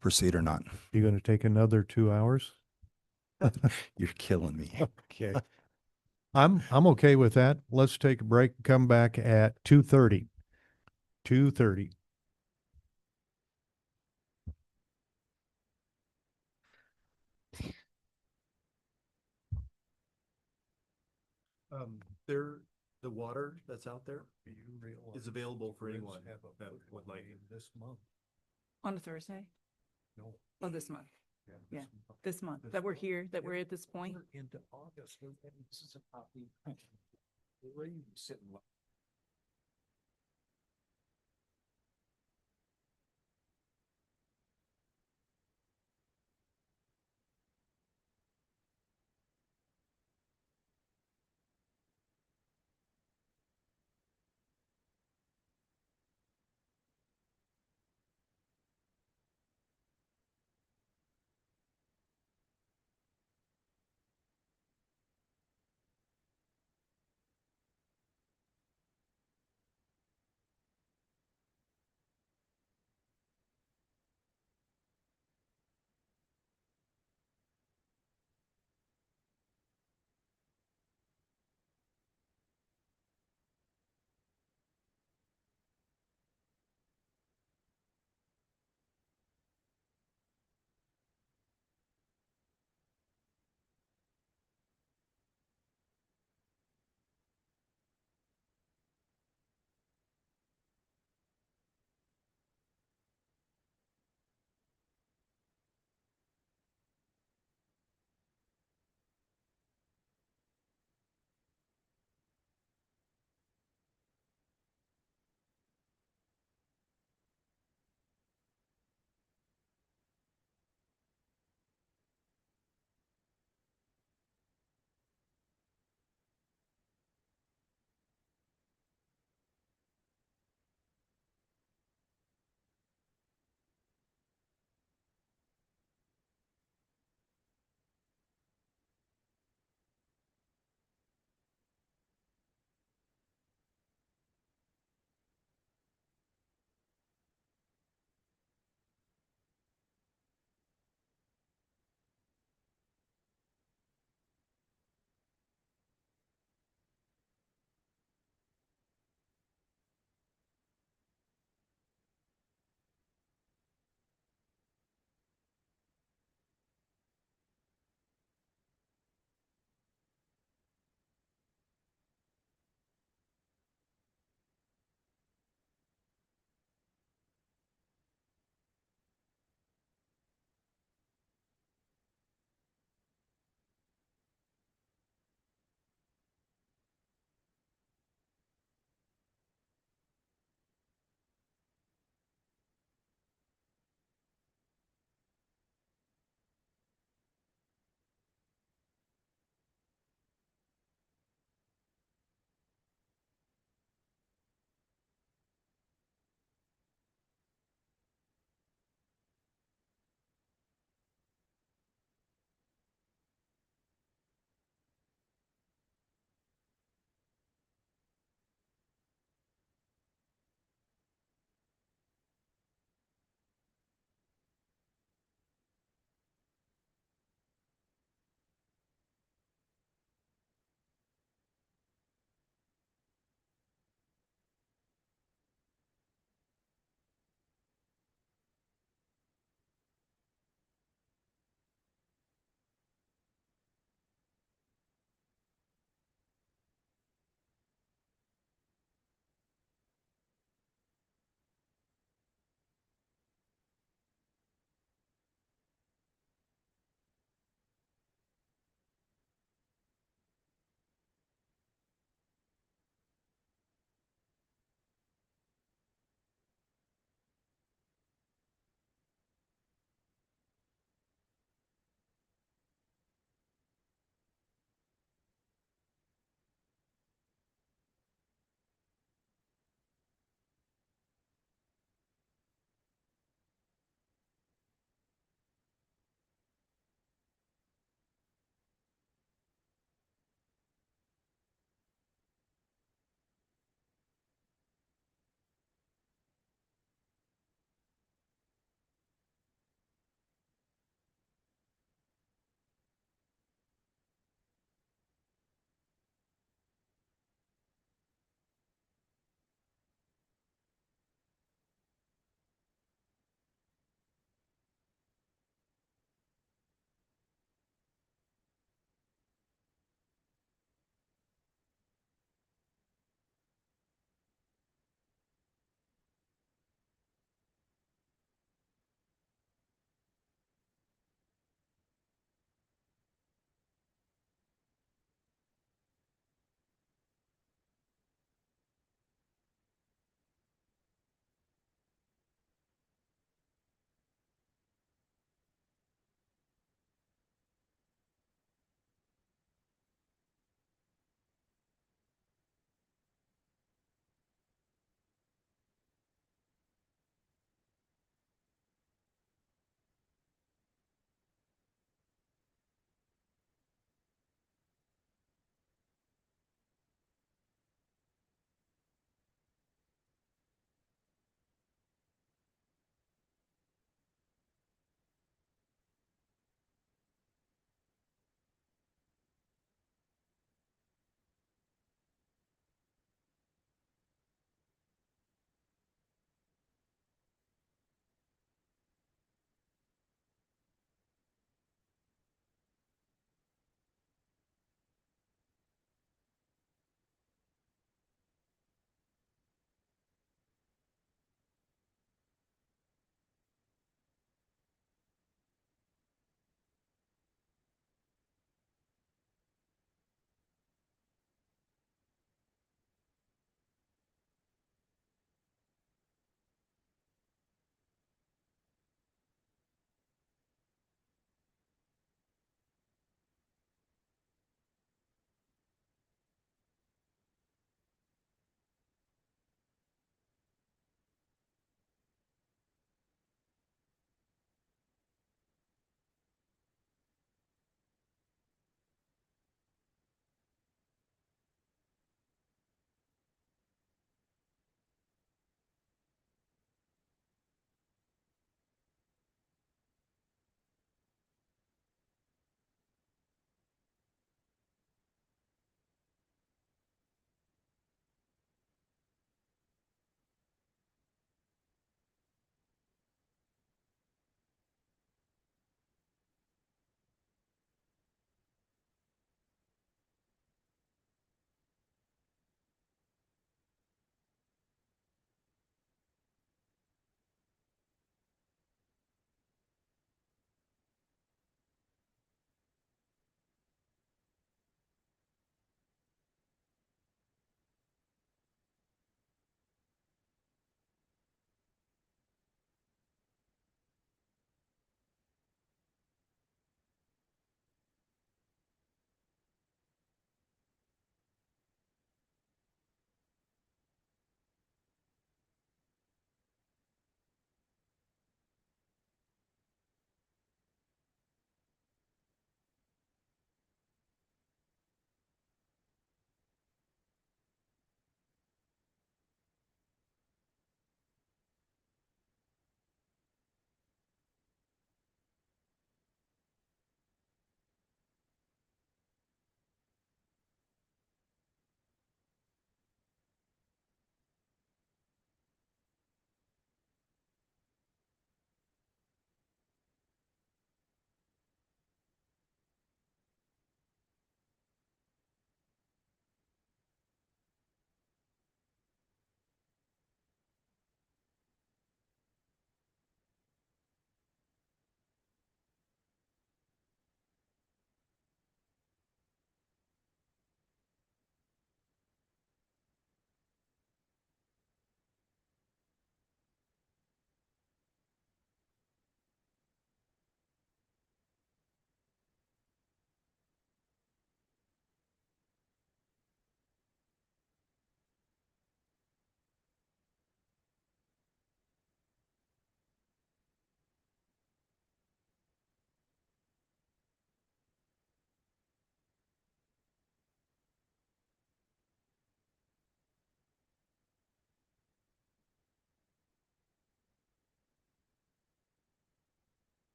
proceed or not? You going to take another 2 hours? You're killing me. Okay. I'm okay with that. Let's take a break, come back at 2:30. 2:30. There The water that's out there is available for anyone that would like it. This month. On a Thursday? No. Oh, this month, Yeah, month. this month, This that we're month. here, that we're at this point. We're into August, and this is a copy. Where you sitting?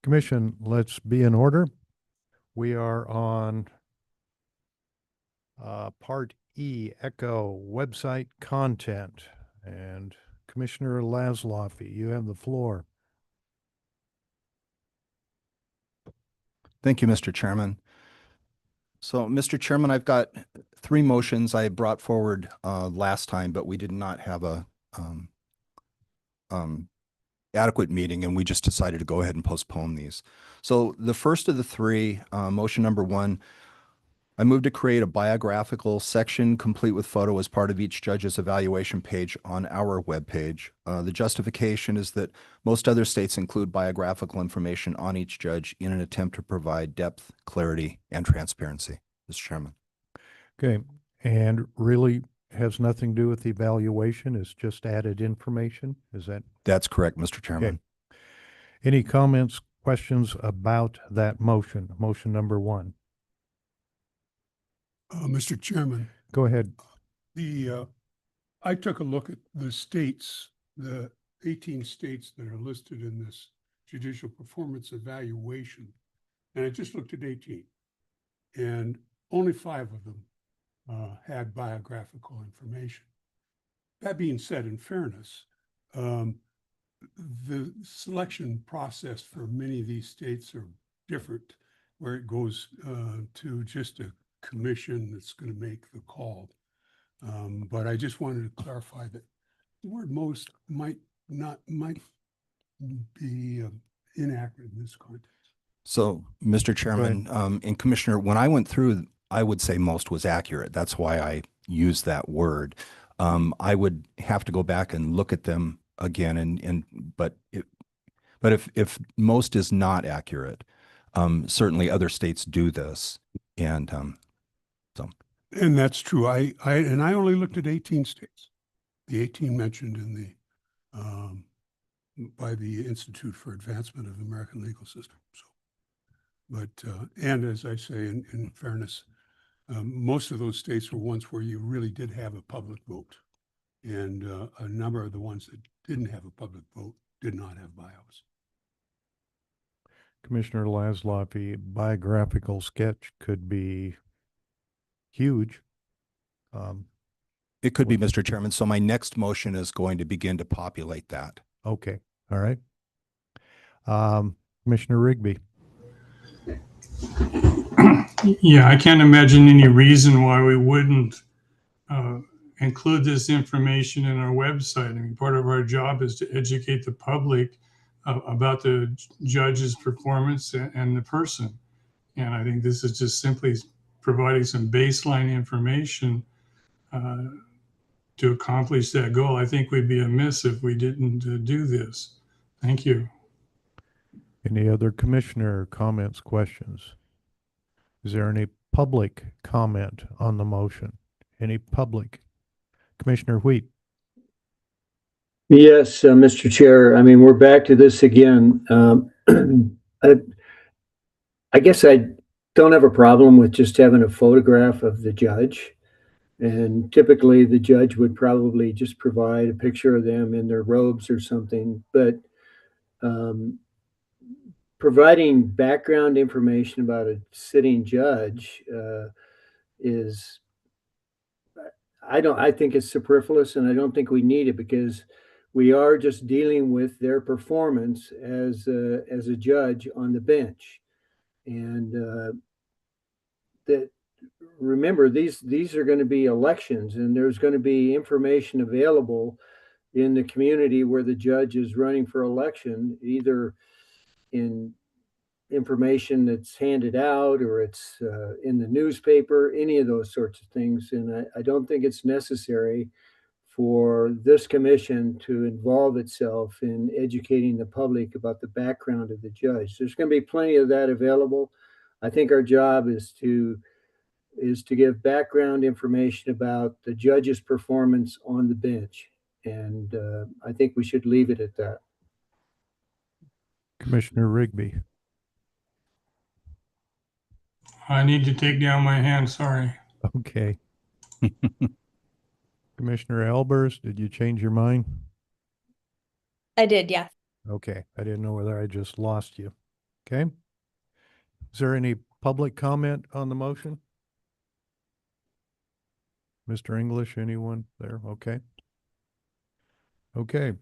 Commission, let's be in order. We are on Part E, Echo, website content. And Commissioner Laszloffy, you have the floor. Thank you, Mr. Chairman. So, Mr. Chairman, I've got 3 motions I brought forward last time, but we did not have a adequate meeting, and we just decided to go ahead and postpone these. So the first of the 3, motion number 1, I move to create a biographical section complete with photo as part of each judge's evaluation page on our webpage. The justification is that most other states include biographical information on each judge in an attempt to provide depth, clarity, and transparency. Mr. Chairman. Okay, and really has nothing to do with the evaluation, it's just added information, is that? That's correct, Mr. Chairman. Okay. Any comments, questions about that motion, motion number 1? Mr. Chairman, Go ahead. I took a look at the states, the 18 states that are listed in this judicial performance evaluation, and I just looked at 18, and only 5 of them had biographical information. That being said, in fairness, the selection process for many of these states are different, where it goes to just a commission that's going to make the call. But I just wanted to clarify that the word most might be inaccurate in this context. So, Mr. Chairman, and Commissioner, when I went through, I would say most was accurate. That's why I used that word. I would have to go back and look at them again, but if most is not accurate, certainly other states do this, and And that's true. I only looked at 18 states, the 18 mentioned in the by the Institute for Advancement of the American Legal System. So, but and as I say, in fairness, most of those states were ones where you really did have a public vote, and a number of the ones that didn't have a public vote did not have bios. Commissioner Laszloffy, biographical sketch could be huge. it could be, Mr. Chairman. So my next motion is going to begin to populate that. Okay, all right. Commissioner Rigby. Yeah, I can't imagine any reason why we wouldn't include this information in our website. I mean, part of our job is to educate the public about the judge's performance and the person. And I think this is just simply providing some baseline information to accomplish that goal. I think we'd be amiss if we didn't do this. Thank you. Any other commissioner comments, questions? Is there any public comment on the motion? Any public? Commissioner Wheat. Yes, Mr. Chair. I mean, we're back to this again. I guess I don't have a problem with just having a photograph of the judge. And typically the judge would probably just provide a picture of them in their robes or something. But providing background information about a sitting judge I think it's superfluous, and I don't think we need it, because we are just dealing with their performance as a judge on the bench. And that, remember, these are going to be elections, and there's going to be information available in the community where the judge is running for election, either in information that's handed out or it's in the newspaper, any of those sorts of things. And I don't think it's necessary for this commission to involve itself in educating the public about the background of the judge. There's going to be plenty of that available. I think our job is to give background information about the judge's performance on the bench. And I think we should leave it at that. Commissioner Rigby. I need to take down my hand, sorry. Okay. Commissioner Elbers, did you change your mind? I did, yes. Okay, I didn't know whether I just lost you. Okay. Is there any public comment on the motion? Mr. English, anyone there? Okay. Okay.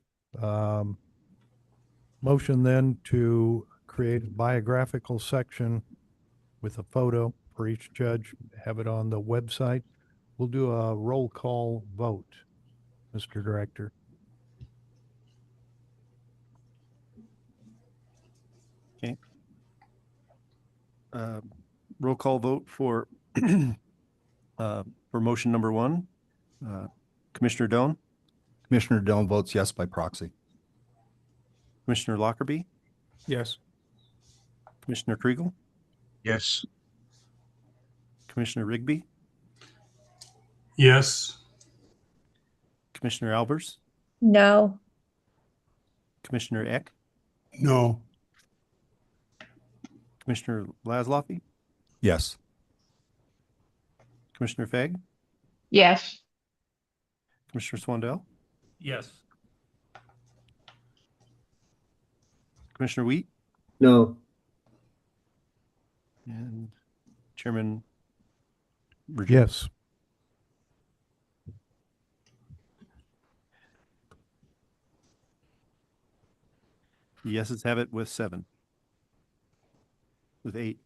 Motion then to create a biographical section with a photo for each judge, have it on the website. We'll do a roll call vote, Mr. Director. Okay. Roll call vote for motion number one. Commissioner Doan, Commissioner Doan votes yes by proxy. Commissioner Lockerbie, Yes. Commissioner Kriegel, Yes. Commissioner Rigby, Yes. Commissioner Albers, No. Commissioner Eck, No. Commissioner Laszloffy, Yes. Commissioner Fegg, Yes. Commissioner Swandell, Yes. Commissioner Wheat, No. and Chairman Virginia. Yes. The yeses have it with 7. With 8.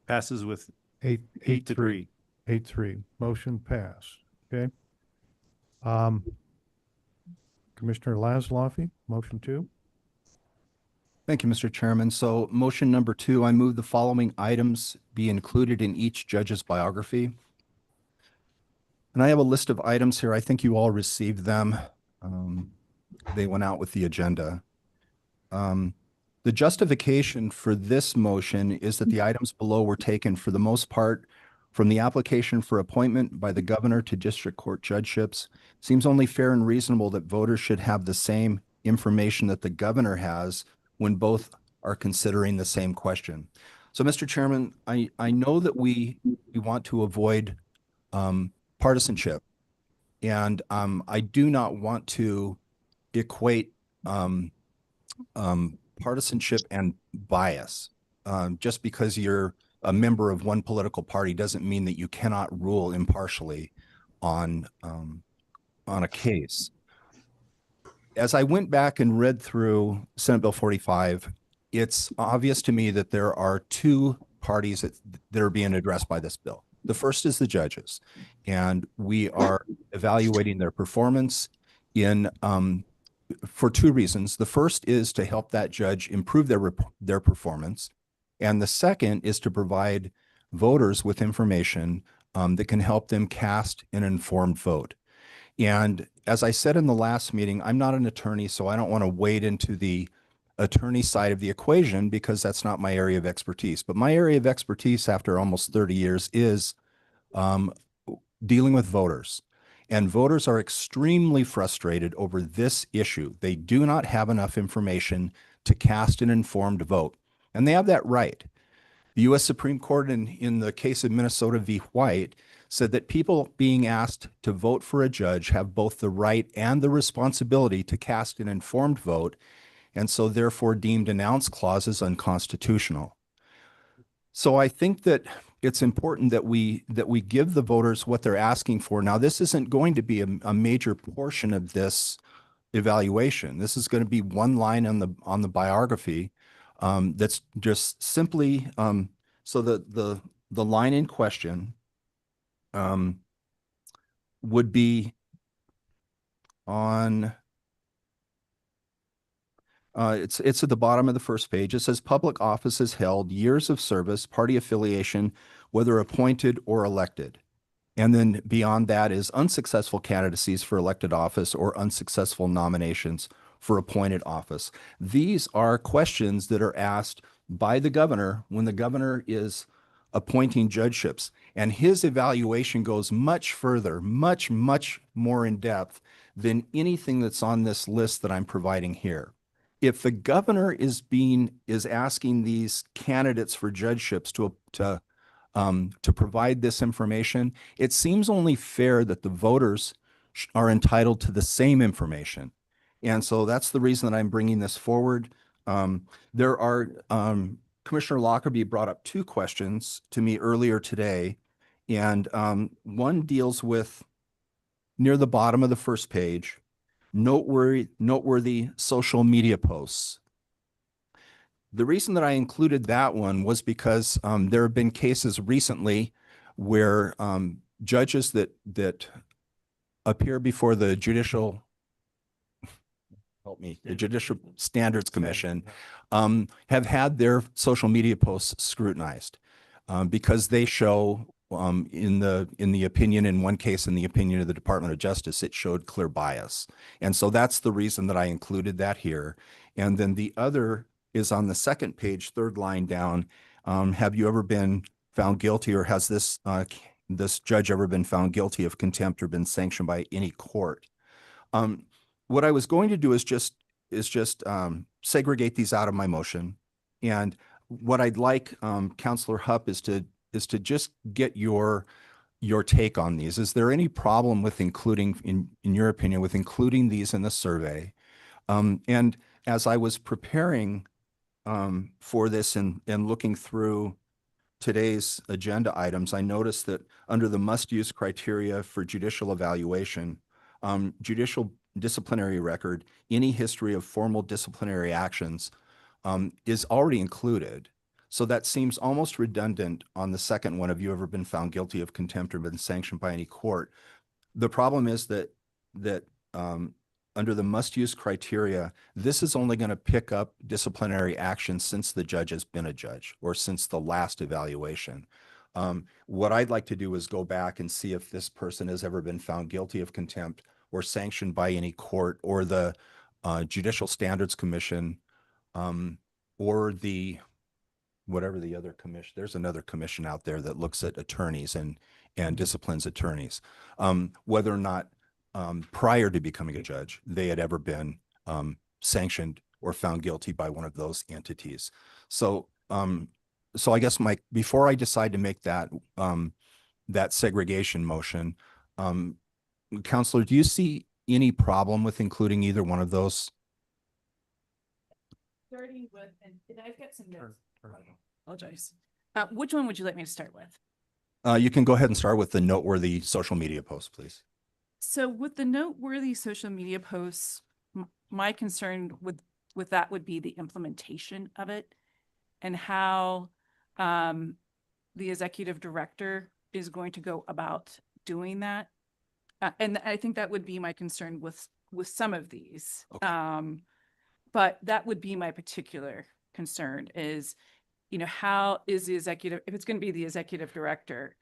Passes with 8 to 3. 8-3. Motion passed. Okay. Commissioner Laszloffy, motion 2. Thank you, Mr. Chairman. So motion number 2, I move the following items be included in each judge's biography. And I have a list of items here. I think you all received them. They went out with the agenda. The justification for this motion is that the items below were taken for the most part from the application for appointment by the governor to district court judgeships. Seems only fair and reasonable that voters should have the same information that the governor has when both are considering the same question. So, Mr. Chairman, I know that we want to avoid partisanship, and I do not want to equate partisanship and bias. Just because you're a member of one political party doesn't mean that you cannot rule impartially on a case. As I went back and read through Senate Bill 45, it's obvious to me that there are 2 parties that are being addressed by this bill. The first is the judges, and we are evaluating their performance for 2 reasons. The first is to help that judge improve their performance, and the second is to provide voters with information that can help them cast an informed vote. And as I said in the last meeting, I'm not an attorney, so I don't want to wade into the attorney side of the equation because that's not my area of expertise. But my area of expertise after almost 30 years is dealing with voters. And voters are extremely frustrated over this issue. They do not have enough information to cast an informed vote. And they have that right. The U.S. Supreme Court in the case of Minnesota v. White said that people being asked to vote for a judge have both the right and the responsibility to cast an informed vote, and so therefore deemed announce clauses unconstitutional. So I think that it's important that we give the voters what they're asking for. Now, this isn't going to be a major portion of this evaluation. This is going to be one line on the biography that's just simply so the line in question would be on it's at the bottom of the first page. It says public offices held, years of service, party affiliation, whether appointed or elected. And then beyond that is unsuccessful candidacies for elected office or unsuccessful nominations for appointed office. These are questions that are asked by the governor when the governor is appointing judgeships. And his evaluation goes much further, much more in depth than anything that's on this list that I'm providing here. If the governor is asking these candidates for judgeships to provide this information, it seems only fair that the voters are entitled to the same information. And so that's the reason that I'm bringing this forward. There are, Commissioner Lockerbie brought up two questions to me earlier today. And one deals with near the bottom of the first page, noteworthy social media posts. The reason that I included that one was because there have been cases recently where judges that appear before the Judicial Standards Commission have had their social media posts scrutinized because they show in the opinion, in one case, in the opinion of the Department of Justice, it showed clear bias. And so that's the reason that I included that here. And then the other is on the second page, third line down. Have you ever been found guilty, or has this judge ever been found guilty of contempt or been sanctioned by any court? What I was going to do is just segregate these out of my motion. And what I'd like, Counselor Hupp, is to just get your take on these. Is there any problem with including, in your opinion, with including these in the survey? And as I was preparing for this and looking through today's agenda items, I noticed that under the must-use criteria for judicial evaluation, judicial disciplinary record, any history of formal disciplinary actions is already included. So that seems almost redundant on the second one. Have you ever been found guilty of contempt or been sanctioned by any court? The problem is that under the must-use criteria, this is only going to pick up disciplinary action since the judge has been a judge or since the last evaluation. What I'd like to do is go back and see if this person has ever been found guilty of contempt or sanctioned by any court or the Judicial Standards Commission or the whatever the other commission. There's another commission out there that looks at attorneys and disciplines attorneys, whether or not prior to becoming a judge, they had ever been sanctioned or found guilty by one of those entities. So, so I guess before I decide to make that that segregation motion, Counselor, do you see any problem with including either one of those? Starting with, and I've got some notes. Apologize. Which one would you like me to start with? You can go ahead and start with the noteworthy social media posts, please. So with the noteworthy social media posts, my concern with that would be the implementation of it and how the executive director is going to go about doing that. And I think that would be my concern with some of these. Okay. But that would be my particular concern is, you know, how is the executive, if it's going to be the executive director,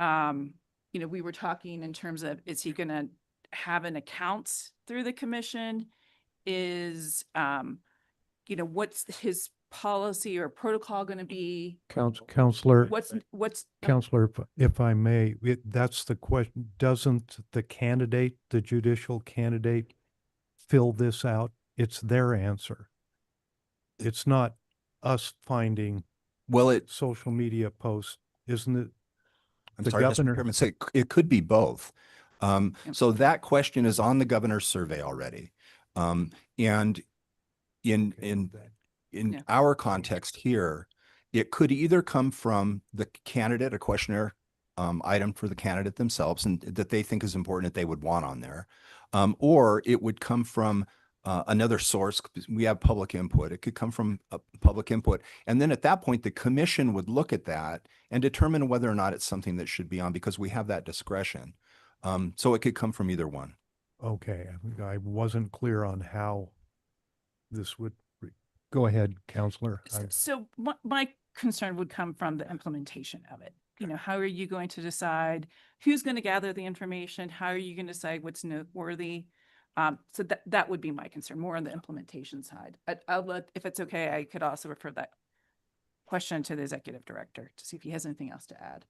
you know, we were talking in terms of, is he going to have an account through the commission? Is, you know, what's his policy or protocol going to be? Counselor, What's Counselor, if I may, that's the question. Doesn't the candidate, the judicial candidate, fill this out? It's their answer. It's not us finding social media posts, isn't it? I'm The sorry, Mr. governor. Chairman, say it could be both. So that question is on the governor's survey already. And in Yeah. our context here, it could either come from the candidate, a questionnaire item for the candidate themselves and that they think is important that they would want on there, or it would come from another source. We have public input. It could come from public input. And then at that point, the commission would look at that and determine whether or not it's something that should be on because we have that discretion. So it could come from either one. Okay, I wasn't clear on how this would, go ahead, Counselor. So my concern would come from the implementation of it. You know, how are you going to decide who's going to gather the information? How are you going to decide what's noteworthy? So that would be my concern, more on the implementation side. I'll let, if it's okay, I could also refer that question to the executive director to see if he has anything else to add.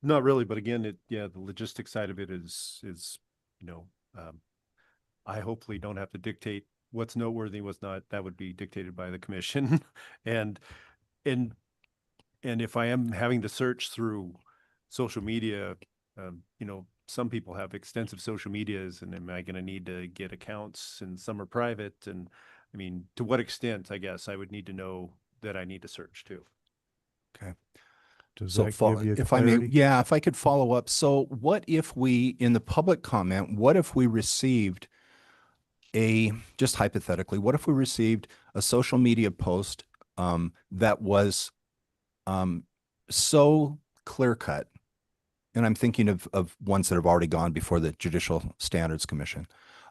Not really, but again, the logistics side of it is, you know, I hopefully don't have to dictate what's noteworthy, what's not. That would be dictated by the commission. and if I am having to search through social media, you know, some people have extensive social medias, and am I going to need to get accounts, and some are private? And I mean, to what extent, I guess I would need to know that I need to search too. Okay. Does So that give you if I may, clarity? yeah, if I could follow up. So what if we, in the public comment, what if we received just hypothetically, what if we received a social media post that was so clear cut, and I'm thinking of ones that have already gone before the Judicial Standards Commission,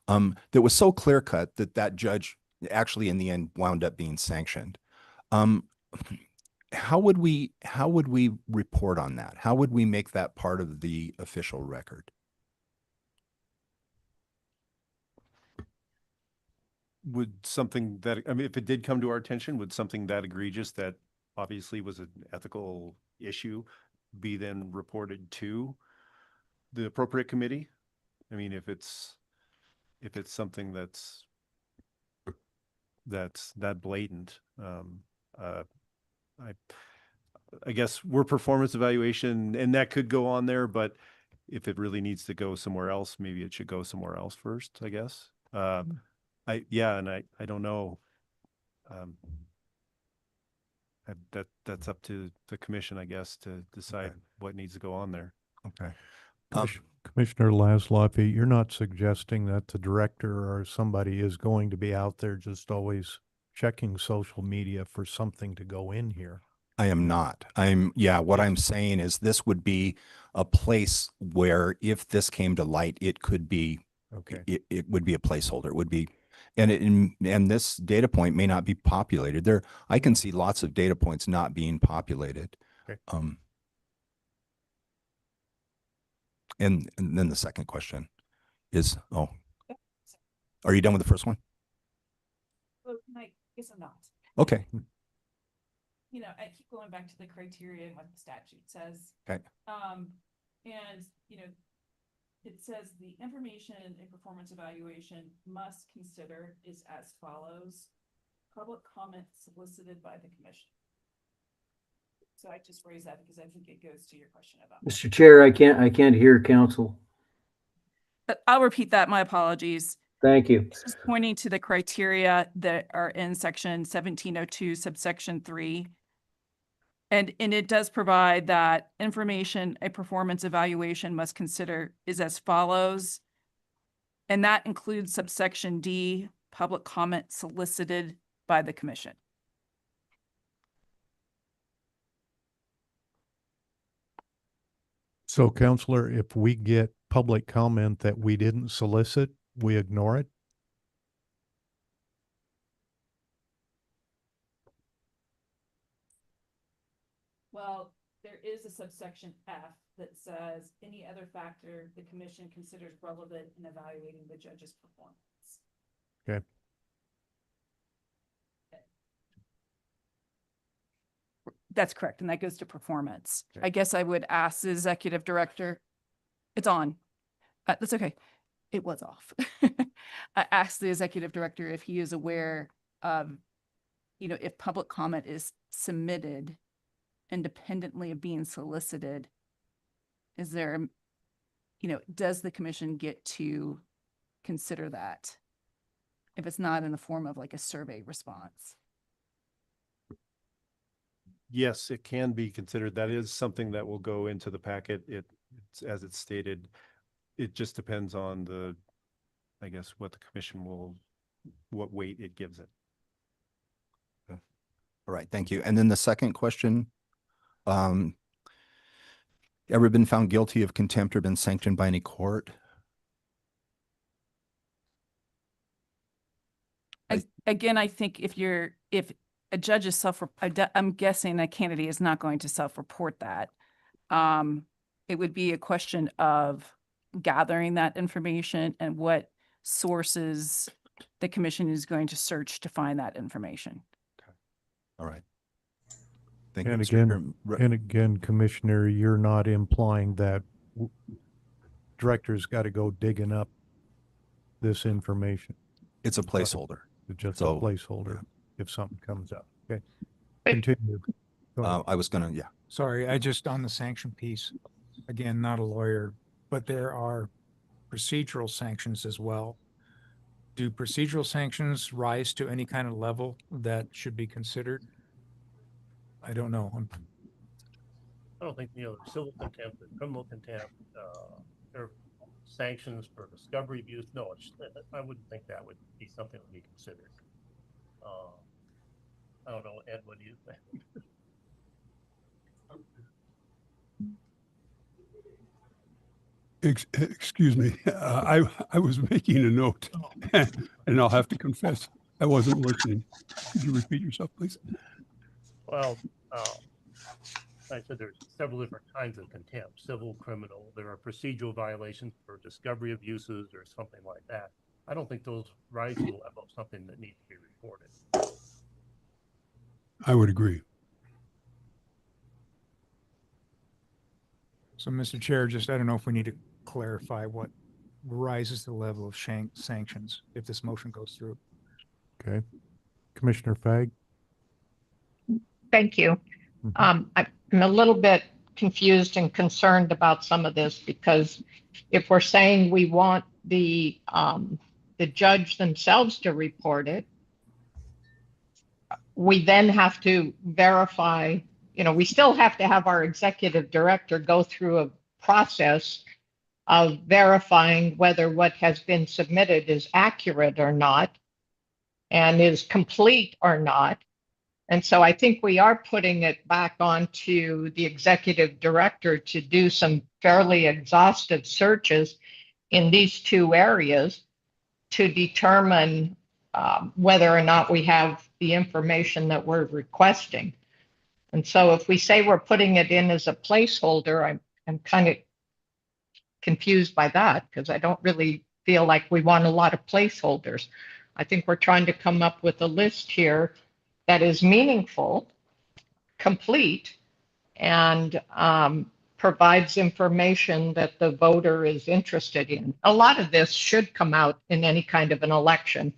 that was so clear cut that that judge actually in the end wound up being sanctioned. How would we report on that? How would we make that part of the official record? Would something that, I mean, if it did come to our attention, would something that egregious that obviously was an ethical issue be then reported to the appropriate committee? I mean, if it's something that's that blatant, I guess we're performance evaluation, and that could go on there, but if it really needs to go somewhere else, maybe it should go somewhere else first, I guess. I don't know. That's up to the commission, I guess, to decide what needs to go on there. Okay. Commissioner Laszlo, you're not suggesting that the director or somebody is going to be out there just always checking social media for something to go in here? I am not. What I'm saying is this would be a place where if this came to light, it could be, Okay. it would be a placeholder. It would be, and this data point may not be populated. I can see lots of data points not being populated. Okay. And then the second question is, are you done with the first one? Well, I guess I'm not. Okay. You know, I keep going back to the criteria and what the statute says. Okay. And, you know, it says the information and performance evaluation must consider is as follows. Public comment solicited by the commission. So I just raised that because I think it goes to your question about. Mr. Chair, I can't hear council. I'll repeat that. My apologies. Thank you. It's just pointing to the criteria that are in section 1702 subsection 3. And it does provide that information a performance evaluation must consider is as follows. And that includes subsection D, public comment solicited by the commission. So, Counselor, if we get public comment that we didn't solicit, we ignore it? Well, there is a subsection F that says any other factor the commission considers relevant in evaluating the judge's performance. Okay. That's correct. And that goes to performance. Okay. I guess I would ask the executive director. It's on. That's okay. It was off. I asked the executive director if he is aware of, you know, if public comment is submitted independently of being solicited, is there, you know, does the commission get to consider that if it's not in the form of like a survey response? Yes, it can be considered. That is something that will go into the packet. It's as it's stated, it just depends on I guess, what the commission what weight it gives it. All right. Thank you. And then the second question, ever been found guilty of contempt or been sanctioned by any court? Again, I think if a judge is I'm guessing a candidate is not going to self-report that. It would be a question of gathering that information and what sources the commission is going to search to find that information. Okay. All right. Thank And you. again, Commissioner, you're not implying that director's got to go digging up this information. It's a placeholder. It's just So, a placeholder if something comes up. Okay. Continue. Go ahead. I was gonna, Sorry, I just, on the sanction piece, again, not a lawyer, but there are procedural sanctions as well. Do procedural sanctions rise to any kind of level that should be considered? I don't know. I don't think, civil contempt and criminal contempt, there are sanctions for discovery of use. No, I wouldn't think that would be something to be considered. I don't know, Ed, what do you think? Excuse me, I was making a note, and I'll have to confess, I wasn't listening. Could you repeat yourself, please? Well, I said there's several different kinds of contempt, civil, criminal. There are procedural violations for discovery of uses or something like that. I don't think those rise to the level of something that needs to be reported. I would agree. So, Mr. Chair, I don't know if we need to clarify what rises to the level of sanctions if this motion goes through. Okay. Commissioner Fagg? Thank you. I'm a little bit confused and concerned about some of this, because if we're saying we want the judge themselves to report it, we then have to verify, we still have to have our executive director go through a process of verifying whether what has been submitted is accurate or not and is complete or not. And so I think we are putting it back onto the executive director to do some fairly exhaustive searches in these two areas to determine whether or not we have the information that we're requesting. And so if we say we're putting it in as a placeholder, I'm kind of confused by that, because I don't really feel like we want a lot of placeholders. I think we're trying to come up with a list here that is meaningful, complete, and provides information that the voter is interested in. A lot of this should come out in any kind of an election.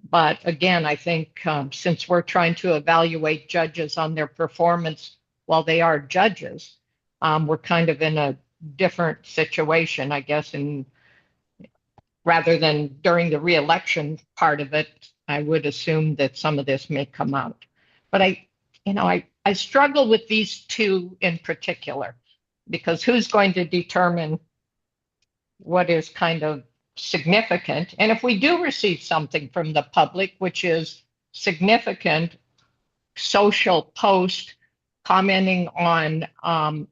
But again, I think since we're trying to evaluate judges on their performance while they are judges, we're kind of in a different situation, I guess, and rather than during the re-election part of it, I would assume that some of this may come out. But I struggle with these two in particular, because who's going to determine what is kind of significant? And if we do receive something from the public, which is significant, social post commenting on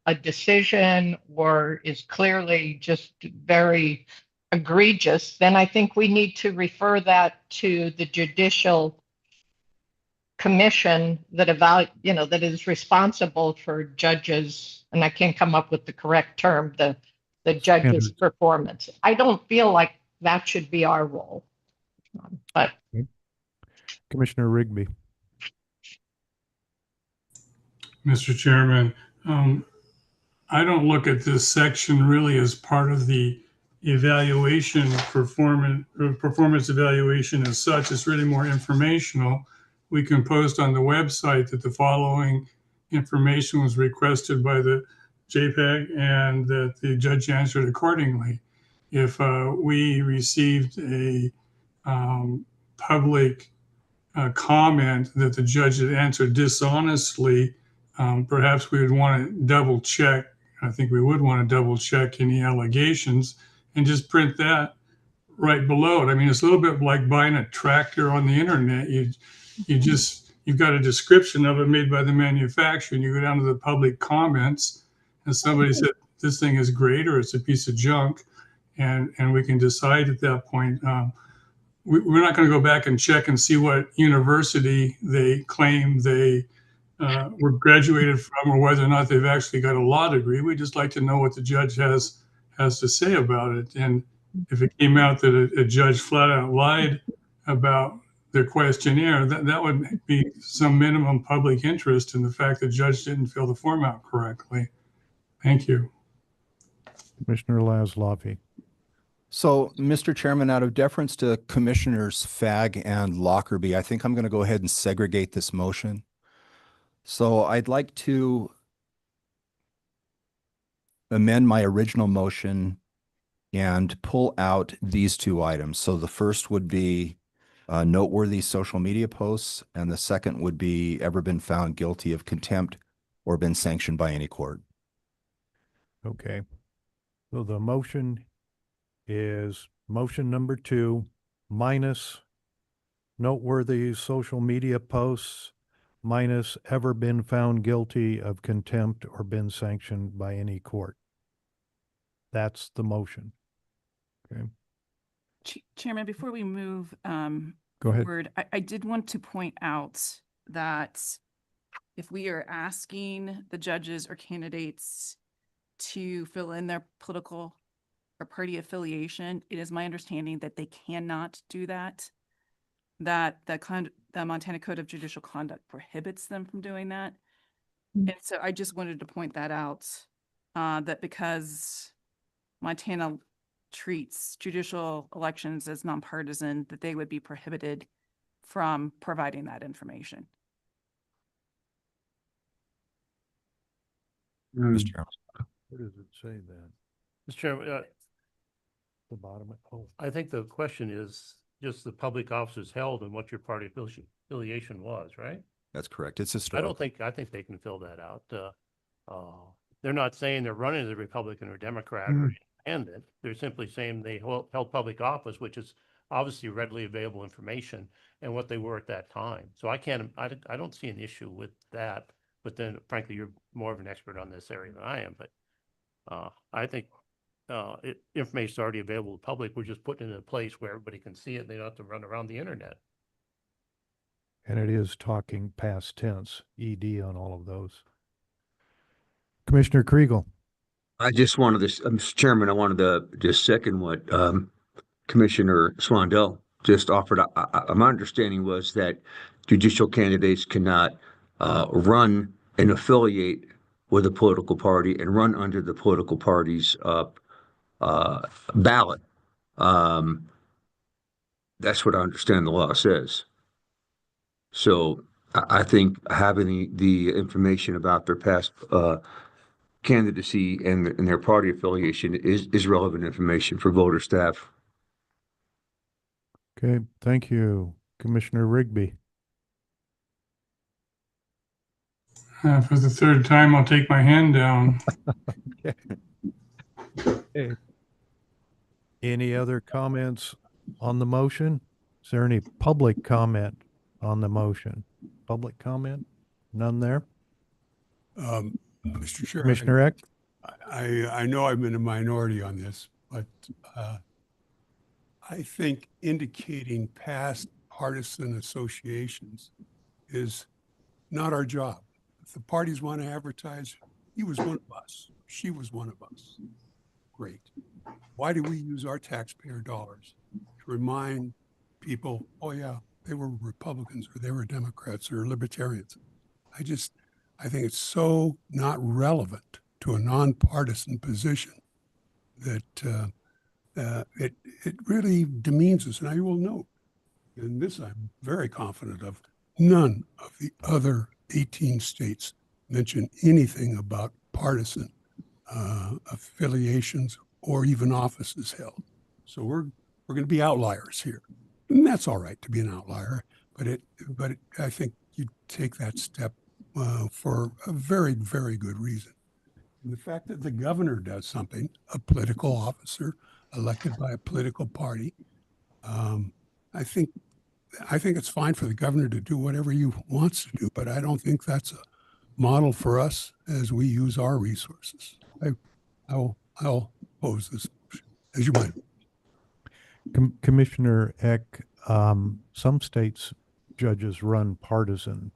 a decision or is clearly just very egregious, then I think we need to refer that to the judicial commission that that is responsible for judges, and I can't come up with the correct term, the judge's performance. I don't feel like that should be our role. But Commissioner Rigby. Mr. Chairman, I don't look at this section really as part of the evaluation, performance evaluation as such. It's really more informational. We can post on the website that the following information was requested by the JPEC and that the judge answered accordingly. If we received a public comment that the judge had answered dishonestly, perhaps we would want to double check. I think we would want to double check any allegations and just print that right below it. I mean, it's a little bit like buying a tractor on the internet. You've got a description of it made by the manufacturer, and you go down to the public comments and somebody said, this thing is great or it's a piece of junk. And we can decide at that point. We're not going to go back and check and see what university they claim they were graduated from or whether or not they've actually got a law degree. We just like to know what the judge has to say about it. And if it came out that a judge flat out lied about their questionnaire, that would be some minimum public interest in the fact that the judge didn't fill the form out correctly. Thank you. Commissioner Laszloffy. So, Mr. Chairman, out of deference to Commissioners Fagg and Lockerbie, I think I'm going to go ahead and segregate this motion. So I'd like to amend my original motion and pull out these two items. So the first would be noteworthy social media posts, and the second would be ever been found guilty of contempt or been sanctioned by any court. Okay. So the motion is motion number 2 minus noteworthy social media posts minus ever been found guilty of contempt or been sanctioned by any court. That's the motion. Okay. Chairman, before we move Go ahead. forward, I did want to point out that if we are asking the judges or candidates to fill in their political or party affiliation, it is my understanding that they cannot do that. That the Montana Code of Judicial Conduct prohibits them from doing that. And so I just wanted to point that out, that because Montana treats judicial elections as nonpartisan, that they would be prohibited from providing that information. Mr. Chairman. Where does it say that? Mr. Chairman, The bottom. Oh, I think the question is just the public officers held and what your party affiliation was, right? That's correct. It's I historical. think they can fill that out. They're not saying they're running as a Republican or Democrat or independent. They're simply saying they held public office, which is obviously readily available information and what they were at that time. So I don't see an issue with that. But then frankly, you're more of an expert on this area than I am. But I think information is already available to the public. We're just putting it in a place where everybody can see it. They don't have to run around the internet. and it is talking past tense, ED on all of those. Commissioner Kriegel. I just wanted to, Mr. Chairman, I wanted to just second what Commissioner Swandell just offered. My understanding was that judicial candidates cannot run and affiliate with a political party and run under the political party's ballot. That's what I understand the law says. So I think having the information about their past candidacy and their party affiliation is relevant information for voter staff. Okay, thank you. Commissioner Rigby. For the third time, I'll take my hand down. Okay. Any other comments on the motion? Is there any public comment on the motion? Public comment? None there? Mr. Chair. Commissioner Eck? I know I'm in a minority on this, but I think indicating past partisan associations is not our job. If the parties want to advertise, he was one of us, she was one of us. Great. Why do we use our taxpayer dollars to remind people, oh yeah, they were Republicans or they were Democrats or Libertarians? I think it's so not relevant to a nonpartisan position that it really demeans us. And I will note, and this I'm very confident of, none of the other 18 states mention anything about partisan affiliations or even offices held. So we're going to be outliers here, and that's all right to be an outlier. But I think you take that step for a very, very good reason. And the fact that the governor does something, a political officer elected by a political party, I think it's fine for the governor to do whatever he wants to do, but I don't think that's a model for us as we use our resources. I'll oppose this motion, as you might. Commissioner Eck, some states judges run partisan.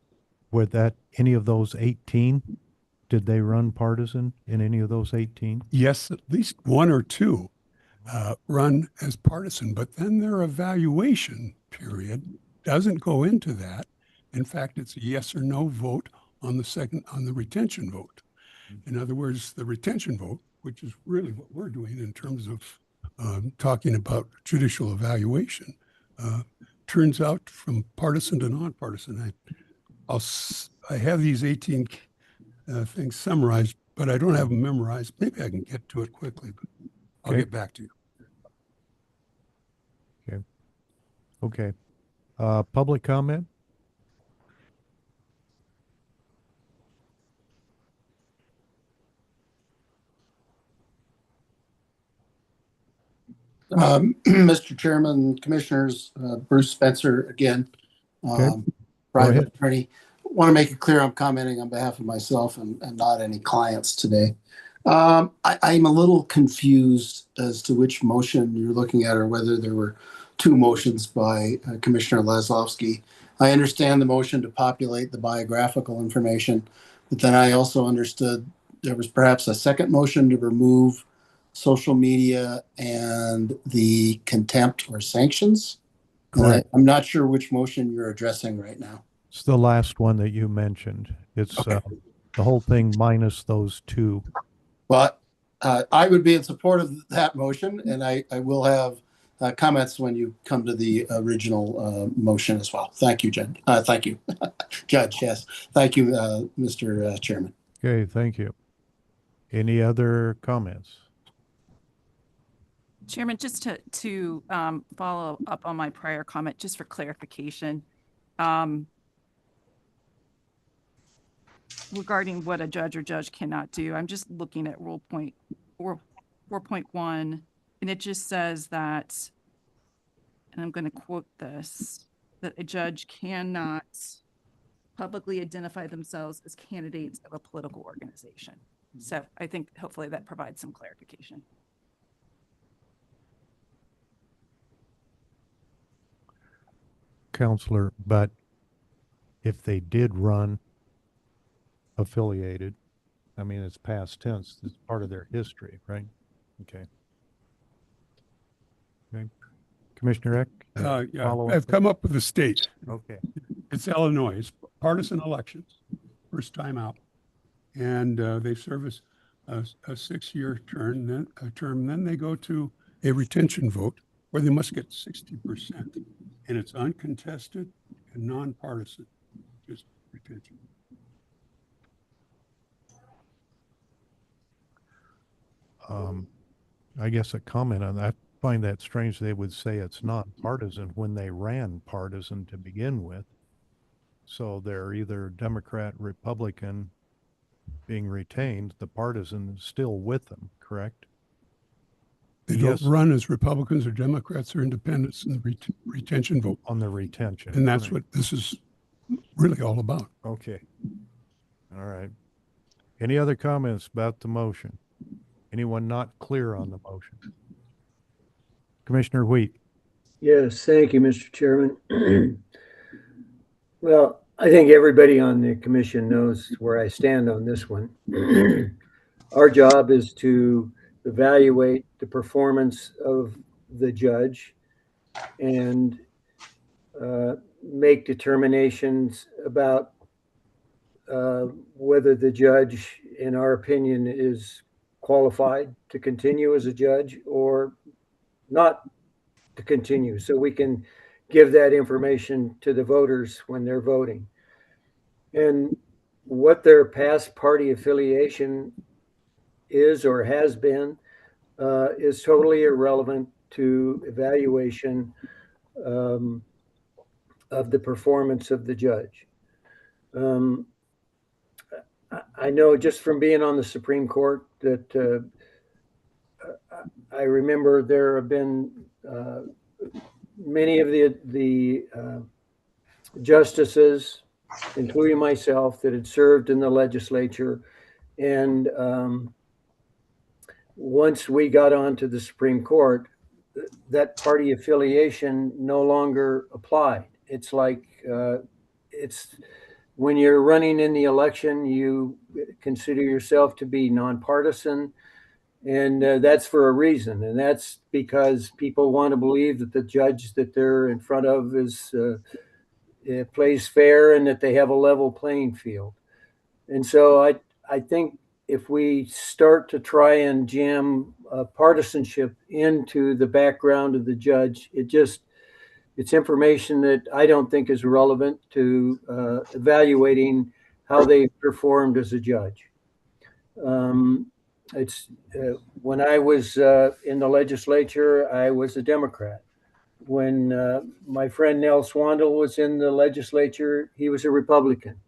Were that any of those 18? Did they run partisan in any of those 18? Yes, at least one or two run as partisan, but then their evaluation period doesn't go into that. In fact, it's a yes or no vote on the retention vote. In other words, the retention vote, which is really what we're doing in terms of talking about judicial evaluation, turns out from partisan to nonpartisan. I have these 18 things summarized, but I don't have them memorized. Maybe I can get to it quickly, but I'll get back to you. Okay. Public comment? Mr. Chairman, Commissioners, Bruce Spencer again. Okay. Private ahead. attorney. Want to make it clear I'm commenting on behalf of myself and not any clients today. I'm a little confused as to which motion you're looking at or whether there were two motions by Commissioner Laszlowski. I understand the motion to populate the biographical information, but then I also understood there was perhaps a second motion to remove social media and the contempt or sanctions. Correct. I'm not sure which motion you're addressing right now. It's the last one that you mentioned. It's Okay. the whole thing minus those two. But I would be in support of that motion, and I will have comments when you come to the original motion as well. Thank you, Judge. Thank you, Judge. Yes. Thank you, Mr. Chairman. Okay, thank you. Any other comments? Chairman, just to follow up on my prior comment, just for clarification, regarding what a judge or judge cannot do, I'm just looking at rule point 4.1, and it just says that, and I'm going to quote this, that a judge cannot publicly identify themselves as candidates of a political organization. So I think hopefully that provides some clarification. Counselor, but if they did run affiliated, I mean, it's past tense, it's part of their history, right? Okay. Okay. Commissioner Eck? Yeah, follow I've up? come up with a state. Okay. It's Illinois. It's partisan elections, first time out. And they serve a 6-year term, then they go to a retention vote where they must get 60%. And it's uncontested and nonpartisan, just retention. I guess a comment on that. I find that strange they would say it's not partisan when they ran partisan to begin with. So they're either Democrat, Republican being retained, the partisan is still with them, correct? They Yes. don't run as Republicans or Democrats or independents in the retention vote. On the retention. And that's correct. what this is really all about. Okay. All right. Any other comments about the motion? Anyone not clear on the motion? Commissioner Wheat. Yes, thank you, Mr. Chairman. Well, I think everybody on the commission knows where I stand on this one. Our job is to evaluate the performance of the judge and make determinations about whether the judge, in our opinion, is qualified to continue as a judge or not to continue. So we can give that information to the voters when they're voting. And what their past party affiliation is or has been is totally irrelevant to evaluation of the performance of the judge. I know just from being on the Supreme Court that I remember there have been many of the justices, including myself, that had served in the legislature. And once we got onto the Supreme Court, that party affiliation no longer applied. It's like it's when you're running in the election, you consider yourself to be nonpartisan. And that's for a reason. And that's because people want to believe that the judge that they're in front of is plays fair and that they have a level playing field. And so I think if we start to try and jam partisanship into the background of the judge, it's information that I don't think is relevant to evaluating how they performed as a judge. It's when I was in the legislature, I was a Democrat. When my friend Nell Swandle was in the legislature, he was a Republican.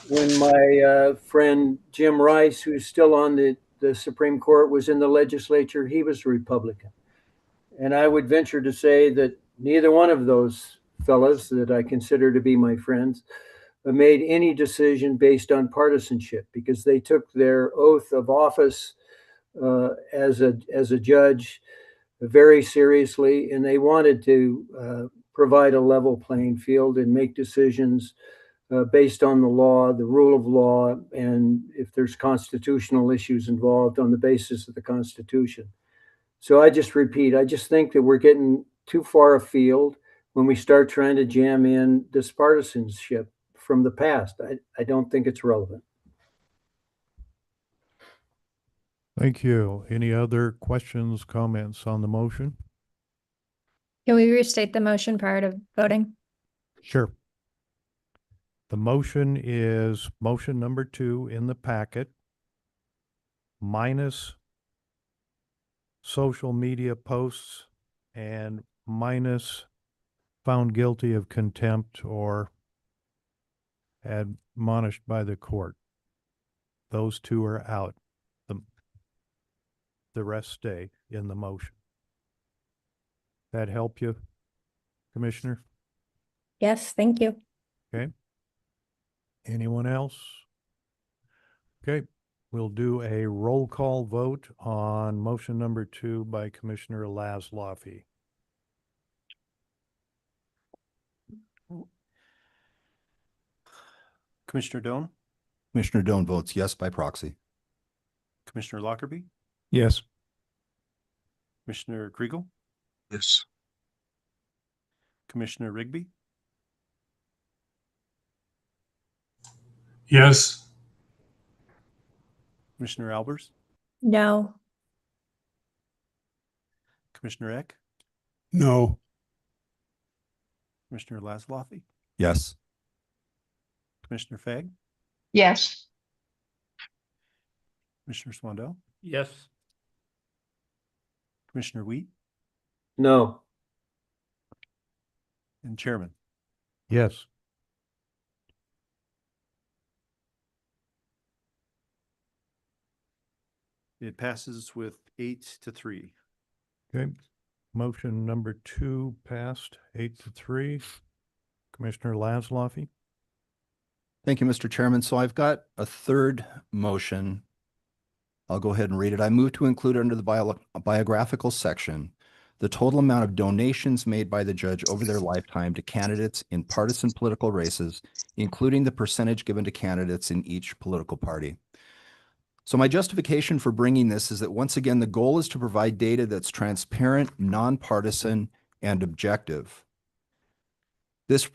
When my friend Jim Rice, who's still on the Supreme Court, was in the legislature, he was a Republican. And I would venture to say that neither one of those fellows that I consider to be my friends made any decision based on partisanship, because they took their oath of office as a judge very seriously, and they wanted to provide a level playing field and make decisions based on the law, the rule of law, and if there's constitutional issues involved, on the basis of the Constitution. So I just repeat, I just think that we're getting too far afield when we start trying to jam in this partisanship from the past. I don't think it's relevant. Thank you. Any other questions, comments on the motion? Can we restate the motion prior to voting? Sure. The motion is motion number 2 in the packet, minus social media posts and minus found guilty of contempt or admonished by the court. Those two are out. The rest stay in the motion. That help you, Commissioner? Yes, thank you. Okay. Anyone else? Okay, we'll do a roll call vote on motion number 2 by Commissioner Laszloffy. Commissioner Doan, Commissioner Doan votes yes by proxy. Commissioner Lockerbie, Yes. Commissioner Kriegel, Yes. Commissioner Rigby, Yes. Commissioner Albers, No. Commissioner Eck, No. Commissioner Laszloffy, Yes. Commissioner Fagg, Yes. Commissioner Swandell, Yes. Commissioner Wheat, No. and Chairman. Yes. It passes with 8-3. Okay, motion number 2 passed 8-3. Commissioner Laszloffy? Thank you, Mr. Chairman. So I've got a third motion. I'll go ahead and read it. I move to include under the biographical section the total amount of donations made by the judge over their lifetime to candidates in partisan political races, including the percentage given to candidates in each political party. So my justification for bringing this is that, once again, the goal is to provide data that's transparent, nonpartisan, and objective. This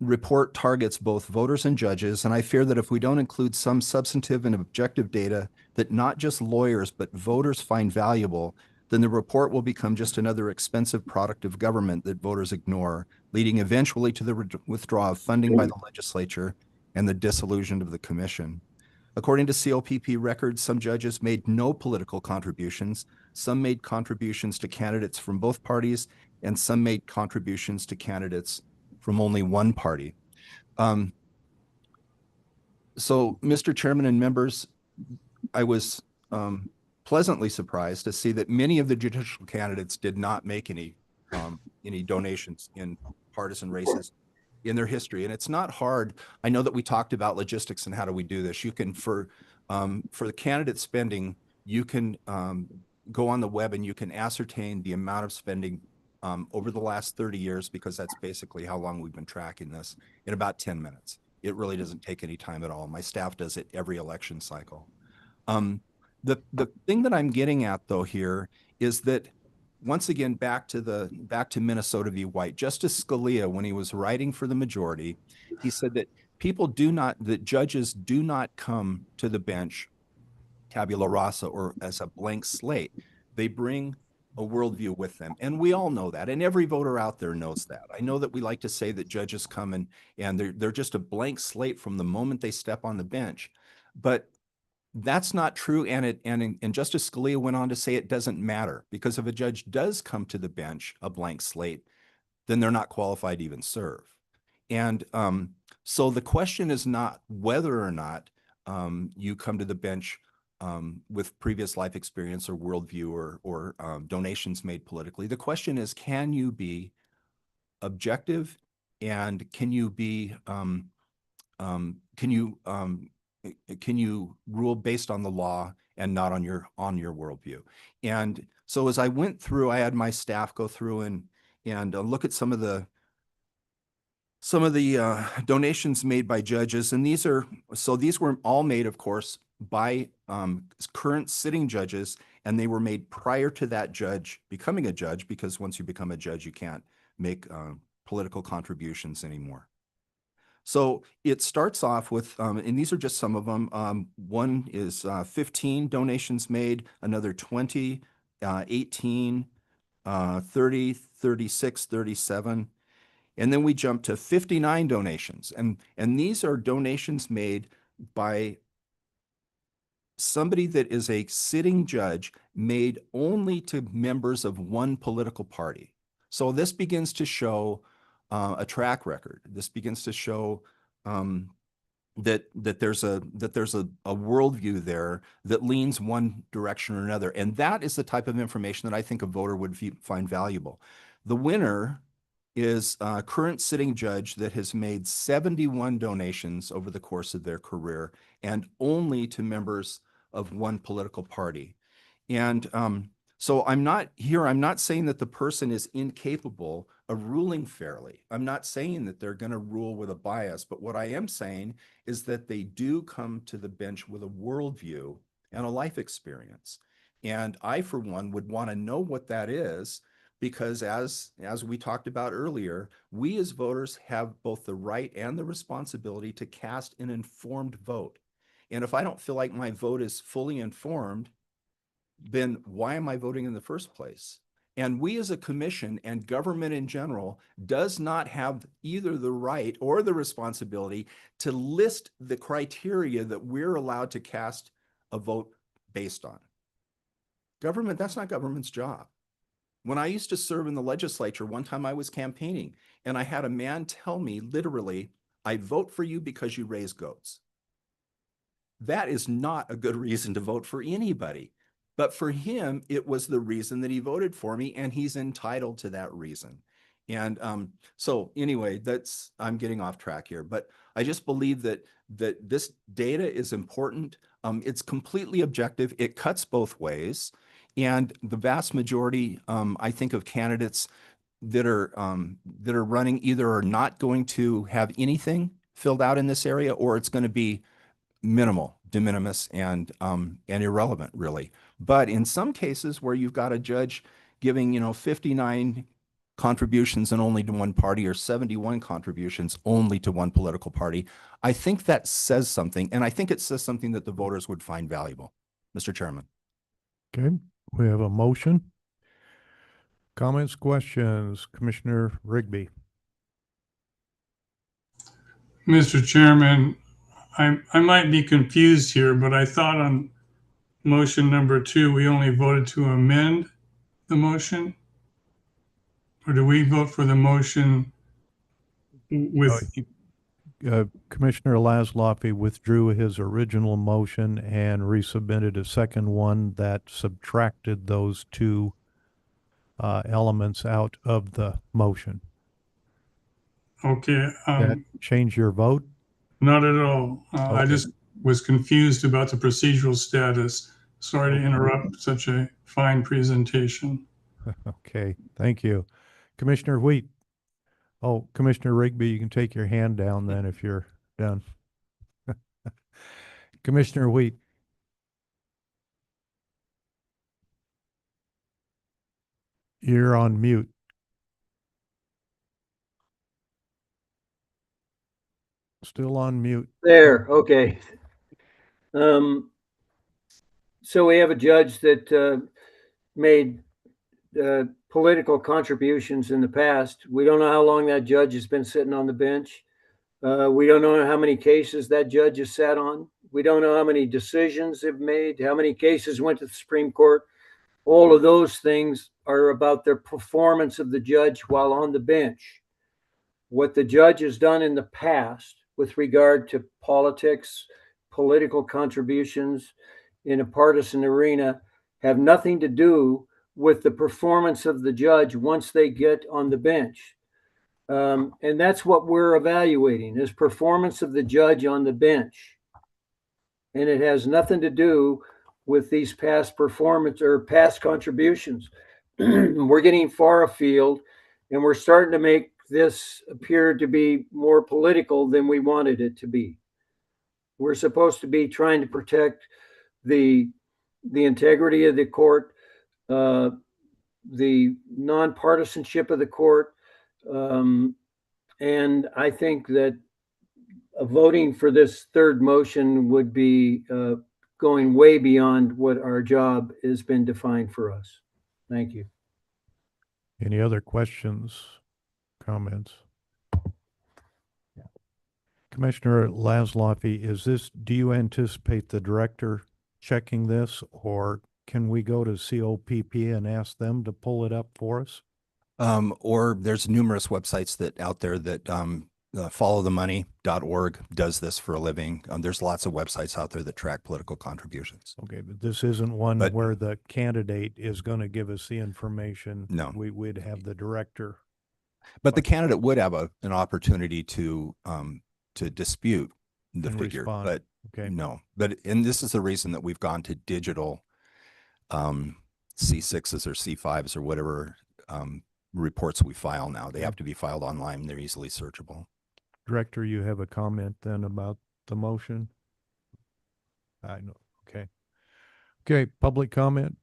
report targets both voters and judges, and I fear that if we don't include some substantive and objective data that not just lawyers but voters find valuable, then the report will become just another expensive product of government that voters ignore, leading eventually to the withdrawal of funding by the legislature and the dissolution of the commission. According to COPP records, some judges made no political contributions, some made contributions to candidates from both parties, and some made contributions to candidates from only one party. So, Mr. Chairman and members, I was pleasantly surprised to see that many of the judicial candidates did not make any donations in partisan races in their history. And it's not hard. I know that we talked about logistics and how do we do this. You can, for the candidate spending, you can go on the web and you can ascertain the amount of spending over the last 30 years, because that's basically how long we've been tracking this, in about 10 minutes. It really doesn't take any time at all. My staff does it every election cycle. The thing that I'm getting at, though, here is that, once again, back to Minnesota v. White, Justice Scalia, when he was writing for the majority, he said that judges do not come to the bench tabula rasa or as a blank slate. They bring a worldview with them. And we all know that. And every voter out there knows that. I know that we like to say that judges come and they're just a blank slate from the moment they step on the bench. But that's not true. And Justice Scalia went on to say it doesn't matter, because if a judge does come to the bench a blank slate, then they're not qualified to even serve. And so the question is not whether or not you come to the bench with previous life experience or worldview or donations made politically. The question is, can you be objective, and can you be can you rule based on the law and not on your worldview? And so as I went through, I had my staff go through and look at some of the donations made by judges, and these were all made, of course, by current sitting judges, and they were made prior to that judge becoming a judge, because once you become a judge, you can't make political contributions anymore. So it starts off with, and these are just some of them. One is 15 donations made, another 20, 18, 30, 36, 37. And then we jump to 59 donations. And these are donations made by somebody that is a sitting judge, made only to members of one political party. So this begins to show a track record. This begins to show that there's a worldview there that leans one direction or another. And that is the type of information that I think a voter would find valuable. The winner is a current sitting judge that has made 71 donations over the course of their career, and only to members of one political party. And so I'm not saying that the person is incapable of ruling fairly. I'm not saying that they're going to rule with a bias, but what I am saying is that they do come to the bench with a worldview and a life experience. And I, for one, would want to know what that is, because as we talked about earlier, we as voters have both the right and the responsibility to cast an informed vote. And if I don't feel like my vote is fully informed, then why am I voting in the first place? And we as a commission and government in general does not have either the right or the responsibility to list the criteria that we're allowed to cast a vote based on. Government, that's not government's job. When I used to serve in the legislature, one time I was campaigning and I had a man tell me literally, "I vote for you because you raise goats." That is not a good reason to vote for anybody. But for him, it was the reason that he voted for me, and he's entitled to that reason. And so anyway, I'm getting off track here, but I just believe that this data is important. It's completely objective. It cuts both ways. And the vast majority, I think, of candidates that are running either are not going to have anything filled out in this area, or it's going to be minimal, de minimis, and irrelevant, really. But in some cases where you've got a judge giving, 59 contributions and only to one party, or 71 contributions only to one political party, I think that says something, and I think it says something that the voters would find valuable. Mr. Chairman. Okay, we have a motion. Comments, questions? Commissioner Rigby. Mr. Chairman, I might be confused here, but I thought on motion number 2, we only voted to amend the motion? Or do we vote for the motion with? Commissioner Laszloffy withdrew his original motion and resubmitted a second one that subtracted those two elements out of the motion. Okay. That change your vote? Not at all. Okay. I just was confused about the procedural status. Sorry to interrupt such a fine presentation. Okay, thank you. Commissioner Wheat. Oh, Commissioner Rigby, you can take your hand down then if you're done. Commissioner Wheat. You're on mute. Still on mute. There, okay. So we have a judge that made political contributions in the past. We don't know how long that judge has been sitting on the bench. We don't know how many cases that judge has sat on. We don't know how many decisions they've made, how many cases went to the Supreme Court. All of those things are about the performance of the judge while on the bench. What the judge has done in the past with regard to politics, political contributions in a partisan arena have nothing to do with the performance of the judge once they get on the bench. And that's what we're evaluating, is performance of the judge on the bench. And it has nothing to do with these past performance or past contributions. We're getting far afield, and we're starting to make this appear to be more political than we wanted it to be. We're supposed to be trying to protect the integrity of the court, the nonpartisanship of the court, and I think that voting for this third motion would be going way beyond what our job has been defined for us. Thank you. Any other questions, comments? Commissioner Laszloffy, do you anticipate the director checking this, or can we go to COPP and ask them to pull it up for us? Or there's numerous websites that out there that followthemoney.org does this for a living. There's lots of websites out there that track political contributions. Okay, but this isn't one But- where the candidate is going to give us the information. No. We'd have the director. But the candidate would have an opportunity to dispute the And figure, respond. but Okay. no. And this is the reason that we've gone to digital C6s or C5s or whatever reports we file now. They have to be filed online. They're easily searchable. Director, you have a comment then about the motion? I know. Okay. Okay, public comment?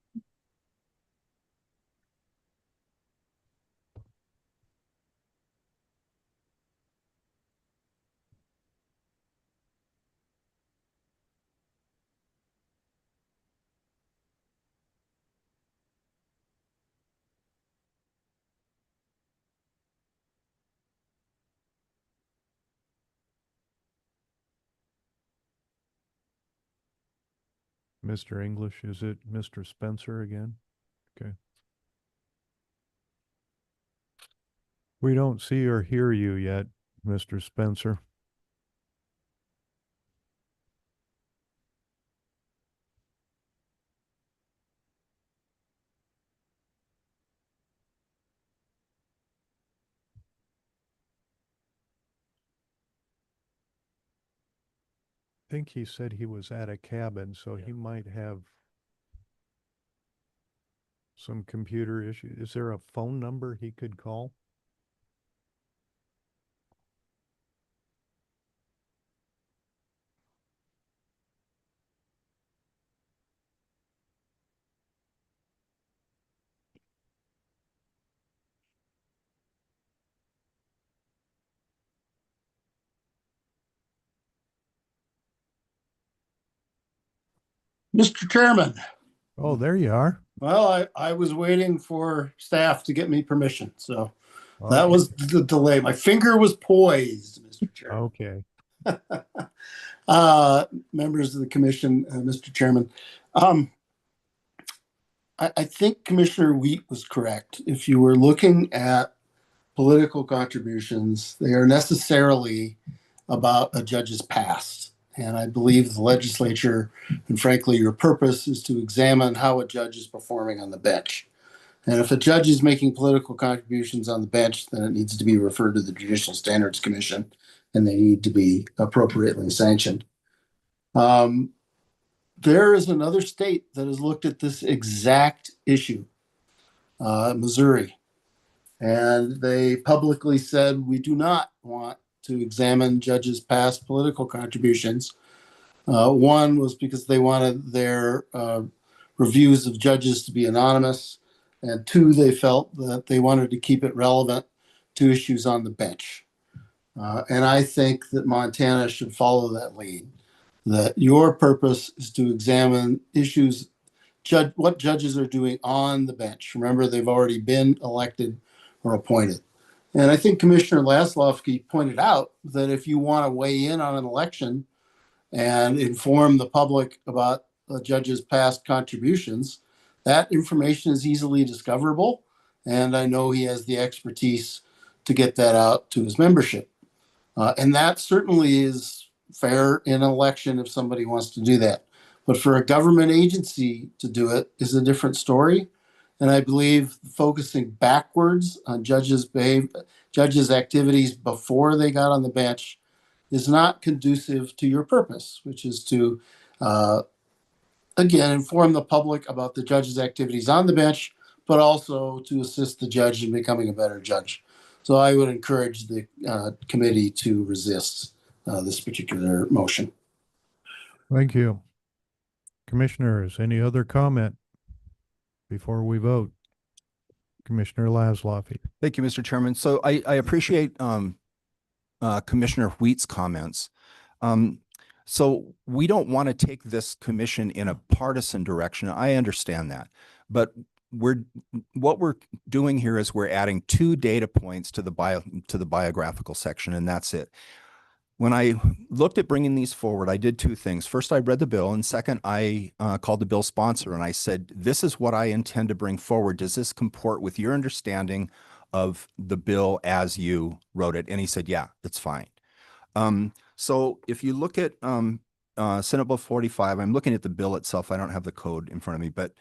Mr. English, is it Mr. Spencer again? Okay. We don't see or hear you yet, Mr. Spencer. I think he said he was at a cabin, so he might have some computer issue. Is there a phone number he could call? Mr. Chairman, Oh, there you are. well, I was waiting for staff to get me permission, so Okay. that was the delay. My finger was poised, Mr. Chairman. Okay. Members of the commission, Mr. Chairman. I think Commissioner Wheat was correct. If you were looking at political contributions, they are necessarily about a judge's past. And I believe the legislature, and frankly, your purpose is to examine how a judge is performing on the bench. And if a judge is making political contributions on the bench, then it needs to be referred to the Judicial Standards Commission, and they need to be appropriately sanctioned. There is another state that has looked at this exact issue, Missouri. And they publicly said, we do not want to examine judges' past political contributions. One was because they wanted their reviews of judges to be anonymous. And two, they felt that they wanted to keep it relevant to issues on the bench. And I think that Montana should follow that lead, that your purpose is to examine issues, what judges are doing on the bench. Remember, they've already been elected or appointed. And I think Commissioner Laszloffy pointed out that if you want to weigh in on an election and inform the public about the judge's past contributions, that information is easily discoverable. And I know he has the expertise to get that out to his membership. And that certainly is fair in an election if somebody wants to do that. But for a government agency to do it is a different story. And I believe focusing backwards on judges' activities before they got on the bench is not conducive to your purpose, which is to, again, inform the public about the judge's activities on the bench, but also to assist the judge in becoming a better judge. So I would encourage the committee to resist this particular motion. Thank you. Commissioners, any other comment before we vote? Commissioner Laszloffy. Thank you, Mr. Chairman. So I appreciate Commissioner Wheat's comments. So we don't want to take this commission in a partisan direction. I understand that, but what we're doing here is we're adding 2 data points to the biographical section, and that's it. When I looked at bringing these forward, I did 2 things. First, I read the bill, and second, I called the bill sponsor and I said, this is what I intend to bring forward. Does this comport with your understanding of the bill as you wrote it? And he said, yeah, that's fine. So if you look at Senate Bill 45, I'm looking at the bill itself. I don't have the code in front of me, but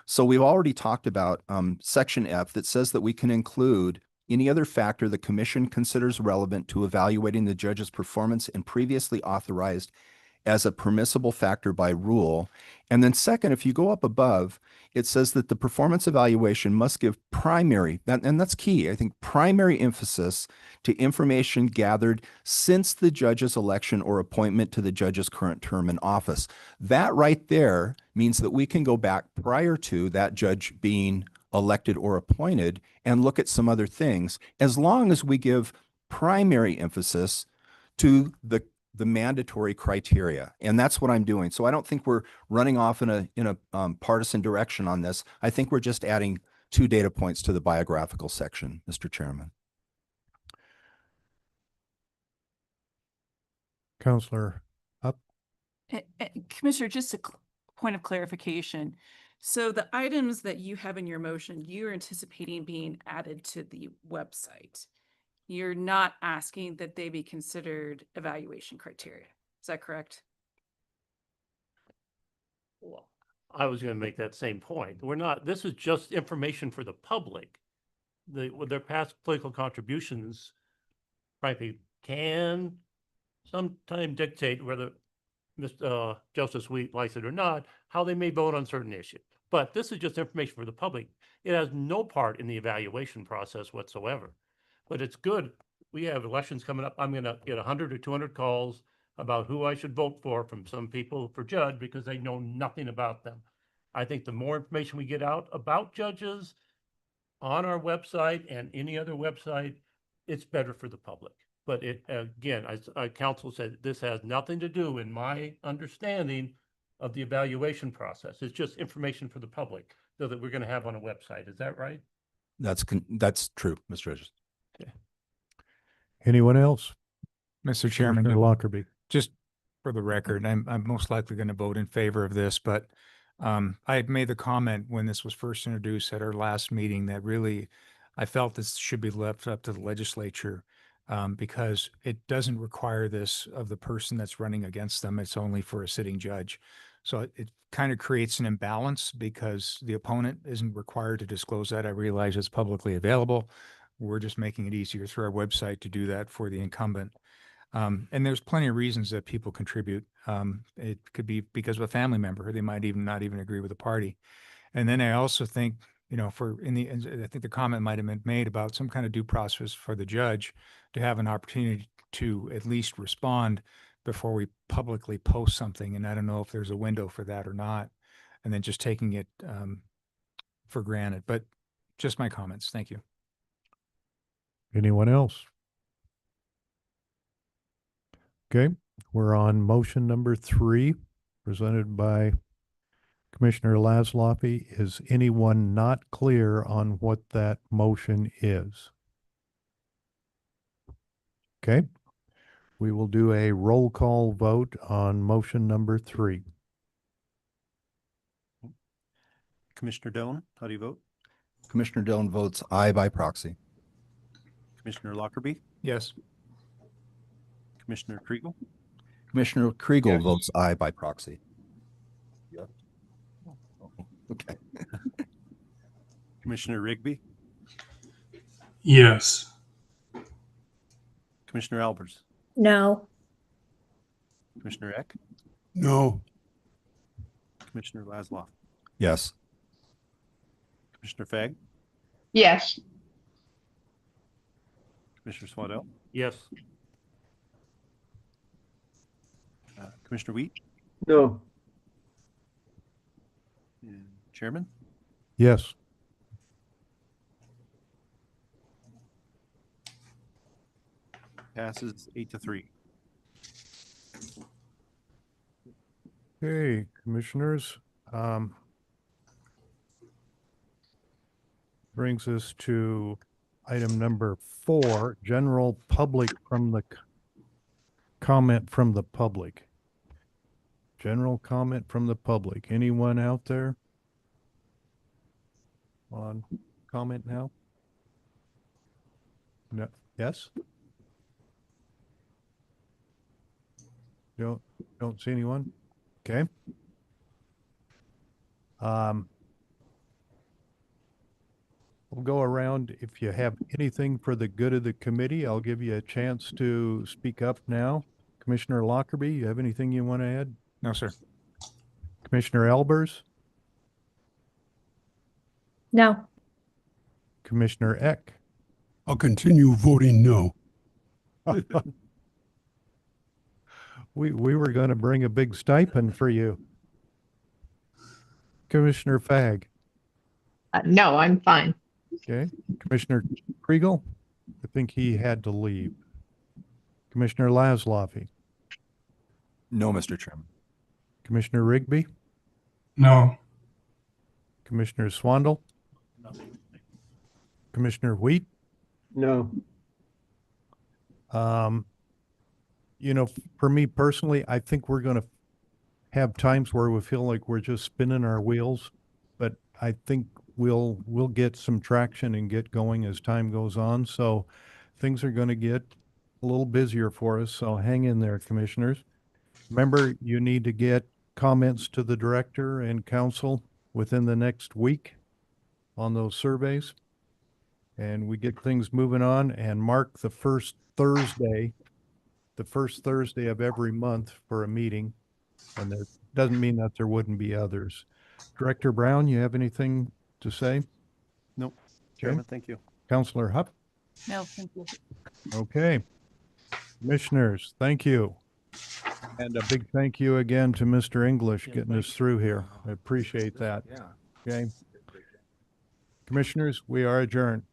so we've already talked about Section F that says that we can include any other factor the commission considers relevant to evaluating the judge's performance and previously authorized as a permissible factor by rule. And then second, if you go up above, it says that the performance evaluation must give primary, and that's key, I think, primary emphasis to information gathered since the judge's election or appointment to the judge's current term in office. That right there means that we can go back prior to that judge being elected or appointed and look at some other things, as long as we give primary emphasis to the mandatory criteria. And that's what I'm doing. So I don't think we're running off in a partisan direction on this. I think we're just adding 2 data points to the biographical section, Mr. Chairman. Counselor Up. Commissioner, just a point of clarification. So the items that you have in your motion, you're anticipating being added to the website. You're not asking that they be considered evaluation criteria. Is that correct? Well, I was going to make that same point. We're not, this is just information for the public. With their past political contributions, frankly, can sometime dictate whether Mr. Justice Wheat likes it or not, how they may vote on certain issues. But this is just information for the public. It has no part in the evaluation process whatsoever. But it's good. We have elections coming up. I'm going to get 100 or 200 calls about who I should vote for from some people for judge because they know nothing about them. I think the more information we get out about judges on our website and any other website, it's better for the public. But it, again, as counsel said, this has nothing to do, in my understanding, of the evaluation process. It's just information for the public so that we're going to have on a website. Is that right? That's true, Mr. Regis. Okay. Anyone else? Mr. Chairman, Commissioner Lockerbie. just for the record, I'm most likely going to vote in favor of this, but I had made the comment when this was first introduced at our last meeting that really I felt this should be left up to the legislature because it doesn't require this of the person that's running against them. It's only for a sitting judge. So it kind of creates an imbalance because the opponent isn't required to disclose that. I realize it's publicly available. We're just making it easier through our website to do that for the incumbent. And there's plenty of reasons that people contribute. It could be because of a family member. They might even not even agree with the party. And then I also think, you know, I think the comment might have been made about some kind of due process for the judge to have an opportunity to at least respond before we publicly post something. And I don't know if there's a window for that or not. And then just taking it for granted. But just my comments. Thank you. Anyone else? Okay, we're on motion number 3, presented by Commissioner Laszloffy. Is anyone not clear on what that motion is? Okay, we will do a roll call vote on motion number 3. Commissioner Doan, how do you vote? Commissioner Dillon votes aye by proxy. Commissioner Lockerbie, Yes. Commissioner Kriegel, Commissioner Kriegel Yes. votes aye by proxy. Yeah. Okay. Commissioner Rigby, Yes. Commissioner Albers, No. Commissioner Eck, No. Commissioner Laszlo, Yes. Commissioner Fagg, Yes. Commissioner Swaddell, Yes. Commissioner Wheat, No. and Chairman. Yes. Passes 8-3. Okay, commissioners. Brings us to item number 4, general public from the comment from the public. General comment from the public. Anyone out there? On comment now? No, yes? Don't see anyone? Okay. We'll go around. If you have anything for the good of the committee, I'll give you a chance to speak up now. Commissioner Lockerbie, you have anything you want to add? No, sir. Commissioner Elbers? No. Commissioner Eck? I'll continue voting no. We were going to bring a big stipend for you. Commissioner Fagg? No, I'm fine. Okay. Commissioner Kriegel? I think he had to leave. Commissioner Laszlo? No, Mr. Chairman. Commissioner Rigby? No. Commissioner Swandle? Nothing. Commissioner Wheat? No. You know, for me personally, I think we're going to have times where we feel like we're just spinning our wheels, but I think we'll get some traction and get going as time goes on. So things are going to get a little busier for us. So hang in there, commissioners. Remember, you need to get comments to the director and council within the next week on those surveys. And we get things moving on and mark the first Thursday of every month for a meeting. And that doesn't mean that there wouldn't be others. Director Brown, you have anything to say? Nope. Chairman, thank you. Counselor Hupp? No, thank you. Okay. Commissioners, thank you. And a big thank you again to Mr. English getting us through here. I appreciate that. Yeah. Okay. Commissioners, we are adjourned.